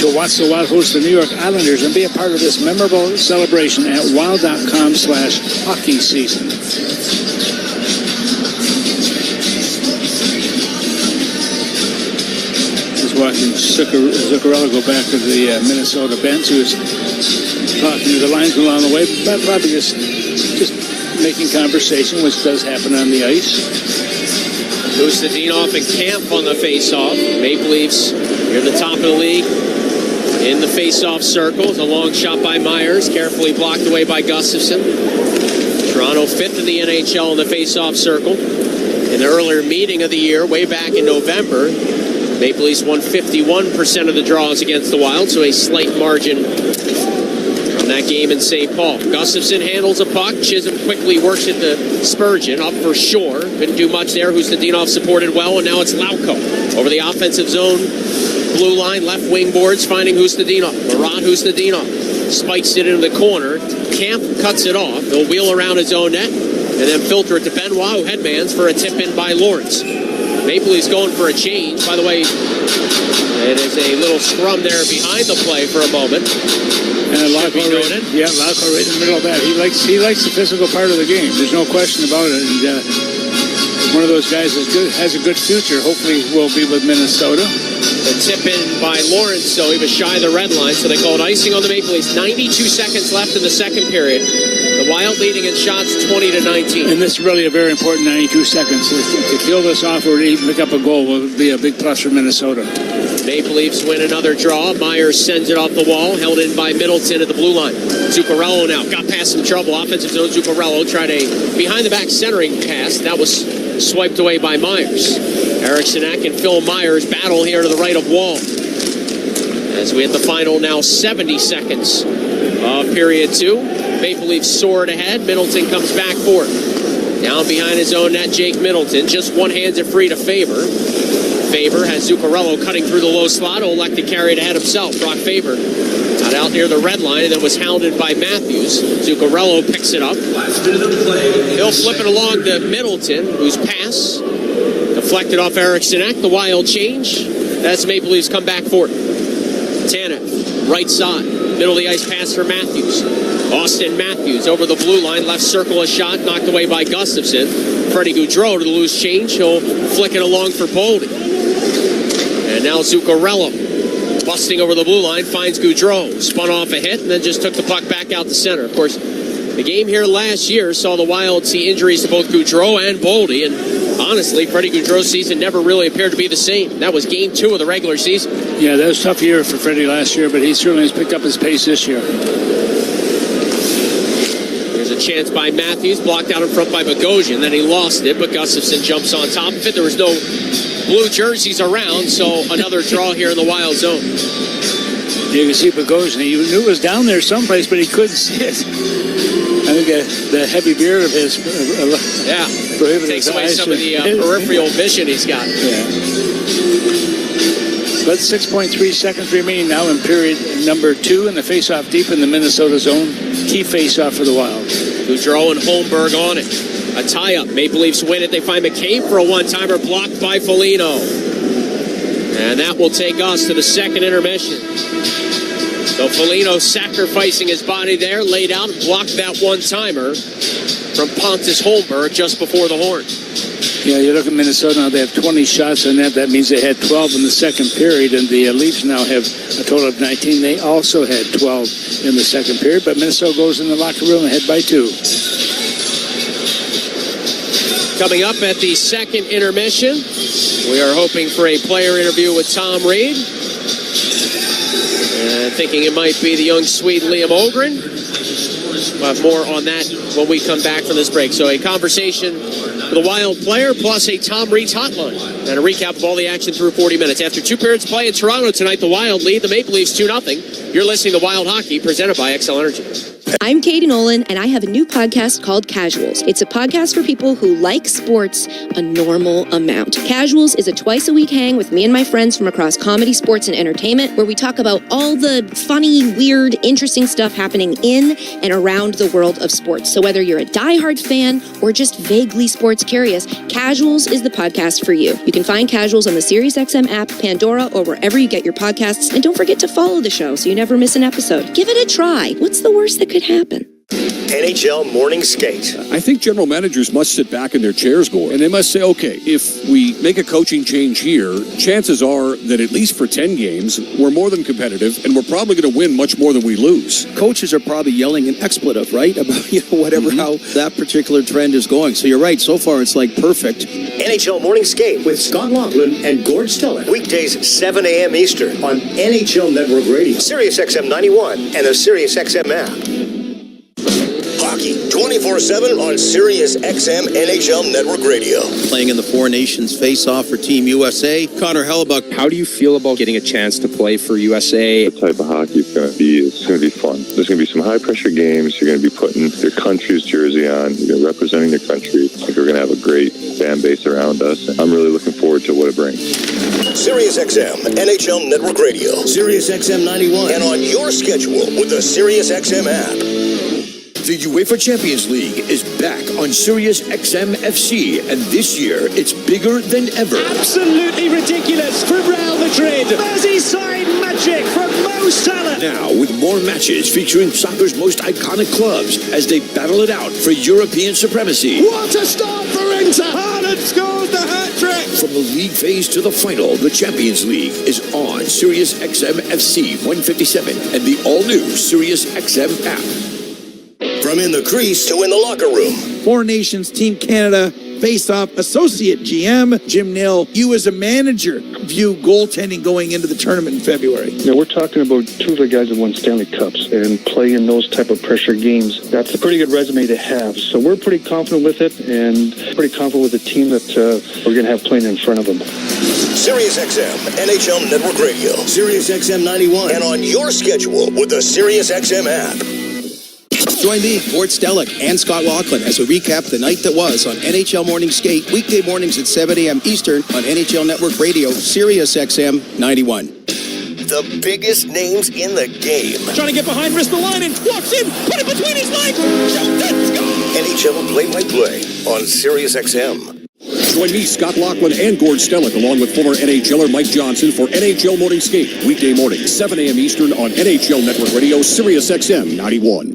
S7: to watch the Wild host the New York Islanders and be a part of this memorable celebration at wild.com/hockey season. Just watching Zuccarello go back to the Minnesota bench. He was talking to the linesman along the way, but probably just making conversation, which does happen on the ice.
S19: Ustedinov and Camp on the face-off. Maple Leafs near the top of the league in the face-off circle. It's a long shot by Myers, carefully blocked away by Gustafsson. Toronto 5th in the NHL in the face-off circle. In the earlier meeting of the year, way back in November, Maple Leafs won 51% of the draws against the Wild, so a slight margin from that game in St. Paul. Gustafsson handles a puck. Chisholm quickly works it to Spurgeon, up for Shore. Couldn't do much there. Ustedinov supported well, and now it's Lauko over the offensive zone. Blue line, left wing boards, finding Ustedinov. Marat Ustedinov spikes it into the corner. Camp cuts it off. They'll wheel around his own net and then filter it to Benoit, who headmans for a tip-in by Lawrence. Maple Leafs going for a change. By the way, it is a little scrum there behind the play for a moment.
S7: And Lauko right in the middle of that. He likes the physical part of the game. There's no question about it. And one of those guys has a good future. Hopefully will be with Minnesota.
S19: The tip in by Lawrence, so he was shy of the red line, so they call it icing on the Maple Leafs. 92 seconds left in the second period. The Wild leading in shots 20-19.
S7: And this is really a very important 92 seconds. To kill this off or to even pick up a goal would be a big plus for Minnesota.
S19: Maple Leafs win another draw. Myers sends it off the wall, held in by Middleton at the blue line. Zuccarello now got past some trouble. Offensive zone, Zuccarello tried a behind-the-back centering pass. That was swiped away by Myers. Eriksson Ek and Phil Myers battle here to the right of Wall. As we hit the final now 70 seconds of period 2. Maple Leafs soared ahead. Middleton comes back for it. Down behind his own net, Jake Middleton. Just one hands it free to Faber. Faber has Zuccarello cutting through the low slot. He'll elect to carry it ahead himself. Brock Faber got out near the red line and then was hounded by Matthews. Zuccarello picks it up. He'll flip it along to Middleton, whose pass deflected off Eriksson Ek. The Wild change. That's Maple Leafs come back for it. Tanev, right side. Middle of the ice pass for Matthews. Austin Matthews over the blue line. Left circle a shot knocked away by Gustafsson. Freddie Gaudreau to the loose change. He'll flick it along for Boldy. And now Zuccarello busting over the blue line, finds Gaudreau, spun off a hit, and then just took the puck back out to center. Of course, the game here last year saw the Wild see injuries to both Gaudreau and Boldy, and honestly, Freddie Gaudreau's season never really appeared to be the same. That was game 2 of the regular season.
S7: Yeah, that was a tough year for Freddie last year, but he certainly has picked up his pace this year.
S19: There's a chance by Matthews, blocked out in front by Bogosian, then he lost it, but Gustafsson jumps on top of it. There was no blue jerseys around, so another draw here in the Wild zone.
S7: You can see Bogosian. You knew it was down there someplace, but he couldn't see it. I think the heavy beard of his
S19: takes away some of the peripheral vision he's got.
S7: Yeah. But 6.3 seconds remain now in period number 2, and the face-off deep in the Minnesota zone. Key face-off for the Wild.
S19: Gaudreau and Holmberg on it. A tie-up. Maple Leafs win it. They find McCabe for a one-timer blocked by Foligno. And that will take us to the second intermission. So Foligno sacrificing his body there, laid out and blocked that one-timer from Pontus Holmberg just before the horn.
S7: Yeah, you look at Minnesota now, they have 20 shots on net. That means they had 12 in the second period, and the Leafs now have a total of 19. They also had 12 in the second period, but Minnesota goes in the locker room ahead by 2.
S19: Coming up at the second intermission, we are hoping for a player interview with Tom Reed. Thinking it might be the young Swede Liam Ogren. We'll have more on that when we come back from this break. So a conversation with a Wild player plus a Tom Reed's hotline. And a recap of all the action through 40 minutes. After 2 periods of play in Toronto tonight, the Wild lead the Maple Leafs 2-0. You're listening to Wild Hockey presented by XL Energy.
S10: I'm Katie Nolan, and I have a new podcast called Casuals. It's a podcast for people who like sports a normal amount. Casuals is a twice-a-week hang with me and my friends from across comedy, sports, and entertainment, where we talk about all the funny, weird, interesting stuff happening in and around the world of sports. So whether you're a diehard fan or just vaguely sports curious, Casuals is the podcast for you. You can find Casuals on the SiriusXM app, Pandora, or wherever you get your podcasts. And don't forget to follow the show so you never miss an episode. Give it a try. What's the worst that could happen?
S16: NHL Morning Skate.
S13: I think general managers must sit back in their chairs, Gord, and they must say, okay, if we make a coaching change here, chances are that at least for 10 games, we're more than competitive, and we're probably going to win much more than we lose.
S9: Coaches are probably yelling an expletive, right? About, whatever, how that particular trend is going. So you're right. So far, it's like perfect.
S16: NHL Morning Skate with Scott Laughlin and Gord Stiller. Weekdays, 7 a.m. Eastern on NHL Network Radio, Sirius XM 91, and the Sirius XM app. Hockey 24/7 on Sirius XM NHL Network Radio.
S9: Playing in the Four Nations face-off for Team USA. Connor Hellebuck.
S12: How do you feel about getting a chance to play for USA?
S15: The type of hockey it's going to be fun. There's going to be some high-pressure games. You're going to be putting your country's jersey on. You're going to be representing your country. I think we're going to have a great fan base around us. And I'm really looking forward to what it brings. Sirius XM NHL Network Radio. Sirius XM 91. And on your schedule with the Sirius XM app.
S14: The UEFA Champions League is back on Sirius XM FC, and this year it's bigger than ever.
S23: Absolutely ridiculous from Real Madrid. Merseyside magic from Mo Salah.
S14: Now with more matches featuring soccer's most iconic clubs as they battle it out for European supremacy.
S23: What a start for Inter! Haaland scores the hat-trick!
S14: From the league phase to the final, the Champions League is on Sirius XM FC 157 and the all-new Sirius XM app.
S16: From in the crease to in the locker room.
S17: Four Nations Team Canada Face-Off Associate GM Jim Nill. You as a manager view goaltending going into the tournament in February.
S18: You know, we're talking about two of the guys that won Stanley Cups and play in those type of pressure games. That's a pretty good resume to have. So we're pretty confident with it and pretty confident with the team that we're going to have playing in front of them.
S16: Sirius XM, NHL Network Radio, Sirius XM 91, and on your schedule with the Sirius XM app.
S9: Join me, Gord Stellick, and Scott Laughlin as we recap the night that was on NHL Morning Skate, weekday mornings at 7 a.m. Eastern on NHL Network Radio, Sirius XM 91.
S16: The biggest names in the game.
S23: Trying to get behind, wrist the line, and walks in, put it between his legs, shoots it, score!
S16: NHL play-by-play on Sirius XM.
S13: Join me, Scott Laughlin, and Gord Stellick, along with former NHLer Mike Johnson for NHL Morning Skate, weekday mornings, 7 a.m. Eastern on NHL Network Radio, Sirius XM 91.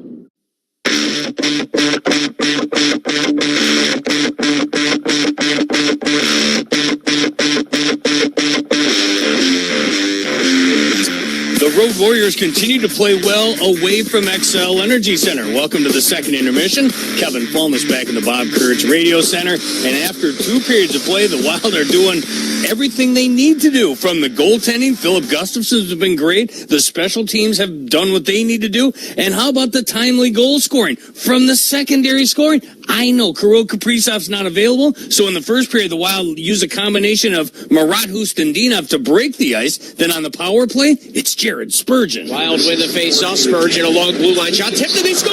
S1: The Road Warriors continue to play well away from XL Energy Center. Welcome to the second intermission. Kevin Fulm is back in the Bob Kurtz Radio Center. And after two periods of play, the Wild are doing everything they need to do. From the goaltending, Philip Gustafsson has been great. The special teams have done what they need to do. And how about the timely goal scoring? From the secondary scoring, I know Kirill Kaprizov's not available. So in the first period, the Wild used a combination of Marat Hustendinov to break the ice. Then on the power play, it's Jared Spurgeon.
S19: Wild win the face-off. Spurgeon, a long blue line shot. Tipped and they score!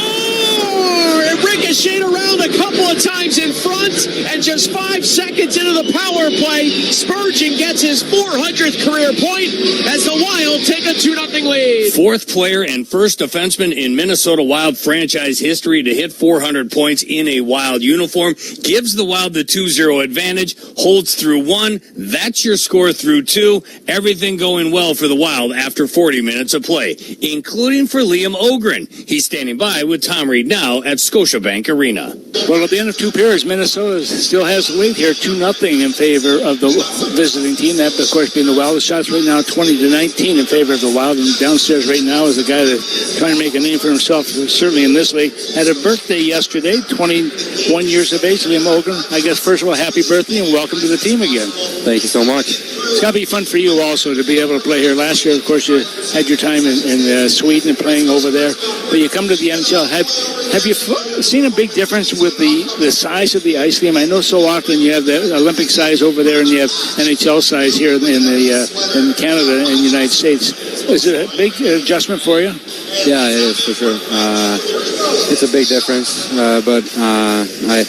S19: It ricocheted around a couple of times in front. And just 5 seconds into the power play, Spurgeon gets his 400th career point as the Wild take a 2-0 lead.
S1: Fourth player and first defenseman in Minnesota Wild franchise history to hit 400 points in a Wild uniform. Gives the Wild the 2-0 advantage. Holds through 1. That's your score through 2. Everything going well for the Wild after 40 minutes of play, including for Liam Ogren. He's standing by with Tom Reed now at Scotiabank Arena.
S7: Well, at the end of two periods, Minnesota still has the lead here, 2-0 in favor of the visiting team. That, of course, being the Wild. The shots right now 20-19 in favor of the Wild. And downstairs right now is a guy that's trying to make a name for himself, certainly in this league. Had a birthday yesterday, 21 years of age, Liam Ogren. I guess, first of all, happy birthday and welcome to the team again.
S12: Thank you so much.
S7: It's got to be fun for you also to be able to play here. Last year, of course, you had your time in Sweden and playing over there. But you come to the NHL. Have you seen a big difference with the size of the ice game? I know so often you have the Olympic size over there and you have NHL size here in Canada and the United States. Is it a big adjustment for you?
S12: Yeah, it is for sure. It's a big difference, but I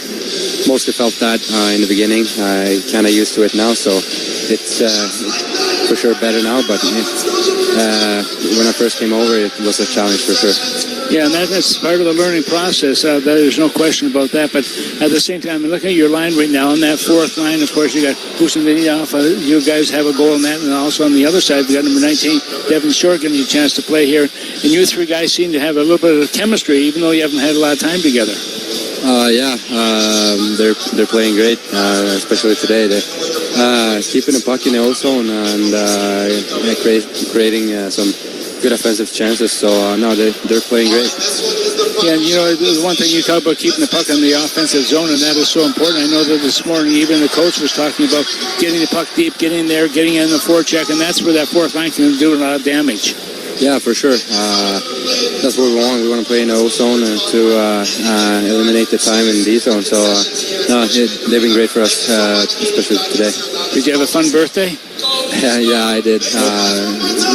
S12: mostly felt that in the beginning. I kind of used to it now, so it's for sure better now. But when I first came over, it was a challenge for sure.
S7: Yeah, and that's part of the learning process. There's no question about that. But at the same time, looking at your line right now, on that fourth line, of course, you got Hustendinov. You guys have a goal on that. And also on the other side, we got number 19, Devin Shore, getting you a chance to play here. And you three guys seem to have a little bit of chemistry, even though you haven't had a lot of time together.
S12: They're playing great, especially today. They're keeping the puck in the O zone and creating some good offensive chances. So they're playing great.
S7: Yeah, and the one thing you talk about, keeping the puck in the offensive zone, and that is so important. I know that this morning even the coach was talking about getting the puck deep, getting there, getting in the forecheck, and that's where that fourth line can do a lot of damage.
S12: Yeah, for sure. That's what we want. We want to play in the O zone and to eliminate the time in D zone. So they've been great for us, especially today.
S7: Did you have a fun birthday?
S12: Yeah, I did.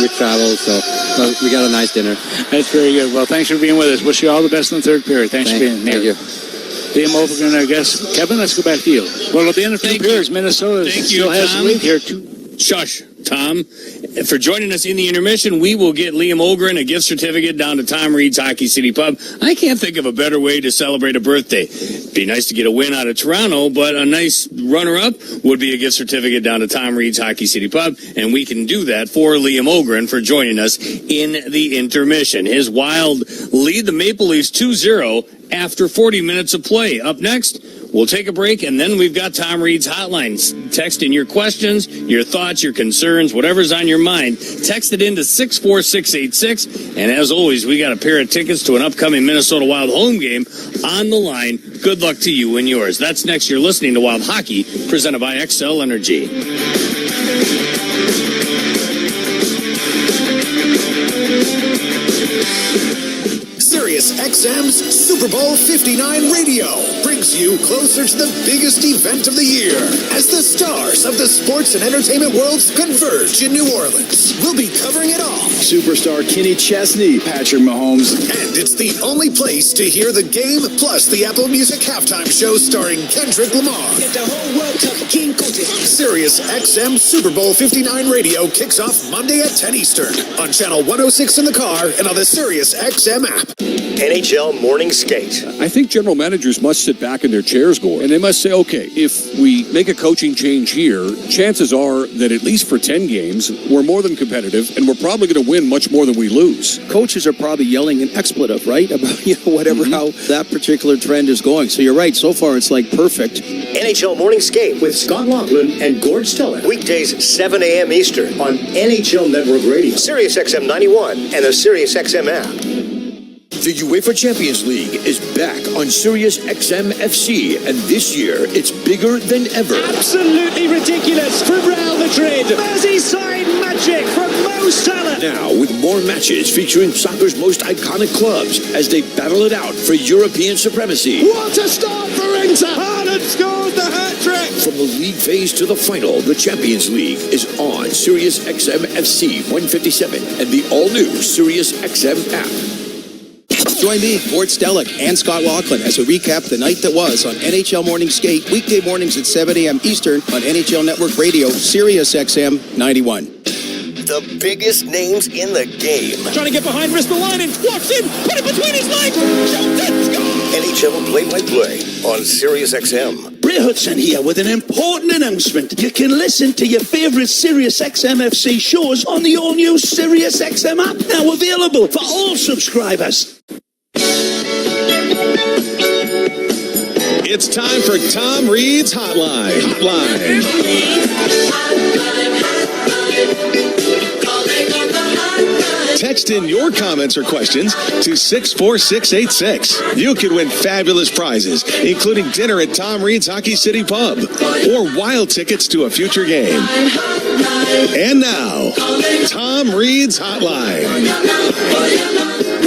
S12: We traveled, so we got a nice dinner.
S7: That's very good. Well, thanks for being with us. Wish you all the best in the third period. Thanks for being here.
S12: Thank you.
S7: Liam Ogren, I guess. Kevin, let's go back to you. Well, at the end of two periods, Minnesota still has the lead here.
S1: Shush, Tom. For joining us in the intermission, we will get Liam Ogren a gift certificate down to Tom Reed's Hockey City Pub. I can't think of a better way to celebrate a birthday. Be nice to get a win out of Toronto, but a nice runner-up would be a gift certificate down to Tom Reed's Hockey City Pub, and we can do that for Liam Ogren for joining us in the intermission. His Wild lead the Maple Leafs 2-0 after 40 minutes of play. Up next, We'll take a break, and then we've got Tom Reed's hotlines. Text in your questions, your thoughts, your concerns, whatever's on your mind. Text it into 64686. And as always, we got a pair of tickets to an upcoming Minnesota Wild home game on the line. Good luck to you and yours. That's next. You're listening to Wild Hockey, presented by XL Energy.
S11: Sirius XM's Super Bowl 59 radio brings you closer to the biggest event of the year as the stars of the sports and entertainment worlds converge in New Orleans. We'll be covering it all.
S8: Superstar Kenny Chesney, Patrick Mahomes.
S11: And it's the only place to hear the game plus the Apple Music halftime show starring Kendrick Lamar.
S2: Get the whole world talking King Coach.
S11: Sirius XM Super Bowl 59 radio kicks off Monday at 10 Eastern on Channel 106 in the car and on the Sirius XM app.
S16: NHL Morning Skate.
S13: I think general managers must sit back in their chairs, Gord, and they must say, okay, if we make a coaching change here, chances are that at least for 10 games, we're more than competitive, and we're probably going to win much more than we lose.
S9: Coaches are probably yelling an expletive, right? About, whatever, how that particular trend is going. So you're right. So far, it's like perfect.
S16: NHL Morning Skate with Scott Laughlin and Gord Stellick. Weekdays, 7 a.m. Eastern on NHL Network Radio, Sirius XM 91, and the Sirius XM app.
S14: The UEFA Champions League is back on Sirius XM FC, and this year it's bigger than ever.
S23: Absolutely ridiculous from Real Madrid. Merseyside magic from Mo Salah.
S14: Now with more matches featuring soccer's most iconic clubs as they battle it out for European supremacy.
S23: What a start for Inter. Haaland scores the hat-trick.
S14: From the league phase to the final, the Champions League is on Sirius XM FC 157 and the all-new Sirius XM app.
S9: Join me, Gord Stellick, and Scott Laughlin as we recap the night that was on NHL Morning Skate, weekday mornings at 7 a.m. Eastern on NHL Network Radio, Sirius XM 91.
S16: The biggest names in the game.
S23: Trying to get behind Ristolainen. Walks in. Put it between his legs. Shoots it. Score.
S16: NHL play-by-play on Sirius XM.
S20: Bray Hudson here with an important announcement. You can listen to your favourite Sirius XM FC shows on the all-new Sirius XM app, now available for all subscribers.
S8: It's time for Tom Reed's Hotline. Text in your comments or questions to 64686. You could win fabulous prizes, including dinner at Tom Reed's Hockey City Pub or wild tickets to a future game. And now, Tom Reed's Hotline.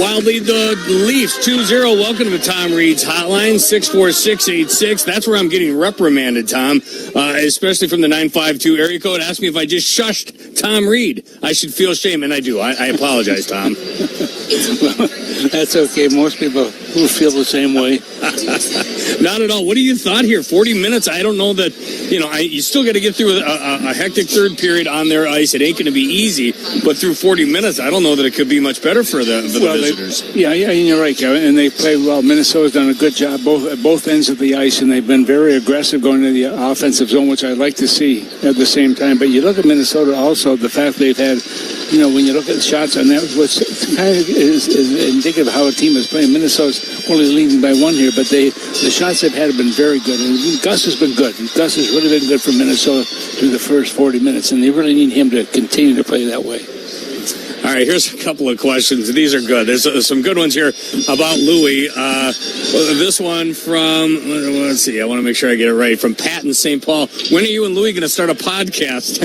S1: Wild lead the Leafs 2-0. Welcome to Tom Reed's Hotline, 64686. That's where I'm getting reprimanded, Tom, especially from the 952 area code. Ask me if I just shushed Tom Reed. I should feel shame, and I do. I apologize, Tom.
S7: That's okay. Most people will feel the same way.
S1: Not at all. What do you thought here? 40 minutes? I don't know that, you still got to get through a hectic third period on their ice. It ain't going to be easy, but through 40 minutes, I don't know that it could be much better for the visitors.
S7: Yeah, you're right, Kevin. And they played well. Minnesota's done a good job at both ends of the ice, and they've been very aggressive going to the offensive zone, which I'd like to see at the same time. But you look at Minnesota also, the fact they've had, when you look at the shots on that, which kind of is indicative of how a team is playing. Minnesota's only leading by one here, but the shots they've had have been very good. And Gus has been good. Gus has really been good for Minnesota through the first 40 minutes, and they really need him to continue to play that way.
S1: All right, here's a couple of questions. These are good. There's some good ones here about Louis. This one from, let's see, I want to make sure I get it right, from Pat in St. Paul. When are you and Louis going to start a podcast?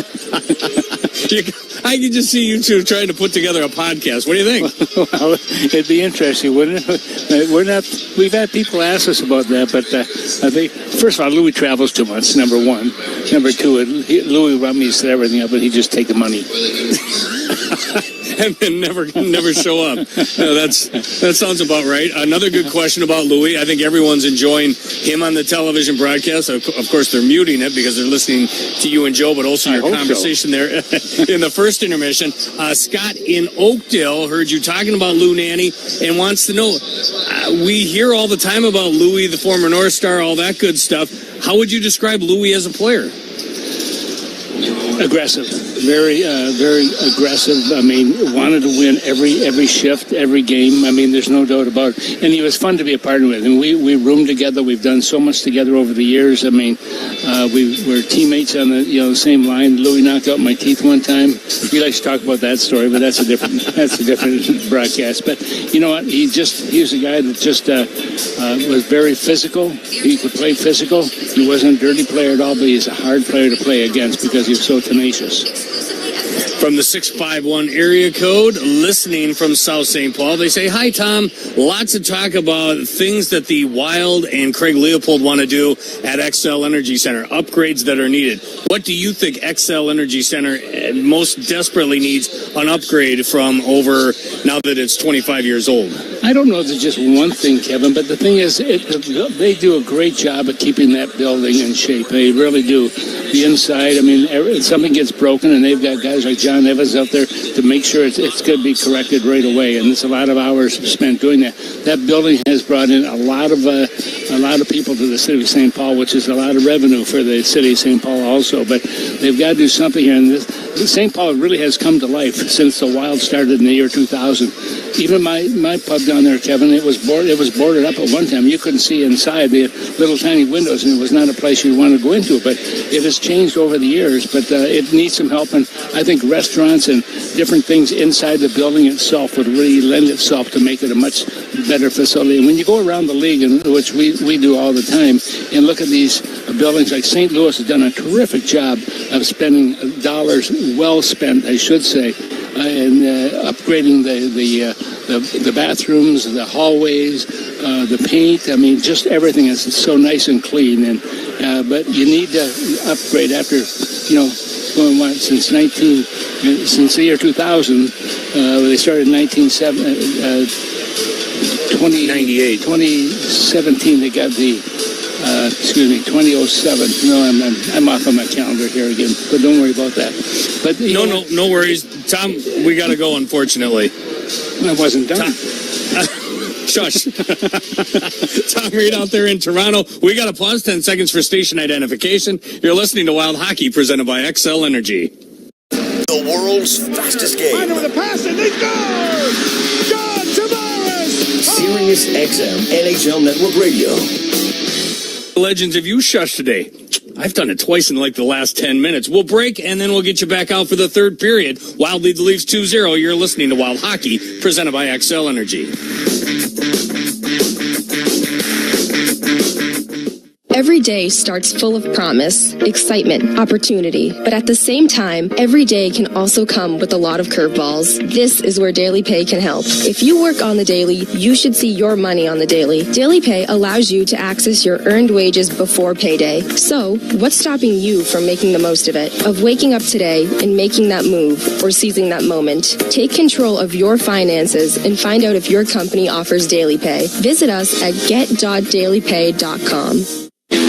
S1: I can just see you two trying to put together a podcast. What do you think?
S7: Well, it'd be interesting, wouldn't it? We've had people ask us about that, but I think, first of all, Louis travels too much, number one. Number two, Louis rummies set everything up, and he just take the money.
S1: And then never show up. No, that sounds about right. Another good question about Louis. I think everyone's enjoying him on the television broadcast. Of course, they're muting it because they're listening to you and Joe, but also your conversation there in the first intermission. Scott in Oakdale heard you talking about Lou Nanny and wants to know, we hear all the time about Louis, the former North Star, all that good stuff. How would you describe Louis as a player?
S7: Aggressive. very aggressive. I mean, wanted to win every shift, every game. I mean, there's no doubt about it. And he was fun to be a partner with. And we roomed together. We've done so much together over the years. I mean, we're teammates on the same line. Louis knocked out my teeth one time. He likes to talk about that story, but that's a different broadcast. But you know what? He was a guy that just was very physical. He could play physical. He wasn't a dirty player at all, but he's a hard player to play against because he was so tenacious.
S1: From the 651 area code, listening from South St. Paul, they say, "Hi, Tom. Lots of talk about things that the Wild and Craig Leopold want to do at XL Energy Center, upgrades that are needed. What do you think XL Energy Center most desperately needs an upgrade from over now that it's 25 years old?"
S7: I don't know if it's just one thing, Kevin, but the thing is, they do a great job of keeping that building in shape. They really do. The inside, I mean, something gets broken, and they've got guys like John Evans out there to make sure it's going to be corrected right away. And it's a lot of hours spent doing that. That building has brought in a lot of people to the city of St. Paul, which is a lot of revenue for the city of St. Paul also. But they've got to do something here. And St. Paul really has come to life since the Wild started in the year 2000. Even my pub down there, Kevin, it was boarded up at one time. You couldn't see inside the little tiny windows, and it was not a place you wanted to go into. But it has changed over the years. But it needs some help, and I think restaurants and different things inside the building itself would really lend itself to make it a much better facility. And when you go around the league, which we do all the time, and look at these buildings, like St. Louis has done a terrific job of spending dollars well spent, I should say, and upgrading the bathrooms, the hallways, the paint. I mean, just everything is so nice and clean. And but you need to upgrade after, going since the year 2000. They started in 2017. They got the 2007. No, I'm off on my calendar here again, but don't worry about that. But
S1: no worries, Tom. We got to go, unfortunately.
S7: I wasn't done.
S1: Shush. Tom Reed out there in Toronto. We got to pause 10 seconds for station identification. You're listening to Wild Hockey, presented by XL Energy.
S16: The world's fastest game.
S23: Right over the pass, and they score! John Tavares!
S14: Sirius XM NHL Network Radio.
S1: Legends, have you shushed today? I've done it twice in like the last 10 minutes. We'll break, and then we'll get you back out for the third period. Wild lead the Leafs 2-0. You're listening to Wild Hockey, presented by XL Energy.
S3: Every day starts full of promise, excitement, opportunity. But at the same time, every day can also come with a lot of curveballs. This is where Daily Pay can help. If you work on the daily, you should see your money on the daily. Daily Pay allows you to access your earned wages before payday. So, what's stopping you from making the most of it? Of waking up today and making that move or seizing that moment? Take control of your finances and find out if your company offers Daily Pay. Visit us at get.dailypay.com.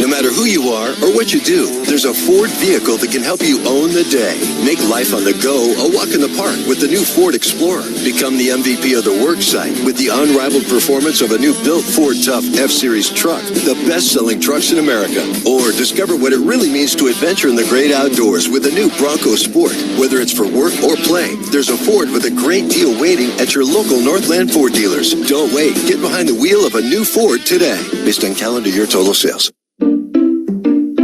S11: No matter who you are or what you do, there's a Ford vehicle that can help you own the day. Make life on the go a walk in the park with the new Ford Explorer. Become the MVP of the work site with the unrivaled performance of a new built Ford Tough F-Series truck, the best-selling trucks in America. Or discover what it really means to adventure in the great outdoors with the new Bronco Sport. Whether it's for work or play, there's a Ford with a great deal waiting at your local Northland Ford dealers. Don't wait. Get behind the wheel of a new Ford today. Based on calendar year total sales.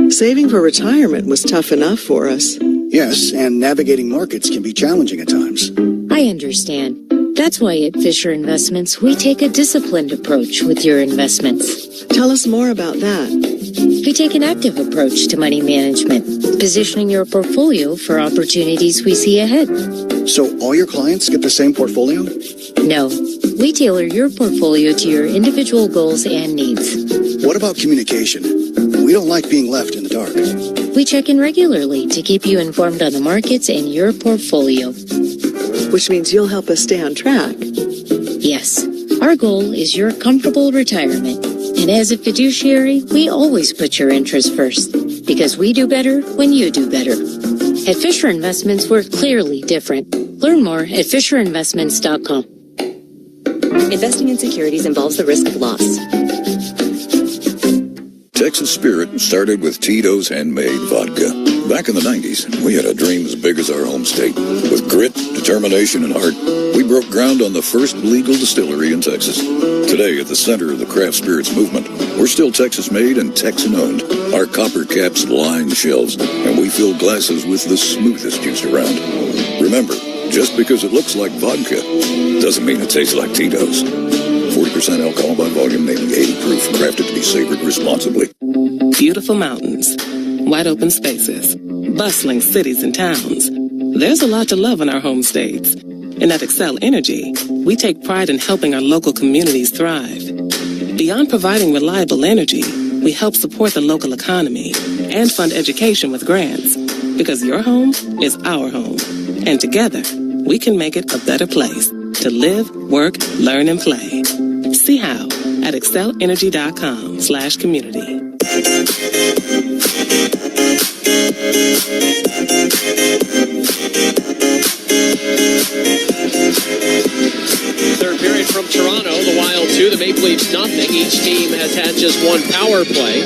S21: Saving for retirement was tough enough for us.
S22: Yes, and navigating markets can be challenging at times.
S24: I understand. That's why at Fisher Investments, we take a disciplined approach with your investments.
S21: Tell us more about that.
S24: We take an active approach to money management, positioning your portfolio for opportunities we see ahead.
S22: So all your clients get the same portfolio?
S24: No. We tailor your portfolio to your individual goals and needs.
S22: What about communication? We don't like being left in the dark.
S24: We check in regularly to keep you informed on the markets and your portfolio.
S21: Which means you'll help us stay on track.
S24: Yes. Our goal is your comfortable retirement. And as a fiduciary, we always put your interests first. Because we do better when you do better. At Fisher Investments, we're clearly different. Learn more at FisherInvestments.com.
S3: Investing in securities involves the risk of loss.
S4: Texas spirit started with Tito's handmade vodka. Back in the 90s, we had a dream as big as our home state. With grit, determination, and heart, we broke ground on the first legal distillery in Texas. Today, at the center of the craft spirits movement, we're still Texas-made and Texan-owned. Our copper caps line the shelves, and we fill glasses with the smoothest juice around. Remember, just because it looks like vodka doesn't mean it tastes like Tito's. 40% alcohol by volume, mainly 80 proof, crafted to be savored responsibly.
S5: Beautiful mountains, wide open spaces, bustling cities and towns. There's a lot to love in our home states. And at Excel Energy, we take pride in helping our local communities thrive. Beyond providing reliable energy, we help support the local economy and fund education with grants. Because your home is our home. And together, we can make it a better place to live, work, learn, and play. See how at excelenergy.com/community.
S19: Third period from Toronto, the Wild 2, the Maple Leafs nothing. Each team has had just one power play.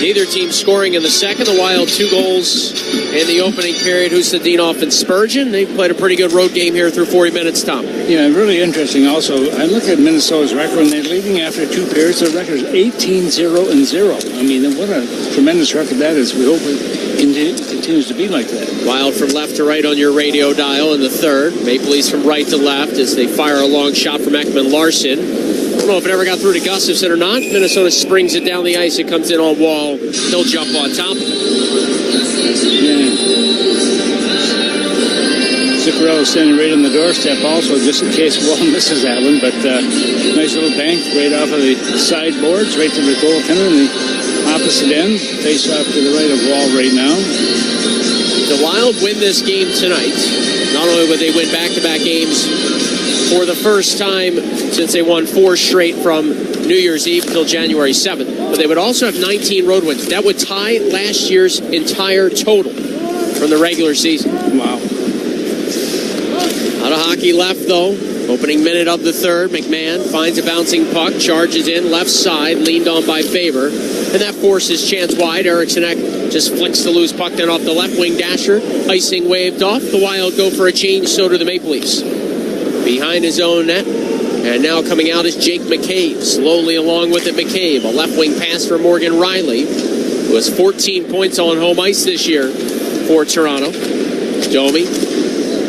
S19: Neither team scoring in the second. The Wild 2 goals in the opening period. Husadinov and Spurgeon. They played a pretty good road game here through 40 minutes, Tom.
S7: Yeah, really interesting. Also, I look at Minnesota's record, and they're leading after 2 periods. Their record is 18-0-0. I mean, what a tremendous record that is. We hope it continues to be like that.
S19: Wild from left to right on your radio dial in the third. Maple Leafs from right to left as they fire a long shot from Ekman Larson. I don't know if it ever got through to Gustafsson or not. Minnesota springs it down the ice. It comes in on Wall. He'll jump on top of it.
S7: Yeah. Zuccarello standing right on the doorstep also, just in case Wall misses that one. But nice little bank right off of the sideboards, right to the goaltender in the opposite end. Face off to the right of Wall right now.
S19: The Wild win this game tonight. Not only would they win back-to-back games for the first time since they won 4 straight from New Year's Eve until January 7th, but they would also have 19 road wins. That would tie last year's entire total from the regular season.
S7: Wow.
S19: Out of hockey left, though. Opening minute of the third, McMahon finds a bouncing puck, charges in left side, leaned on by Faber, and that forces chance wide. Eriksson just flicks the loose puck down off the left wing dasher. Icing waved off. The Wild go for a change, so do the Maple Leafs. Behind his own net, and now coming out is Jake McCabe. Slowly along with it, McCabe. A left wing pass for Morgan Riley, who has 14 points on home ice this year for Toronto. Domi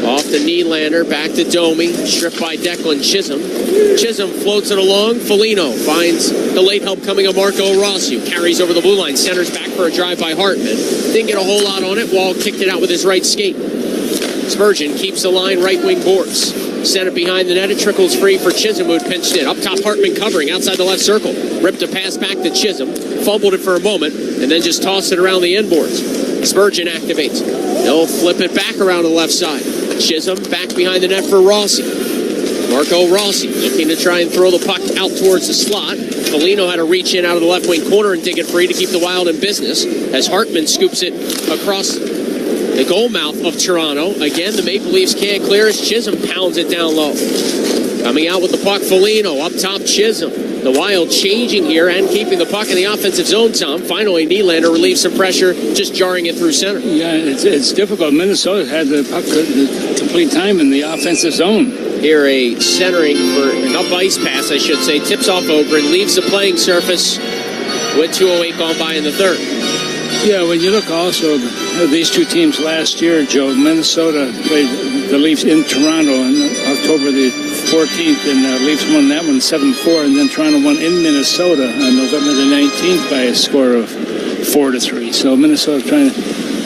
S19: off the Nylander, back to Domi, stripped by Declan Chisholm. Chisholm floats it along. Foligno finds the late help coming of Marco Rossi, who carries over the blue line, centers back for a drive by Hartman. Didn't get a whole lot on it. Wall kicked it out with his right skate. Spurgeon keeps the line, right wing boards. Sent it behind the net. It trickles free for Chisholm, who had pinched it. Up top, Hartman covering outside the left circle. Ripped a pass back to Chisholm. Fumbled it for a moment, and then just tossed it around the end boards. Spurgeon activates. They'll flip it back around to the left side. Chisholm back behind the net for Rossi. Marco Rossi looking to try and throw the puck out towards the slot. Foligno had to reach in out of the left wing corner and dig it free to keep the Wild in business as Hartman scoops it across the goal mouth of Toronto. Again, the Maple Leafs can't clear as Chisholm pounds it down low. Coming out with the puck, Foligno. Up top, Chisholm. The Wild changing here and keeping the puck in the offensive zone, Tom. Finally, Nylander relieves some pressure, just jarring it through center.
S7: Yeah, it's difficult. Minnesota had the puck the complete time in the offensive zone.
S19: Here, a centering for an up-ice pass, I should say. Tips off over and leaves the playing surface with 2:08 gone by in the third.
S7: Yeah, when you look also at these two teams last year, Joe, Minnesota played the Leafs in Toronto on October the 14th, and the Leafs won that one 7-4, and then Toronto won in Minnesota on November the 19th by a score of 4-3. So Minnesota's trying to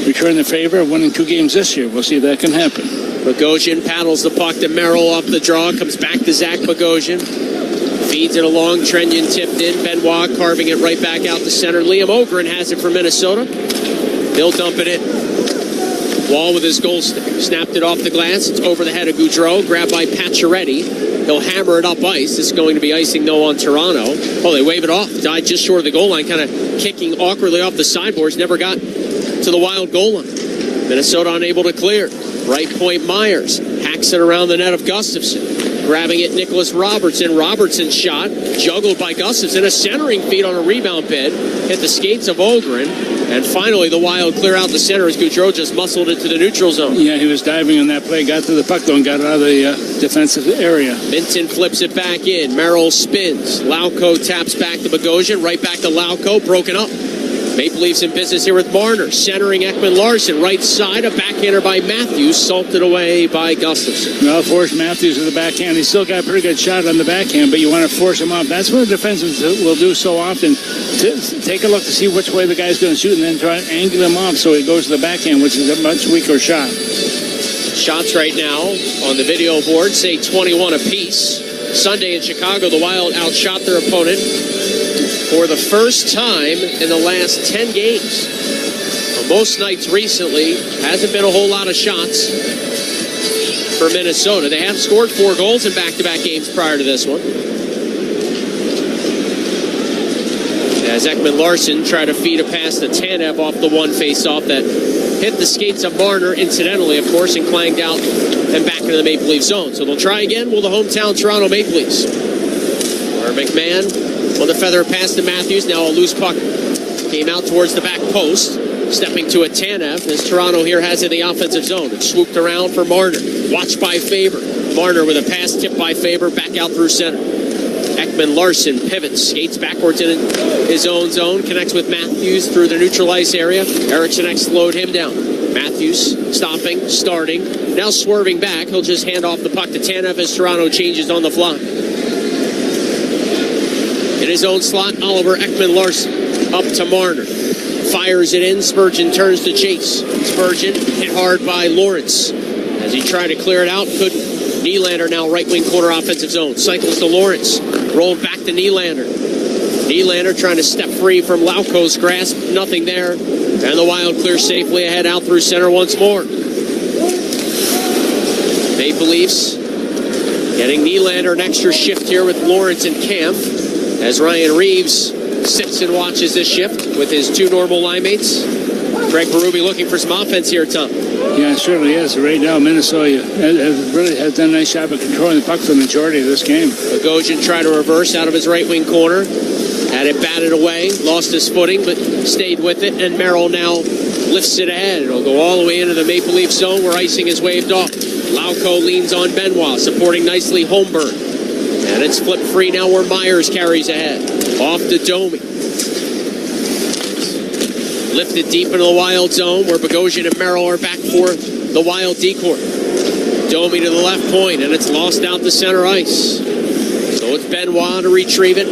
S7: return the favor of winning 2 games this year. We'll see if that can happen.
S19: Bogosian paddles the puck to Merrill off the draw, comes back to Zach Bogosian. Feeds it along, Trenyon tipped in, Benoit carving it right back out to center. Liam Ogren has it for Minnesota. They'll dump it in. Wall with his goal stick. Snapped it off the glass. It's over the head of Goudreau. Grabbed by Pacioretty. He'll hammer it up ice. This is going to be icing, though, on Toronto. Oh, they wave it off. Died just short of the goal line, kind of kicking awkwardly off the sideboards. Never got to the Wild goal line. Minnesota unable to clear. Right point Myers. Hacks it around the net of Gustafsson. Grabbing it, Nicholas Robertson. Robertson's shot, juggled by Gustafson. A centering feed on a rebound bid. Hit the skates of Ogren. And finally, the Wild clear out the center as Gaudreau just muscled it to the neutral zone.
S7: Yeah, he was diving on that play. Got to the puck, though, and got out of the defensive area.
S19: Minton flips it back in. Merrill spins. Lauko taps back to Bogosian. Right back to Lauko. Broken up. Maple Leafs in business here with Marner. Centering Ekman-Larsson. Right side. A backhander by Matthews. Salted away by Gustafson.
S7: Well, force Matthews with the backhand. He's still got a pretty good shot on the backhand, but you want to force him off. That's what the defensemen will do so often. Take a look to see which way the guy's going to shoot and then try to angle him off so he goes to the backhand, which is a much weaker shot.
S19: Shots right now on the video board say 21 apiece. Sunday in Chicago, the Wild outshot their opponent for the first time in the last 10 games. On most nights recently, hasn't been a whole lot of shots for Minnesota. They have scored 4 goals in back-to-back games prior to this one. As Ekman-Larsson tried to feed a pass to Tanev off the one face-off that hit the skates of Marner, incidentally, of course, and clanged out and back into the Maple Leaf zone. So they'll try again. Will the hometown Toronto Maple Leafs? Where McMahon on the feather pass to Matthews. Now a loose puck came out towards the back post. Stepping to a Tanev as Toronto here has in the offensive zone. It swooped around for Marner. Watched by Faber. Marner with a pass tipped by Faber. Back out through center. Ekman-Larsson pivots. Skates backwards in his own zone. Connects with Matthews through the neutral ice area. Eriksson slowed him down. Matthews stopping, starting. Now swerving back. He'll just hand off the puck to Tanev as Toronto changes on the fly. In his own slot, Oliver Ekman-Larsson up to Marner. Fires it in. Spurgeon turns to chase. Spurgeon hit hard by Lawrence. As he tried to clear it out, couldn't. Nylander now right wing corner offensive zone. Cycles to Lawrence. Rolled back to Nylander. Nylander trying to step free from Lauko's grasp. Nothing there. And the Wild clear safely ahead out through center once more. Maple Leafs getting Nylander an extra shift here with Lawrence and Camp. As Ryan Reeves sits and watches this shift with his 2 normal line mates. Craig Berube looking for some offense here, Tom.
S7: Yeah, it certainly is. Right now, Minnesota has done a nice job of controlling the puck for the majority of this game.
S19: Bogosian tried to reverse out of his right wing corner. Had it batted away. Lost his footing, but stayed with it. And Merrill now lifts it ahead. It'll go all the way into the Maple Leaf zone where icing is waved off. Lauko leans on Benoit, supporting nicely Holmberg. And it's flipped free now where Myers carries ahead. Off to Domi. Lifted deep into the Wild zone where Bogosian and Merrill are back for the Wild decor. Domi to the left point, and it's lost out to center ice. So it's Benoit to retrieve it.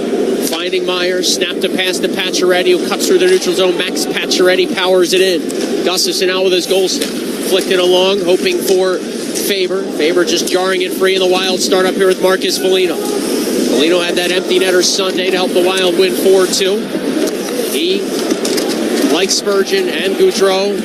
S19: Finding Myers. Snapped a pass to Pacioretty, who cuts through the neutral zone. Max Pacioretty powers it in. Gustafson out with his goal stick. Flicked it along, hoping for Faber. Faber just jarring it free, and the Wild start up here with Marcus Foligno. Foligno had that empty netter Sunday to help the Wild win 4-2. He, like Spurgeon and Gaudreau,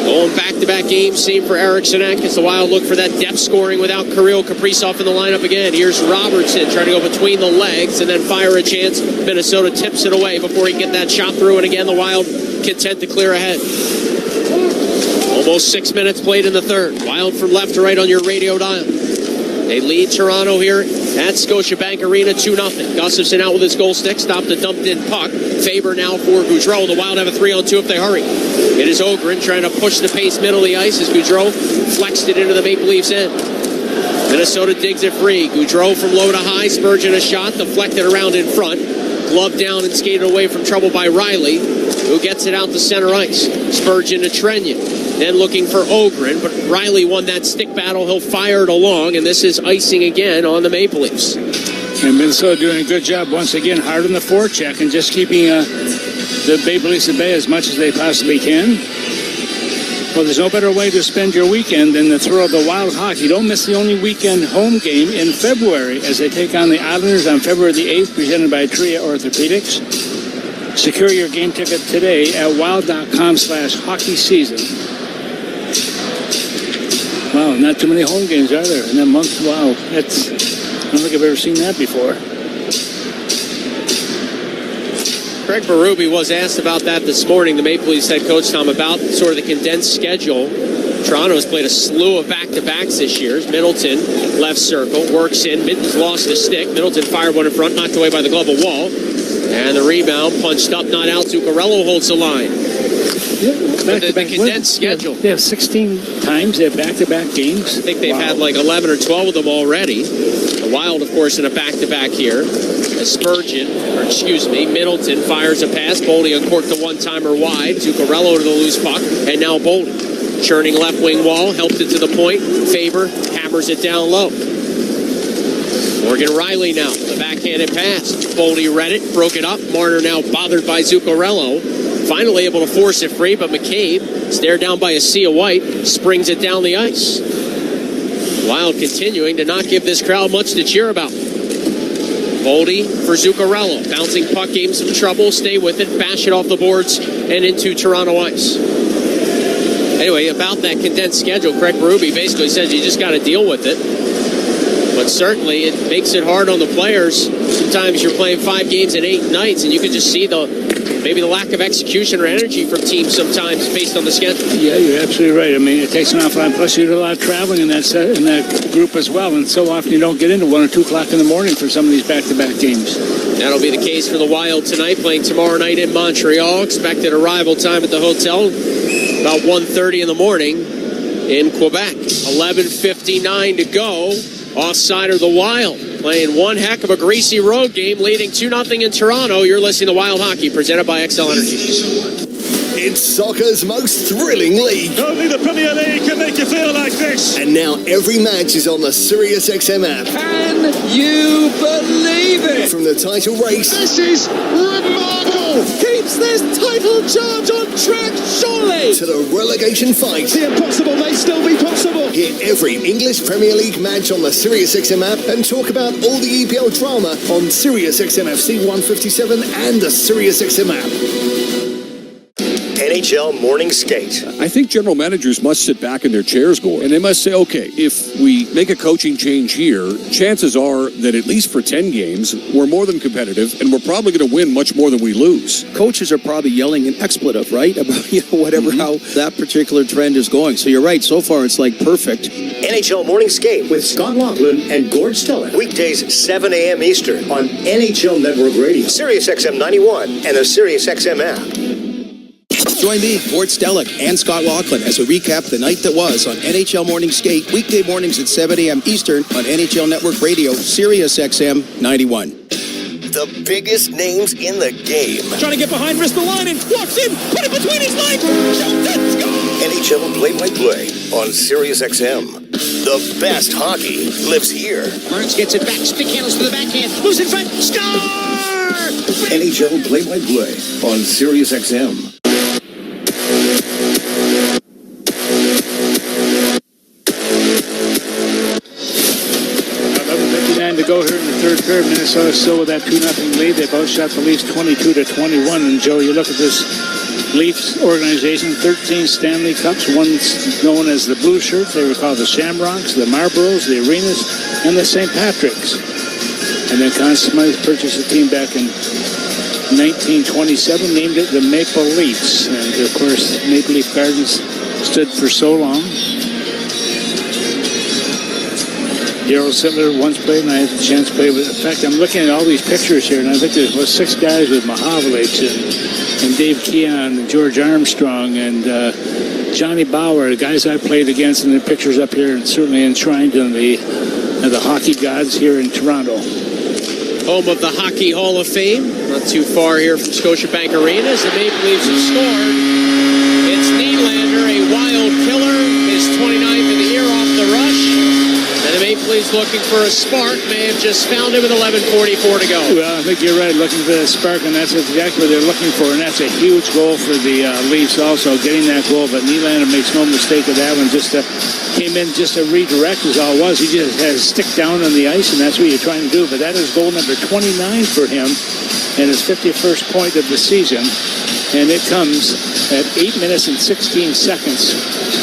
S19: going back-to-back games. Same for Eriksson as the Wild look for that depth scoring without Kirill Kaprizov in the lineup again. Here's Robertson trying to go between the legs and then fire a chance. Minnesota tips it away before he can get that shot through, and again the Wild content to clear ahead. Almost 6 minutes played in the third. Wild from left to right on your radio dial. They lead Toronto here at Scotiabank Arena 2-0. Gustafson out with his goal stick. Stopped the dumped-in puck. Faber now for Gaudreau. The Wild have a 3-on-2 if they hurry. It is Ogren trying to push the pace middle of the ice as Gaudreau flexed it into the Maple Leafs end. Minnesota digs it free. Gaudreau from low to high. Spurgeon a shot. Deflected around in front. Gloved down and skated away from trouble by Riley, who gets it out to center ice. Spurgeon to Trenyon. Then looking for Ogren, but Riley won that stick battle. He'll fire it along, and this is icing again on the Maple Leafs.
S7: And Minnesota doing a good job once again, hard on the forecheck and just keeping the Maple Leafs at bay as much as they possibly can. Well, there's no better way to spend your weekend than the thrill of the Wild hockey. Don't miss the only weekend home game in February as they take on the Islanders on February the 8th, presented by Tria Orthopedics. Secure your game ticket today at wild.com/hockey-season. Wow, not too many home games, are there? In that month? Wow, I don't think I've ever seen that before.
S19: Craig Berube was asked about that this morning, the Maple Leafs head coach, Tom, about sort of the condensed schedule Toronto's played a slew of back-to-backs this year. Middleton, left circle, works in. Mittens lost the stick. Middleton fired one in front, knocked away by the glove of Wall. And the rebound, punched up, not out. Zuccarello holds the line. The condensed schedule.
S7: They have 16 times. They have back-to-back games.
S19: I think they've had like 11 or 12 of them already. The Wild, of course, in a back-to-back here. Middleton fires a pass. Boldy uncorked the one-timer wide. Zuccarello to the loose puck. And now Boldy. Churning left wing Wall. Helped it to the point. Faber hammers it down low. Morgan Riley now. The backhanded pass. Boldy read it. Broke it up. Marner now bothered by Zuccarello. Finally able to force it free, but McCabe, stared down by a sea of white, springs it down the ice. Wild continuing to not give this crowd much to cheer about. Boldy for Zuccarello. Bouncing puck gave him some trouble. Stay with it. Bash it off the boards and into Toronto ice. Anyway, about that condensed schedule, Craig Berube basically says you just got to deal with it. But certainly it makes it hard on the players. Sometimes you're playing 5 games in 8 nights, and you can just see maybe the lack of execution or energy from teams sometimes based on the schedule. Yeah, you're absolutely right. I mean, it takes an awful lot. Plus, you do a lot of traveling in that group as well, and so often you don't get into 1 or 2 o'clock in the morning for some of these back-to-back games. That'll be the case for the Wild tonight, playing tomorrow night in Montreal. Expected arrival time at the hotel about 1:30 in the morning in Quebec. 11:59 to go. Offside of the Wild, playing one heck of a greasy road game, leading 2-0 in Toronto. You're listening to Wild Hockey, presented by XL Energy.
S11: It's soccer's most thrilling league.
S23: Only the Premier League can make you feel like this.
S11: And now every match is on the SiriusXM app.
S23: Can you believe it?
S11: From the title race.
S23: This is remarkable. Keeps this title charge on track, surely.
S11: To the relegation fight.
S23: The impossible may still be possible.
S11: Hear every English Premier League match on the SiriusXM app and talk about all the EPL drama on SiriusXM FC 157 and the SiriusXM app.
S16: NHL Morning Skate.
S13: I think general managers must sit back in their chairs, Gord, and they must say, okay, if we make a coaching change here, chances are that at least for 10 games, we're more than competitive, and we're probably going to win much more than we lose.
S9: Coaches are probably yelling an expletive, right? About, whatever, how that particular trend is going. So you're right. So far, it's like perfect.
S16: NHL Morning Skate with Scott Laughlin and Gord Stellick. Weekdays, 7 a.m. Eastern on NHL Network Radio, SiriusXM 91, and the SiriusXM app.
S9: Join me, Gord Stellick, and Scott Laughlin as we recap the night that was on NHL Morning Skate, weekday mornings at 7 a.m. Eastern on NHL Network Radio, SiriusXM 91.
S16: The biggest names in the game.
S23: Trying to get behind Bristol line and walks in, put it between his legs, shoots it, score!
S16: NHL play-by-play on SiriusXM. The best hockey lives here.
S23: Barnes gets it back, stick handles to the backhand, moves in front, score!
S16: NHL play-by-play on SiriusXM.
S7: 11:59 to go here in the third period. Minnesota still with that 2-0 lead. They both shot the Leafs 22-21. And Joe, you look at this Leafs organization, 13 Stanley Cups, one's known as the Blue Shirts. They were called the Shamrocks, the Marlboros, the Arenas, and the St. Patrick's. And then Conn Smythe purchased the team back in 1927, named it the Maple Leafs. And of course, Maple Leaf Gardens stood for so long. Darryl Sittler once played, and I had the chance to play with. In fact, I'm looking at all these pictures here, and I think there was 6 guys with Mahavlich and Dave Keon and George Armstrong and Johnny Bauer, the guys I played against, and the pictures up here, and certainly enshrined in the hockey gods here in Toronto.
S19: Home of the Hockey Hall of Fame, not too far here from Scotiabank Arena, as the Maple Leafs have scored. It's Nylander, a wild killer, his 29th of the year off the rush. And the Maple Leafs looking for a spark, may have just found him with 11:44 to go.
S7: Well, I think you're right, looking for a spark, and that's exactly what they're looking for, and that's a huge goal for the Leafs also, getting that goal. But Nylander makes no mistake of that one, just came in just to redirect is all it was. He just had a stick down on the ice, and that's what you're trying to do. But that is goal number 29 for him, and his 51st point of the season. And it comes at 8 minutes and 16 seconds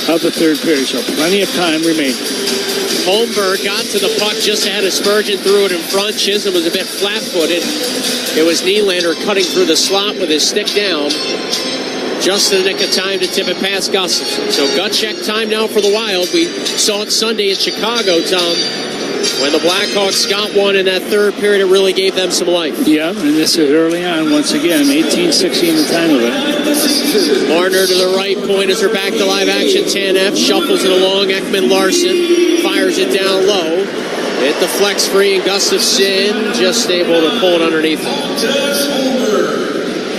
S7: of the third period, so plenty of time remaining.
S19: Holmberg got to the puck just ahead of Spurgeon, threw it in front. Chisholm was a bit flat-footed. It was Nylander cutting through the slot with his stick down. just in the nick of time to tip it past Gustafson. So gut check time now for the Wild. We saw it Sunday in Chicago, Tom. When the Blackhawks got one in that third period, it really gave them some life.
S7: Yeah, and this is early on once again. 18-16 the time of it.
S19: Marner to the right, pointers are back to live action. Tanev shuffles it along. Ekman Larson fires it down low. It deflects free, and Gustafson just able to pull it underneath.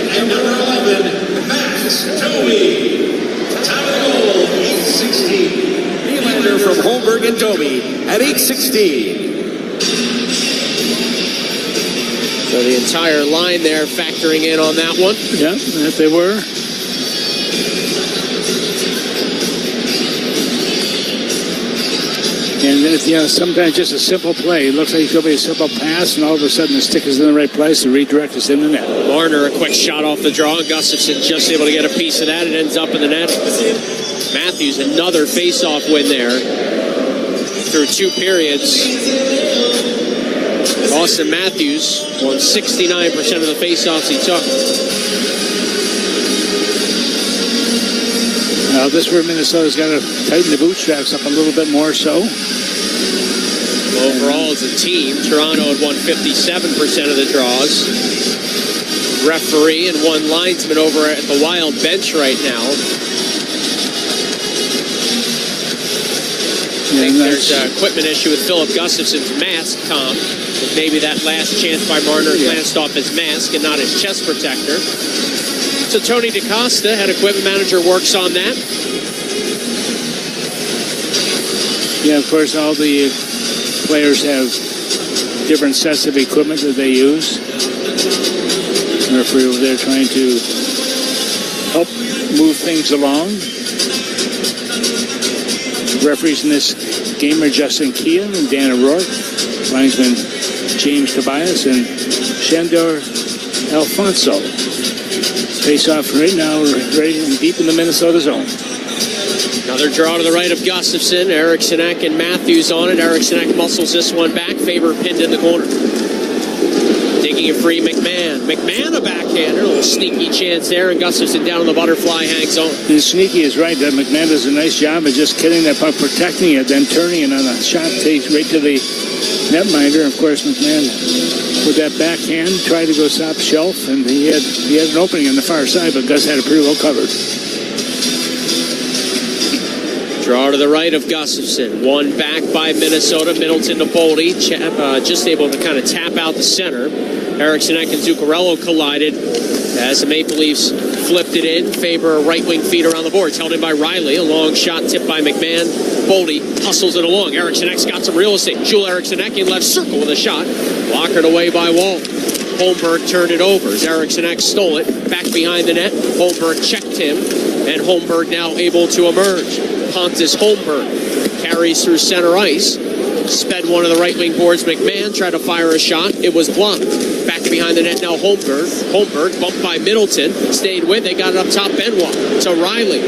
S6: And number 11, Max Domi. Time of the goal, 8-16.
S2: Nylander from Holmberg and Domi at 8:16.
S19: So the entire line there factoring in on that one.
S7: Yeah, that they were. And sometimes just a simple play. It looks like it could be a simple pass, and all of a sudden the stick is in the right place to redirect us in the net.
S19: Marner, a quick shot off the draw. Gustafson just able to get a piece of that. It ends up in the net. Matthews, another face-off win there through 2 periods. Austin Matthews won 69% of the face-offs he took.
S7: This is where Minnesota's got to tighten the bootstraps up a little bit more so.
S19: Overall, as a team, Toronto had won 57% of the draws. Referee and one linesman over at the Wild bench right now. I think there's an equipment issue with Philip Gustafson's mask, Tom. Maybe that last chance by Marner glanced off his mask and not his chest protector. So Tony DeCosta, head equipment manager, works on that.
S7: Yeah, of course, all the players have different sets of equipment that they use. The referee over there trying to help move things along. Referees in this game are Justin Keehan and Dan O'Rourke, linesman James Tobias and Shandor Alfonso. Face-off right now, right deep in the Minnesota zone.
S19: Another draw to the right of Gustafson. Eriksson Ek and Matthews on it. Eriksson Ek muscles this one back. Faber pinned in the corner. Digging it free, McMahon. McMahon a backhander. A little sneaky chance there, and Gustafson down on the butterfly hangs on.
S7: And sneaky is right. That McMahon does a nice job of just killing that puck, protecting it, then turning it on a shot takes right to the netminder. Of course, McMahon with that backhand tried to go top shelf, and he had an opening on the far side, but Gus had it pretty well covered.
S19: Draw to the right of Gustafson. One back by Minnesota. Middleton to Boldy. Just able to kind of tap out the center. Eriksson Ek and Zuccarello collided as the Maple Leafs flipped it in. Faber, a right wing feed around the boards. Held in by Riley. A long shot tipped by McMahon. Boldy hustles it along. Eriksson Ek's got some real estate. Joel Eriksson Ek in left circle with a shot. Blockered away by Wall. Holmberg turned it over as Eriksson Ek stole it. Back behind the net. Holmberg checked him. And Holmberg now able to emerge. Pontus Holmberg carries through center ice. Sped one of the right wing boards. McMahon tried to fire a shot. It was blocked. Back behind the net now Holmberg. Holmberg bumped by Middleton. Stayed with. They got it up top Benoit to Riley.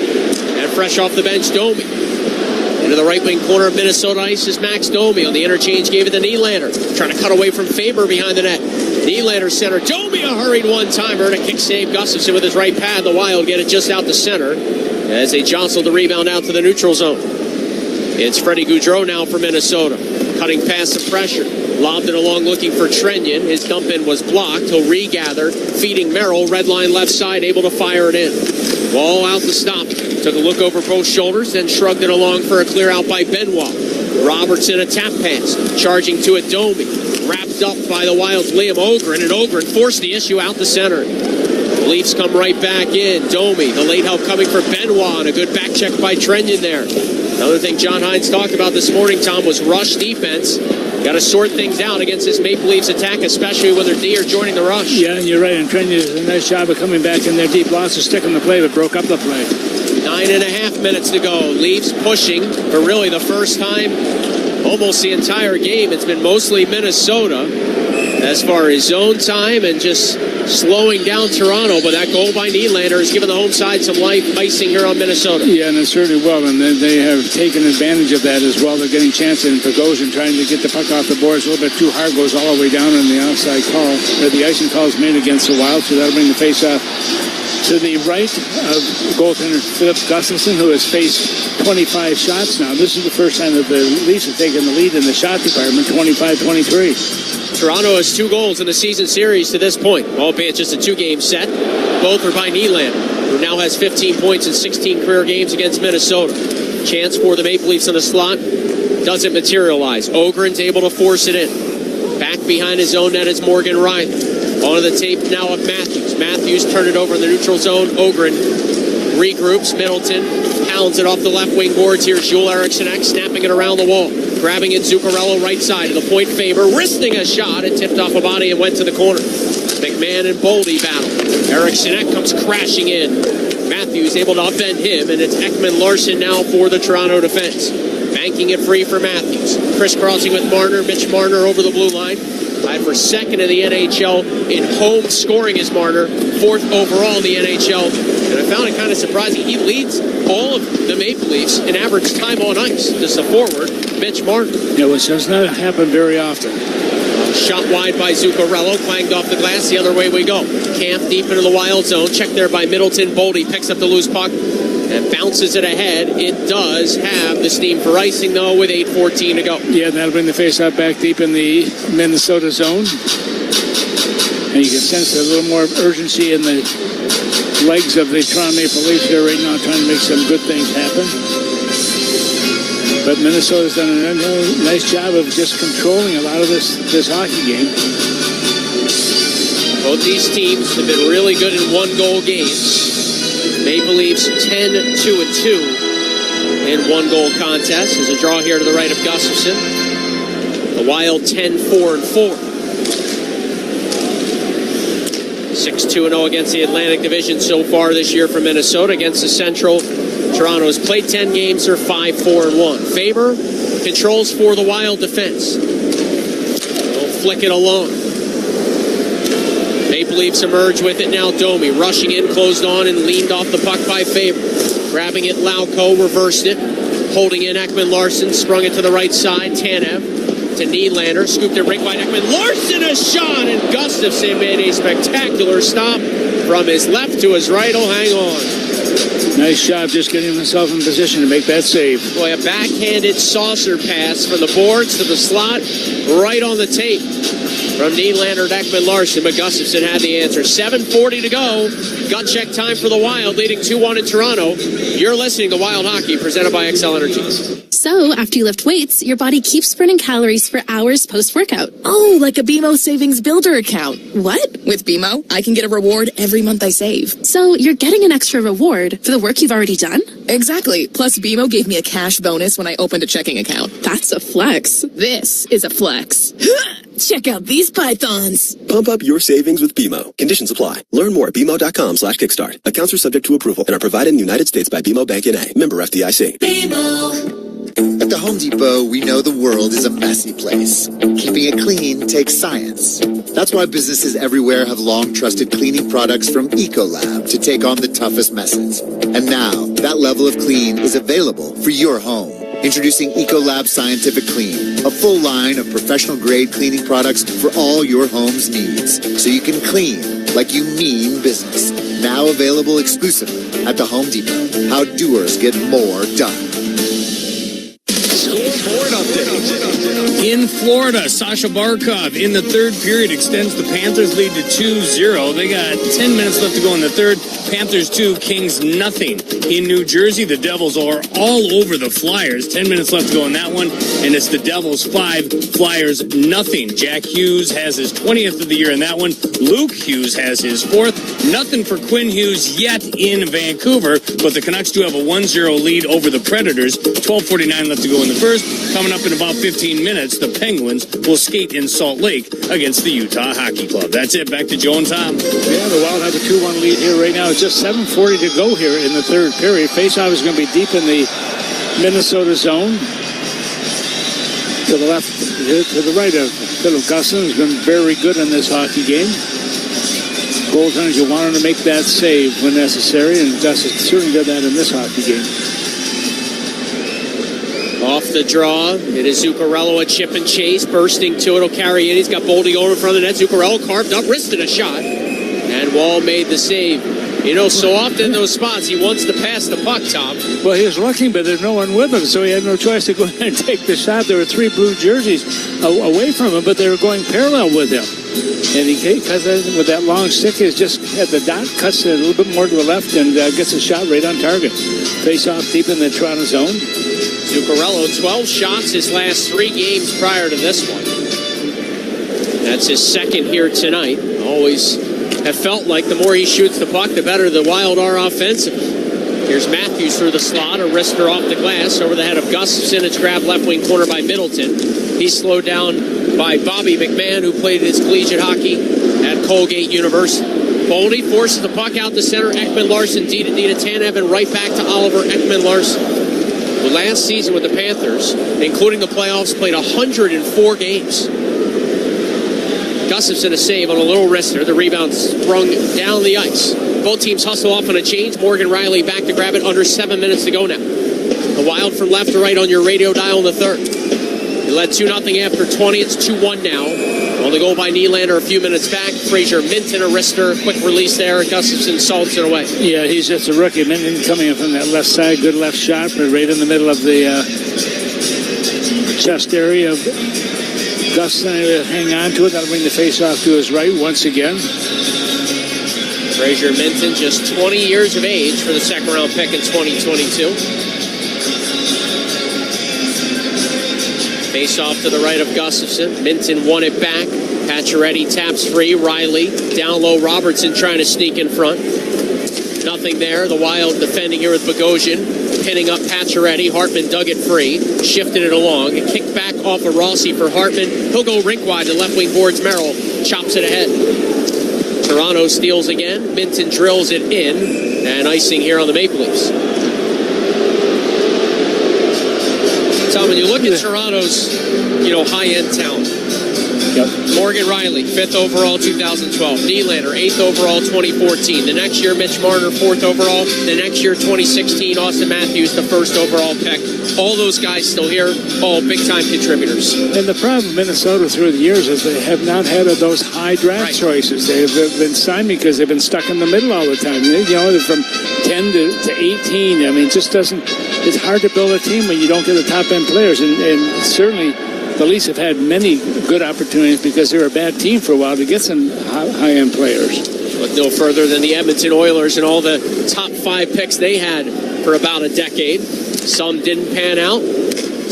S19: And fresh off the bench, Domi. Into the right wing corner of Minnesota ice is Max Domi. On the interchange gave it to Nylander. Trying to cut away from Faber behind the net. Nylander center. Domi a hurried one-timer and a kick save. Gustafson with his right pad. The Wild get it just out the center as they jostle the rebound out to the neutral zone. It's Freddie Gaudreau now for Minnesota. Cutting past the pressure. Lobbed it along looking for Trenyon. His dump in was blocked. He'll regather. Feeding Merrill. Red line left side. Able to fire it in. Wall out to stop. Took a look over both shoulders. Then shrugged it along for a clear out by Benoit. Robertson a tap pass. Charging to it Domi. Wrapped up by the Wild's Liam Ogren. And Ogren forced the issue out the center. The Leafs come right back in. Domi, the late help coming for Benoit. And a good back check by Trenyon there. Another thing John Hines talked about this morning, Tom, was rush defense. Got to sort things out against this Maple Leafs attack, especially when their D are joining the rush.
S7: Yeah, and you're right. And Trenyon did a nice job of coming back in there deep. Lost a stick on the play, but broke up the play.
S19: 9.5 minutes to go. Leafs pushing for really the first time almost the entire game. It's been mostly Minnesota as far as zone time and just slowing down Toronto, but that goal by Nylander has given the home side some life, icing here on Minnesota.
S7: Yeah, and it certainly will, and they have taken advantage of that as well. They're getting chances in Prigozhin trying to get the puck off the boards a little bit too hard, goes all the way down in the offside call. The icing call is made against the Wild, so that'll bring the face-off to the right of goaltender Philip Gustafsson, who has faced 25 shots now. This is the first time that the Leafs have taken the lead in the shot department, 25-23.
S19: Toronto has 2 goals in the season series to this point, albeit just a 2-game set. Both are by Nylander, who now has 15 points in 16 career games against Minnesota. Chance for the Maple Leafs in the slot doesn't materialize. Ogren's able to force it in. Back behind his own net is Morgan Riley. Onto the tape now of Matthews. Matthews turned it over in the neutral zone. Ogren regroups. Middleton pounds it off the left wing boards. Here's Joel Eriksson snapping it around the wall. Grabbing it, Zuccarello right side to the point favor. Wristing a shot. It tipped off a body and went to the corner. McMahon and Boldy battle. Eriksson comes crashing in. Matthews able to upend him, and it's Ekman-Larsson now for the Toronto defense. Banking it free for Matthews. Crisscrossing with Marner. Mitch Marner over the blue line. Tied for second in the NHL in home scoring is Marner. 4th overall in the NHL. And I found it kind of surprising. He leads all of the Maple Leafs in average time on ice. Just a forward, Mitch Marner.
S7: Yeah, which does not happen very often.
S19: Shot wide by Zuccarello. Clanged off the glass. The other way we go. Camp deep into the Wild zone. Checked there by Middleton. Boldy picks up the loose puck and bounces it ahead. It does have the steam for icing, though, with 8:14 to go.
S7: Yeah, that'll bring the faceoff back deep in the Minnesota zone. And you can sense a little more urgency in the legs of the Toronto Maple Leafs there right now, trying to make some good things happen. But Minnesota's done a nice job of just controlling a lot of this hockey game.
S19: Both these teams have been really good in one-goal games. Maple Leafs 10-2-2 in one-goal contest. There's a draw here to the right of Gustafsson. The Wild 10-4-4. 6-2-0 against the Atlantic Division so far this year for Minnesota. Against the Central, Toronto has played 10 games. They're 5-4-1. Faber controls for the Wild defense. They'll flick it alone. Maple Leafs emerge with it now. Domi rushing in, closed on, and leaned off the puck by Faber. Grabbing it, Lauko reversed it. Holding in Ekman-Larsson, sprung it to the right side. Tanev to Nylander, scooped it right by Ekman-Larsson, a shot, and Gustafsson made a spectacular stop from his left to his right. Oh, hang on.
S7: Nice job just getting himself in position to make that save.
S19: Boy, a backhanded saucer pass from the boards to the slot, right on the tape. From Nylander to Ekman-Larsson, but Gustafsson had the answer. 7:40 to go. Gut check time for the Wild, leading 2-1 in Toronto. You're listening to Wild Hockey, presented by XL Energy.
S10: So, after you lift weights, your body keeps burning calories for hours post-workout. Oh, like a BMO Savings Builder account. What? With BMO, I can get a reward every month I save. So, you're getting an extra reward for the work you've already done? Exactly. Plus, BMO gave me a cash bonus when I opened a checking account. That's a flex. This is a flex. Check out these pythons.
S15: Pump up your savings with BMO. Conditions apply. Learn more at BMO.com/kickstart. Accounts are subject to approval and are provided in the United States by BMO Bank N.A. Member FDIC.
S10: BMO.
S17: At the Home Depot, we know the world is a messy place. Keeping it clean takes science. That's why businesses everywhere have long trusted cleaning products from Ecolab to take on the toughest messes. And now, that level of clean is available for your home. Introducing Ecolab Scientific Clean, a full line of professional-grade cleaning products for all your home's needs, so you can clean like you mean business. Now available exclusively at the Home Depot. How doers get more done.
S1: Scoreboard update. In Florida, Sasha Barkov in the third period extends the Panthers lead to 2-0. They got 10 minutes left to go in the third. Panthers 2, Kings nothing. In New Jersey, the Devils are all over the Flyers. 10 minutes left to go in that one, and it's the Devils 5, Flyers nothing. Jack Hughes has his 20th of the year in that one. Luke Hughes has his 4th. Nothing for Quinn Hughes yet in Vancouver, but the Canucks do have a 1-0 lead over the Predators. 12:49 left to go in the first. Coming up in about 15 minutes, the Penguins will skate in Salt Lake against the Utah Hockey Club. That's it. Back to Joe and Tom.
S7: Yeah, the Wild have a 2-1 lead here right now. It's just 7:40 to go here in the third period. Faceoff is going to be deep in the Minnesota zone. To the left, to the right of Philip Gustafsson, has been very good in this hockey game. goaltenders, you want him to make that save when necessary, and Gus certainly did that in this hockey game.
S19: Off the draw, it is Zuccarello, a chip and chase, bursting to it, will carry in. He's got Boldy over in front of the net. Zuccarello carved up, wristed a shot, and Wall made the save. You know, so often in those spots, he wants to pass the puck, Tom.
S7: Well, he was looking, but there's no one with him, so he had no choice to go ahead and take the shot. There were 3 blue jerseys away from him, but they were going parallel with him. And he cuts it with that long stick. He's just at the dot, cuts it a little bit more to the left, and gets a shot right on target. Face off deep in the Toronto zone.
S19: Zuccarello, 12 shots his last 3 games prior to this one. That's his second here tonight. Always have felt like the more he shoots the puck, the better the Wild are offensively. Here's Matthews through the slot, a wrister off the glass, over the head of Gustafson. It's grabbed left wing corner by Middleton. He's slowed down by Bobby McMahon, who played his collegiate hockey at Colgate University. Boldy forces the puck out to center. Ekman Larson, D to Tanev, and right back to Oliver Ekman Larson. The last season with the Panthers, including the playoffs, played 104 games. Gustafson a save on a little wrister. The rebound sprung down the ice. Both teams hustle off on a change. Morgan Riley back to grab it. Under 7 minutes to go now. The Wild from left to right on your radio dial in the third. They led 2-0 after 20. It's 2-1 now. On the goal by Nylander a few minutes back. Fraser Minton a wrister. Quick release there. Gustafson salts it away.
S7: Yeah, he's just a rookie. Minton coming in from that left side. Good left shot, but right in the middle of the chest area of Gustafson will hang on to it. That'll bring the face-off to his right once again.
S19: Fraser Minton, just 20 years of age for the second-round pick in 2022. Face-off to the right of Gustafson. Minton won it back. Pacioretty taps free. Riley down low. Robertson trying to sneak in front. Nothing there. The Wild defending here with Bogosian. Pinning up Pacioretty. Hartman dug it free. Shifted it along. A kick back off of Rossi for Hartman. He'll go rink wide to left wing boards. Merrill chops it ahead. Toronto steals again. Minton drills it in. And icing here on the Maple Leafs. Tom, when you look at Toronto's, high-end talent.
S7: Yep.
S19: Morgan Riley, 5th overall, 2012. Nylander, 8th overall, 2014. The next year, Mitch Marner, 4th overall. The next year, 2016, Austin Matthews, the 1st overall pick. All those guys still here, all big-time contributors.
S7: And the problem Minnesota through the years is they have not had those high draft choices. They have been signed because they've been stuck in the middle all the time. They're from 10 to 18. I mean, it just doesn't... It's hard to build a team when you don't get the top-end players. And certainly the Leafs have had many good opportunities because they're a bad team for a while to get some high-end players.
S19: Look no further than the Edmonton Oilers and all the top 5 picks they had for about a decade. Some didn't pan out.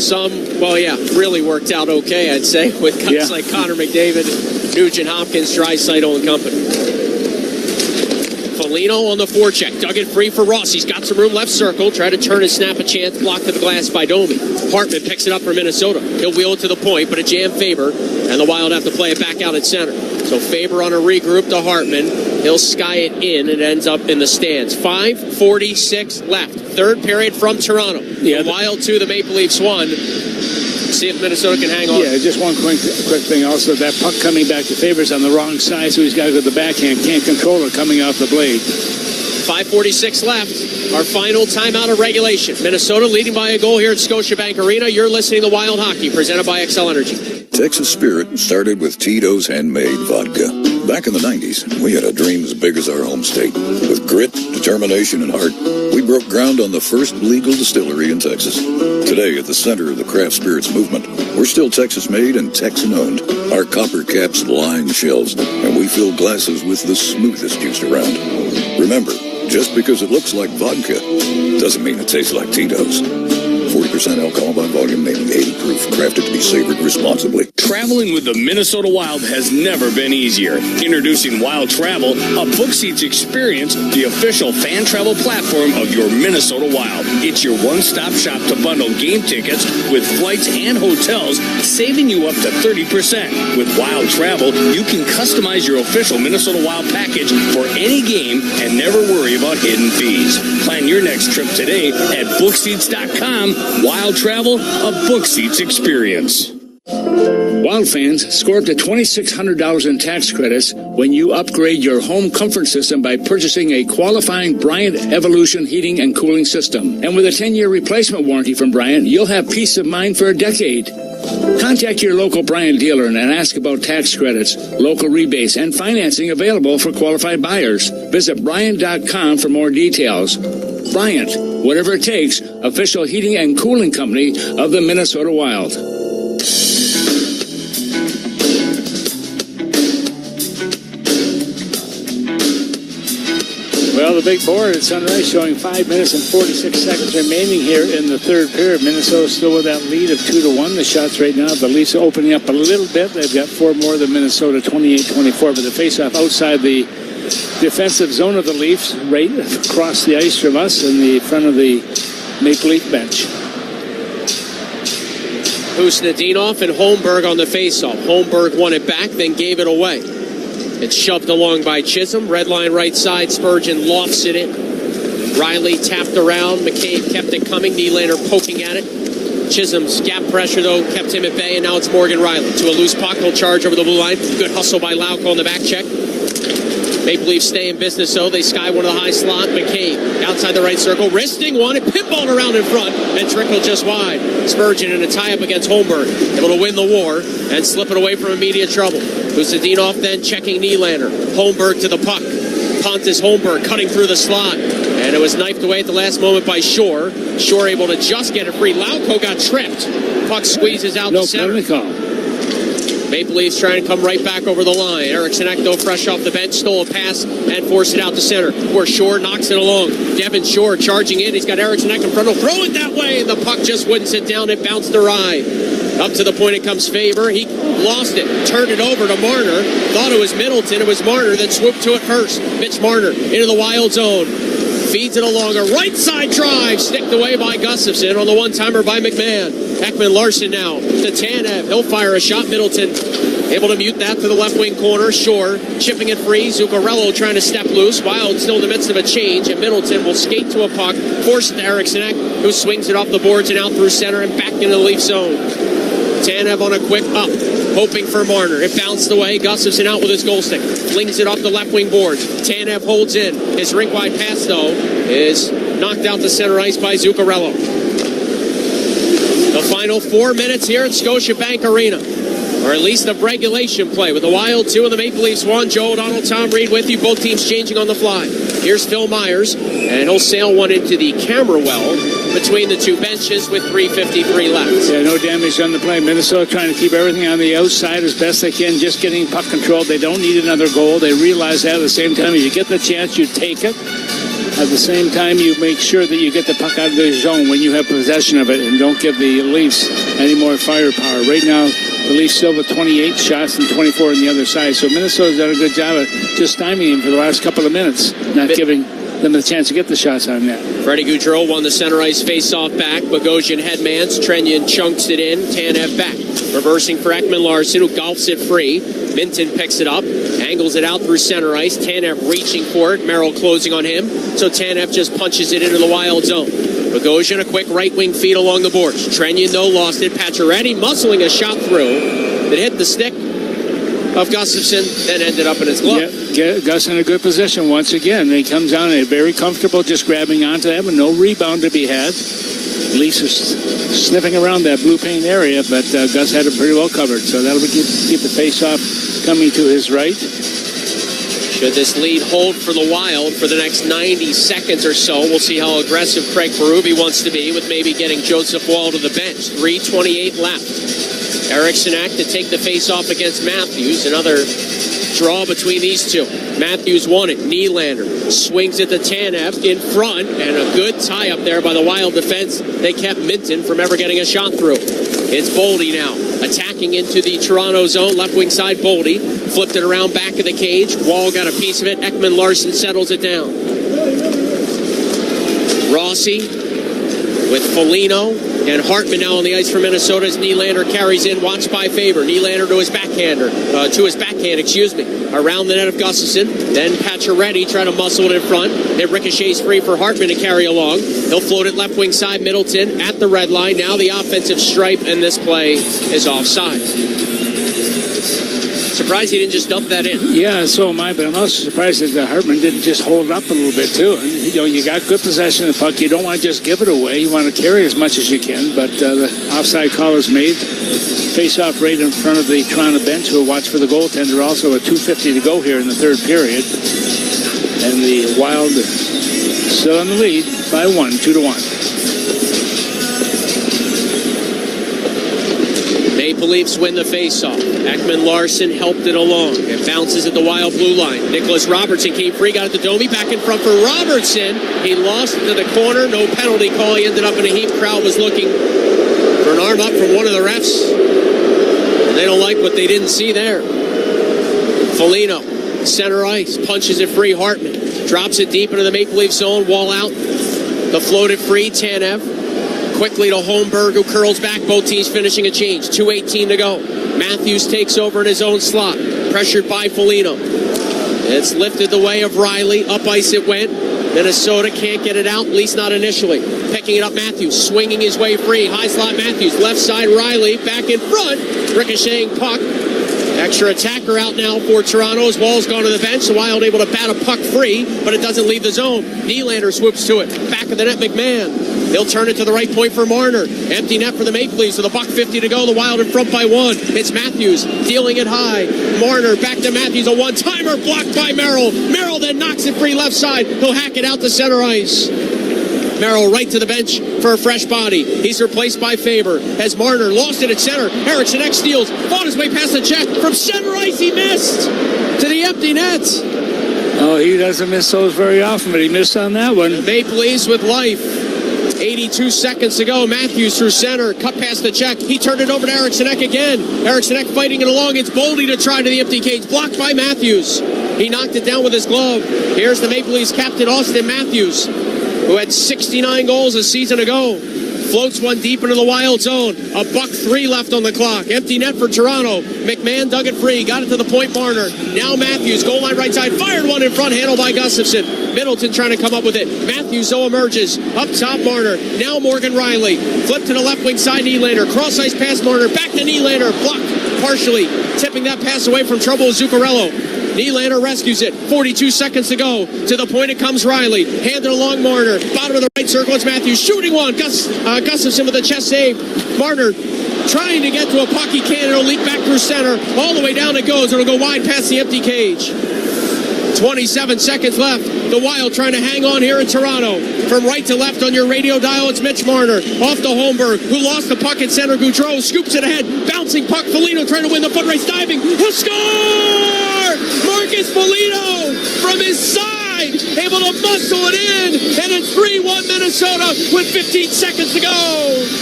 S19: Some, really worked out okay, I'd say, with guys like Connor McDavid, Nugent Hopkins, Draisaitl, and company. Foligno on the forecheck. Dug it free for Ross. He's got some room left circle. Try to turn and snap a chance. Blocked to the glass by Domi. Hartman picks it up for Minnesota. He'll wheel it to the point, but a jam Faber. And the Wild have to play it back out at center. So Faber on a regroup to Hartman. He'll sky it in. It ends up in the stands. 5:46 left. Third period from Toronto. The Wild 2, the Maple Leafs 1. See if Minnesota can hang on.
S7: Yeah, just one quick thing also. That puck coming back to Faber's on the wrong side, so he's got to go to the backhand. Can't control it coming off the blade.
S19: 5:46 left. Our final timeout of regulation. Minnesota leading by a goal here at Scotiabank Arena. You're listening to Wild Hockey, presented by Xcel Energy.
S4: Texas Spirit started with Tito's handmade vodka. Back in the 90s, we had a dream as big as our home state. With grit, determination, and heart, we broke ground on the first legal distillery in Texas. Today, at the center of the craft spirits movement, we're still Texas-made and Texan-owned. Our copper caps line shelves, and we fill glasses with the smoothest juice around. Remember, just because it looks like vodka doesn't mean it tastes like Tito's. 40% alcohol by volume, namely 80 proof, crafted to be savored responsibly.
S1: Traveling with the Minnesota Wild has never been easier. Introducing Wild Travel, a book seats experience, the official fan travel platform of your Minnesota Wild. It's your one-stop shop to bundle game tickets with flights and hotels, saving you up to 30%. With Wild Travel, you can customize your official Minnesota Wild package for any game and never worry about hidden fees. Plan your next trip today at bookseats.com. Wild Travel, a book seats experience.
S7: Wild fans, score up to $2,600 in tax credits when you upgrade your home comfort system by purchasing a qualifying Bryant Evolution heating and cooling system. And with a 10-year replacement warranty from Bryant, you'll have peace of mind for a decade. Contact your local Bryant dealer and ask about tax credits, local rebates, and financing available for qualified buyers. Visit Bryant.com for more details. Bryant, whatever it takes, official heating and cooling company of the Minnesota Wild.
S8: Well, the big board at Sunrise showing 5 minutes and 46 seconds remaining here in the third period. Minnesota still with that lead of 2-1. The shots right now, the Leafs opening up a little bit. They've got 4 more than Minnesota, 28-24. But the faceoff outside the defensive zone of the Leafs, right across the ice from us in the front of the Maple Leaf bench.
S19: Usnadinov and Holmberg on the faceoff. Holmberg won it back, then gave it away. It's shoved along by Chisholm. Red line right side. Spurgeon lofts it in. Riley tapped around. McCabe kept it coming. Nylander poking at it. Chisholm's gap pressure, though, kept him at bay, and now it's Morgan Riley. To a loose puck. He'll charge over the blue line. Good hustle by Lauko on the back check. Maple Leafs stay in business, though. They sky one of the high slot. McCabe outside the right circle. Wristing one. It pinballed around in front and trickled just wide. Spurgeon in a tie-up against Holmberg. Able to win the war and slip it away from immediate trouble. Usnadinov then checking Nylander. Holmberg to the puck. Pontus Holmberg cutting through the slot. And it was knifed away at the last moment by Shore. Shore able to just get it free. Lauko got tripped. Puck squeezes out the center. Maple Leafs trying to come right back over the line. Eriksson Ekdo fresh off the bench, stole a pass and forced it out to center, where Shore knocks it along. Devin Shore charging in. He's got Eriksson Ek in front. He'll throw it that way, and the puck just wouldn't sit down. It bounced awry. Up to the point it comes Faber. He lost it, turned it over to Marner. Thought it was Middleton. It was Marner that swooped to it first. Mitch Marner into the Wild zone. Feeds it along a right side drive. Sticked away by Gustafsson on the one-timer by McMahon. Ekman Larson now to Tanev. He'll fire a shot. Middleton able to mute that to the left wing corner. Shore chipping it free. Zuccarello trying to step loose. Wild still in the midst of a change. And Middleton will skate to a puck. Force it to Eriksson Ek, who swings it off the boards and out through center and back into the Leaf zone. Tanev on a quick up, hoping for Marner. It bounced away. Gustafsson out with his goal stick. Flings it off the left wing boards. Tanev holds in. His rink-wide pass, though, is knocked out to center ice by Zuccarello. The final 4 minutes here at Scotiabank Arena, or at least of regulation play, with the Wild 2 and the Maple Leafs 1. Joe O'Donnell, Tom Reed with you. Both teams changing on the fly. Here's Phil Myers, and he'll sail one into the camera well between the two benches with 3:53 left.
S8: Yeah, no damage on the play. Minnesota trying to keep everything on the outside as best they can, just getting puck control. They don't need another goal. They realize that at the same time. If you get the chance, you take it. At the same time, you make sure that you get the puck out of the zone when you have possession of it and don't give the Leafs any more firepower. Right now, the Leafs still with 28 shots and 24 on the other side. So Minnesota's done a good job of just stymieing him for the last couple of minutes, not giving them the chance to get the shots on net.
S19: Freddie Gaudreau won the center ice face-off back. Bogosian headmans. Trenyon chunks it in. Tanev back. Reversing for Ekman Larson, who golfs it free. Minton picks it up. Angles it out through center ice. Tanev reaching for it. Merrill closing on him. So Tanev just punches it into the Wild zone. Bogosian a quick right wing feed along the boards. Trenyon, though, lost it. Pacioretty muscling a shot through that hit the stick of Gustafsson, then ended up in his glove.
S8: Yeah, Gus in a good position once again. He comes down and very comfortable just grabbing onto them and no rebound to be had. Leafs are sniffing around that blue paint area, but Gus had it pretty well covered. So that'll keep the face-off coming to his right.
S19: Should this lead hold for the Wild for the next 90 seconds or so, we'll see how aggressive Craig Berube wants to be with maybe getting Joseph Woll to the bench. 3:28 left. Eriksson Ek to take the face-off against Matthews. Another draw between these two. Matthews won it. Nylander swings it to Tanev in front, and a good tie-up there by the Wild defense. They kept Minton from ever getting a shot through. It's Boldy now, attacking into the Toronto zone. Left wing side, Boldy. Flipped it around back of the cage. Wall got a piece of it. Ekman Larson settles it down. Rossi with Foligno and Hartman now on the ice for Minnesota as Nylander carries in, watched by Faber. Nylander to his backhand, around the net of Gustafsson. Then Pacioretty trying to muscle it in front. It ricochets free for Hartman to carry along. He'll float it left wing side, Middleton at the red line. Now the offensive stripe, and this play is offside. Surprised he didn't just dump that in.
S8: Yeah, so am I, but I'm also surprised that Hartman didn't just hold up a little bit, too. And, you got good possession of the puck. You don't want to just give it away. You want to carry as much as you can, but the offside call is made. Face-off right in front of the Toronto bench, who will watch for the goaltender. Also, a 2:50 to go here in the third period. And the Wild still in the lead by 2-1.
S19: Maple Leafs win the faceoff. Ekman-Larsson helped it along. It bounces at the Wild blue line. Nicholas Robertson came free, got it to Domi. Back in front for Robertson. He lost it to the corner. No penalty call. He ended up in a heap. Crowd was looking for an arm up from one of the refs. And they don't like what they didn't see there. Foligno, center ice, punches it free. Hartman drops it deep into the Maple Leaf zone. Wall out. The floated free. Tanev. Quickly to Holmberg, who curls back. Both teams finishing a change. 2:18 to go. Matthews takes over in his own slot. Pressured by Foligno. It's lifted the way of Riley. Up ice it went. Minnesota can't get it out, at least not initially. Picking it up, Matthews. Swinging his way free. High slot Matthews. Left side Riley. Back in front. Ricocheting puck. Extra attacker out now for Toronto as Wall's gone to the bench. The Wild able to bat a puck free, but it doesn't leave the zone. Nylander swoops to it. Back of the net, McMahon. They'll turn it to the right point for Marner. Empty net for the Maple Leafs with $1:50 to go. The Wild in front by 1. It's Matthews dealing it high. Marner back to Matthews. A one-timer blocked by Merrill. Merrill then knocks it free left side. He'll hack it out to center ice. Merrill right to the bench for a fresh body. He's replaced by Faber. As Marner lost it at center. Eriksson Ek steals. Fought his way past the check. From center ice, he missed to the empty net.
S8: Oh, he doesn't miss those very often, but he missed on that one.
S19: The Maple Leafs with life. 82 seconds to go. Matthews through center. Cut past the check. He turned it over to Eriksson Ek again. Eriksson Ek fighting it along. It's Boldy to try to the empty cage. Blocked by Matthews. He knocked it down with his glove. Here's the Maple Leafs captain, Austin Matthews, who had 69 goals a season ago. Floats one deep into the Wild zone. $1:03 left on the clock. Empty net for Toronto. McMahon dug it free. Got it to the point, Marner. Now Matthews, goal line right side. Fired one in front, handled by Gustafsson. Middleton trying to come up with it. Matthews, though, emerges. Up top, Marner. Now Morgan Riley. Flip to the left wing side, Nylander. Cross ice pass, Marner. Back to Nylander. Blocked partially. Tipping that pass away from trouble with Zuccarello. Nylander rescues it. 42 seconds to go. To the point it comes Riley. Handed along Marner. Bottom of the right circle, it's Matthews. Shooting one. Gustafsson with a chest save. Marner trying to get to a puck he can. It'll leak back through center. All the way down it goes. It'll go wide past the empty cage. 27 seconds left. The Wild trying to hang on here in Toronto. From right to left on your radio dial, it's Mitch Marner. Off to Holmberg, who lost the puck at center. Gaudreau scoops it ahead. Bouncing puck. Foligno trying to win the foot race. Diving. He'll score! Marcus Foligno from his side. Able to muscle it in. And it's 3-1 Minnesota with 15 seconds to go.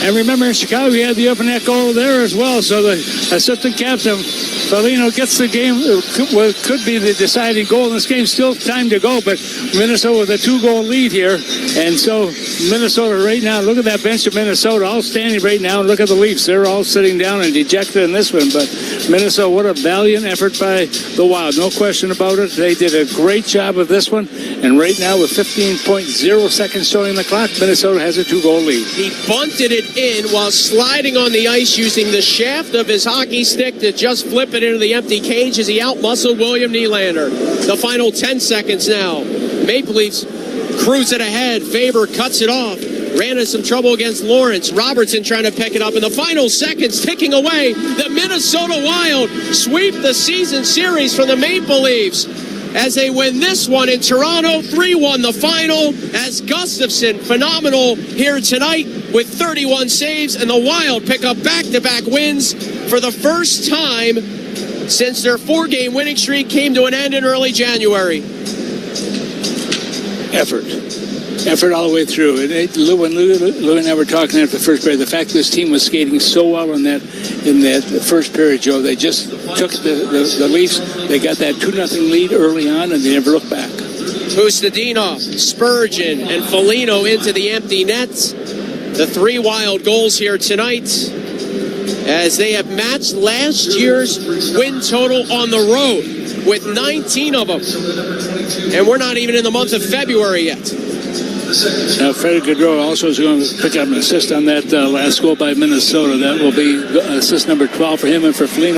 S8: And remember, in Chicago, we had the open net goal there as well. So the assistant captain, Foligno, gets the game. Could be the deciding goal in this game. Still time to go, but Minnesota with a 2-goal lead here. And so Minnesota right now, look at that bench of Minnesota all standing right now. Look at the Leafs. They're all sitting down and dejected in this one. But Minnesota, what a valiant effort by the Wild. No question about it. They did a great job of this one. And right now with 15.0 seconds showing the clock, Minnesota has a 2-goal lead.
S19: He bunted it in while sliding on the ice using the shaft of his hockey stick to just flip it into the empty cage as he outmuscled William Nylander. The final 10 seconds now. Maple Leafs cruise it ahead. Faber cuts it off. Ran into some trouble against Lawrence. Robertson trying to pick it up in the final seconds, ticking away. The Minnesota Wild sweep the season series from the Maple Leafs as they win this one in Toronto. 3-1 the final as Gustafsson, phenomenal here tonight with 31 saves, and the Wild pick up back-to-back wins for the first time since their 4-game winning streak came to an end in early January.
S8: Effort all the way through. Lou and I were talking after the first period. The fact this team was skating so well in that first period, Joe, they just took the Leafs. They got that 2-0 lead early on, and they never looked back.
S19: Pustadinov, Spurgeon, and Foligno into the empty nets. the 3 Wild goals here tonight, as they have matched last year's win total on the road with 19 of them. And we're not even in the month of February yet.
S8: Now, Freddie Gaudreau also is going to pick up an assist on that last goal by Minnesota. That will be assist number 12 for him and for Foligno.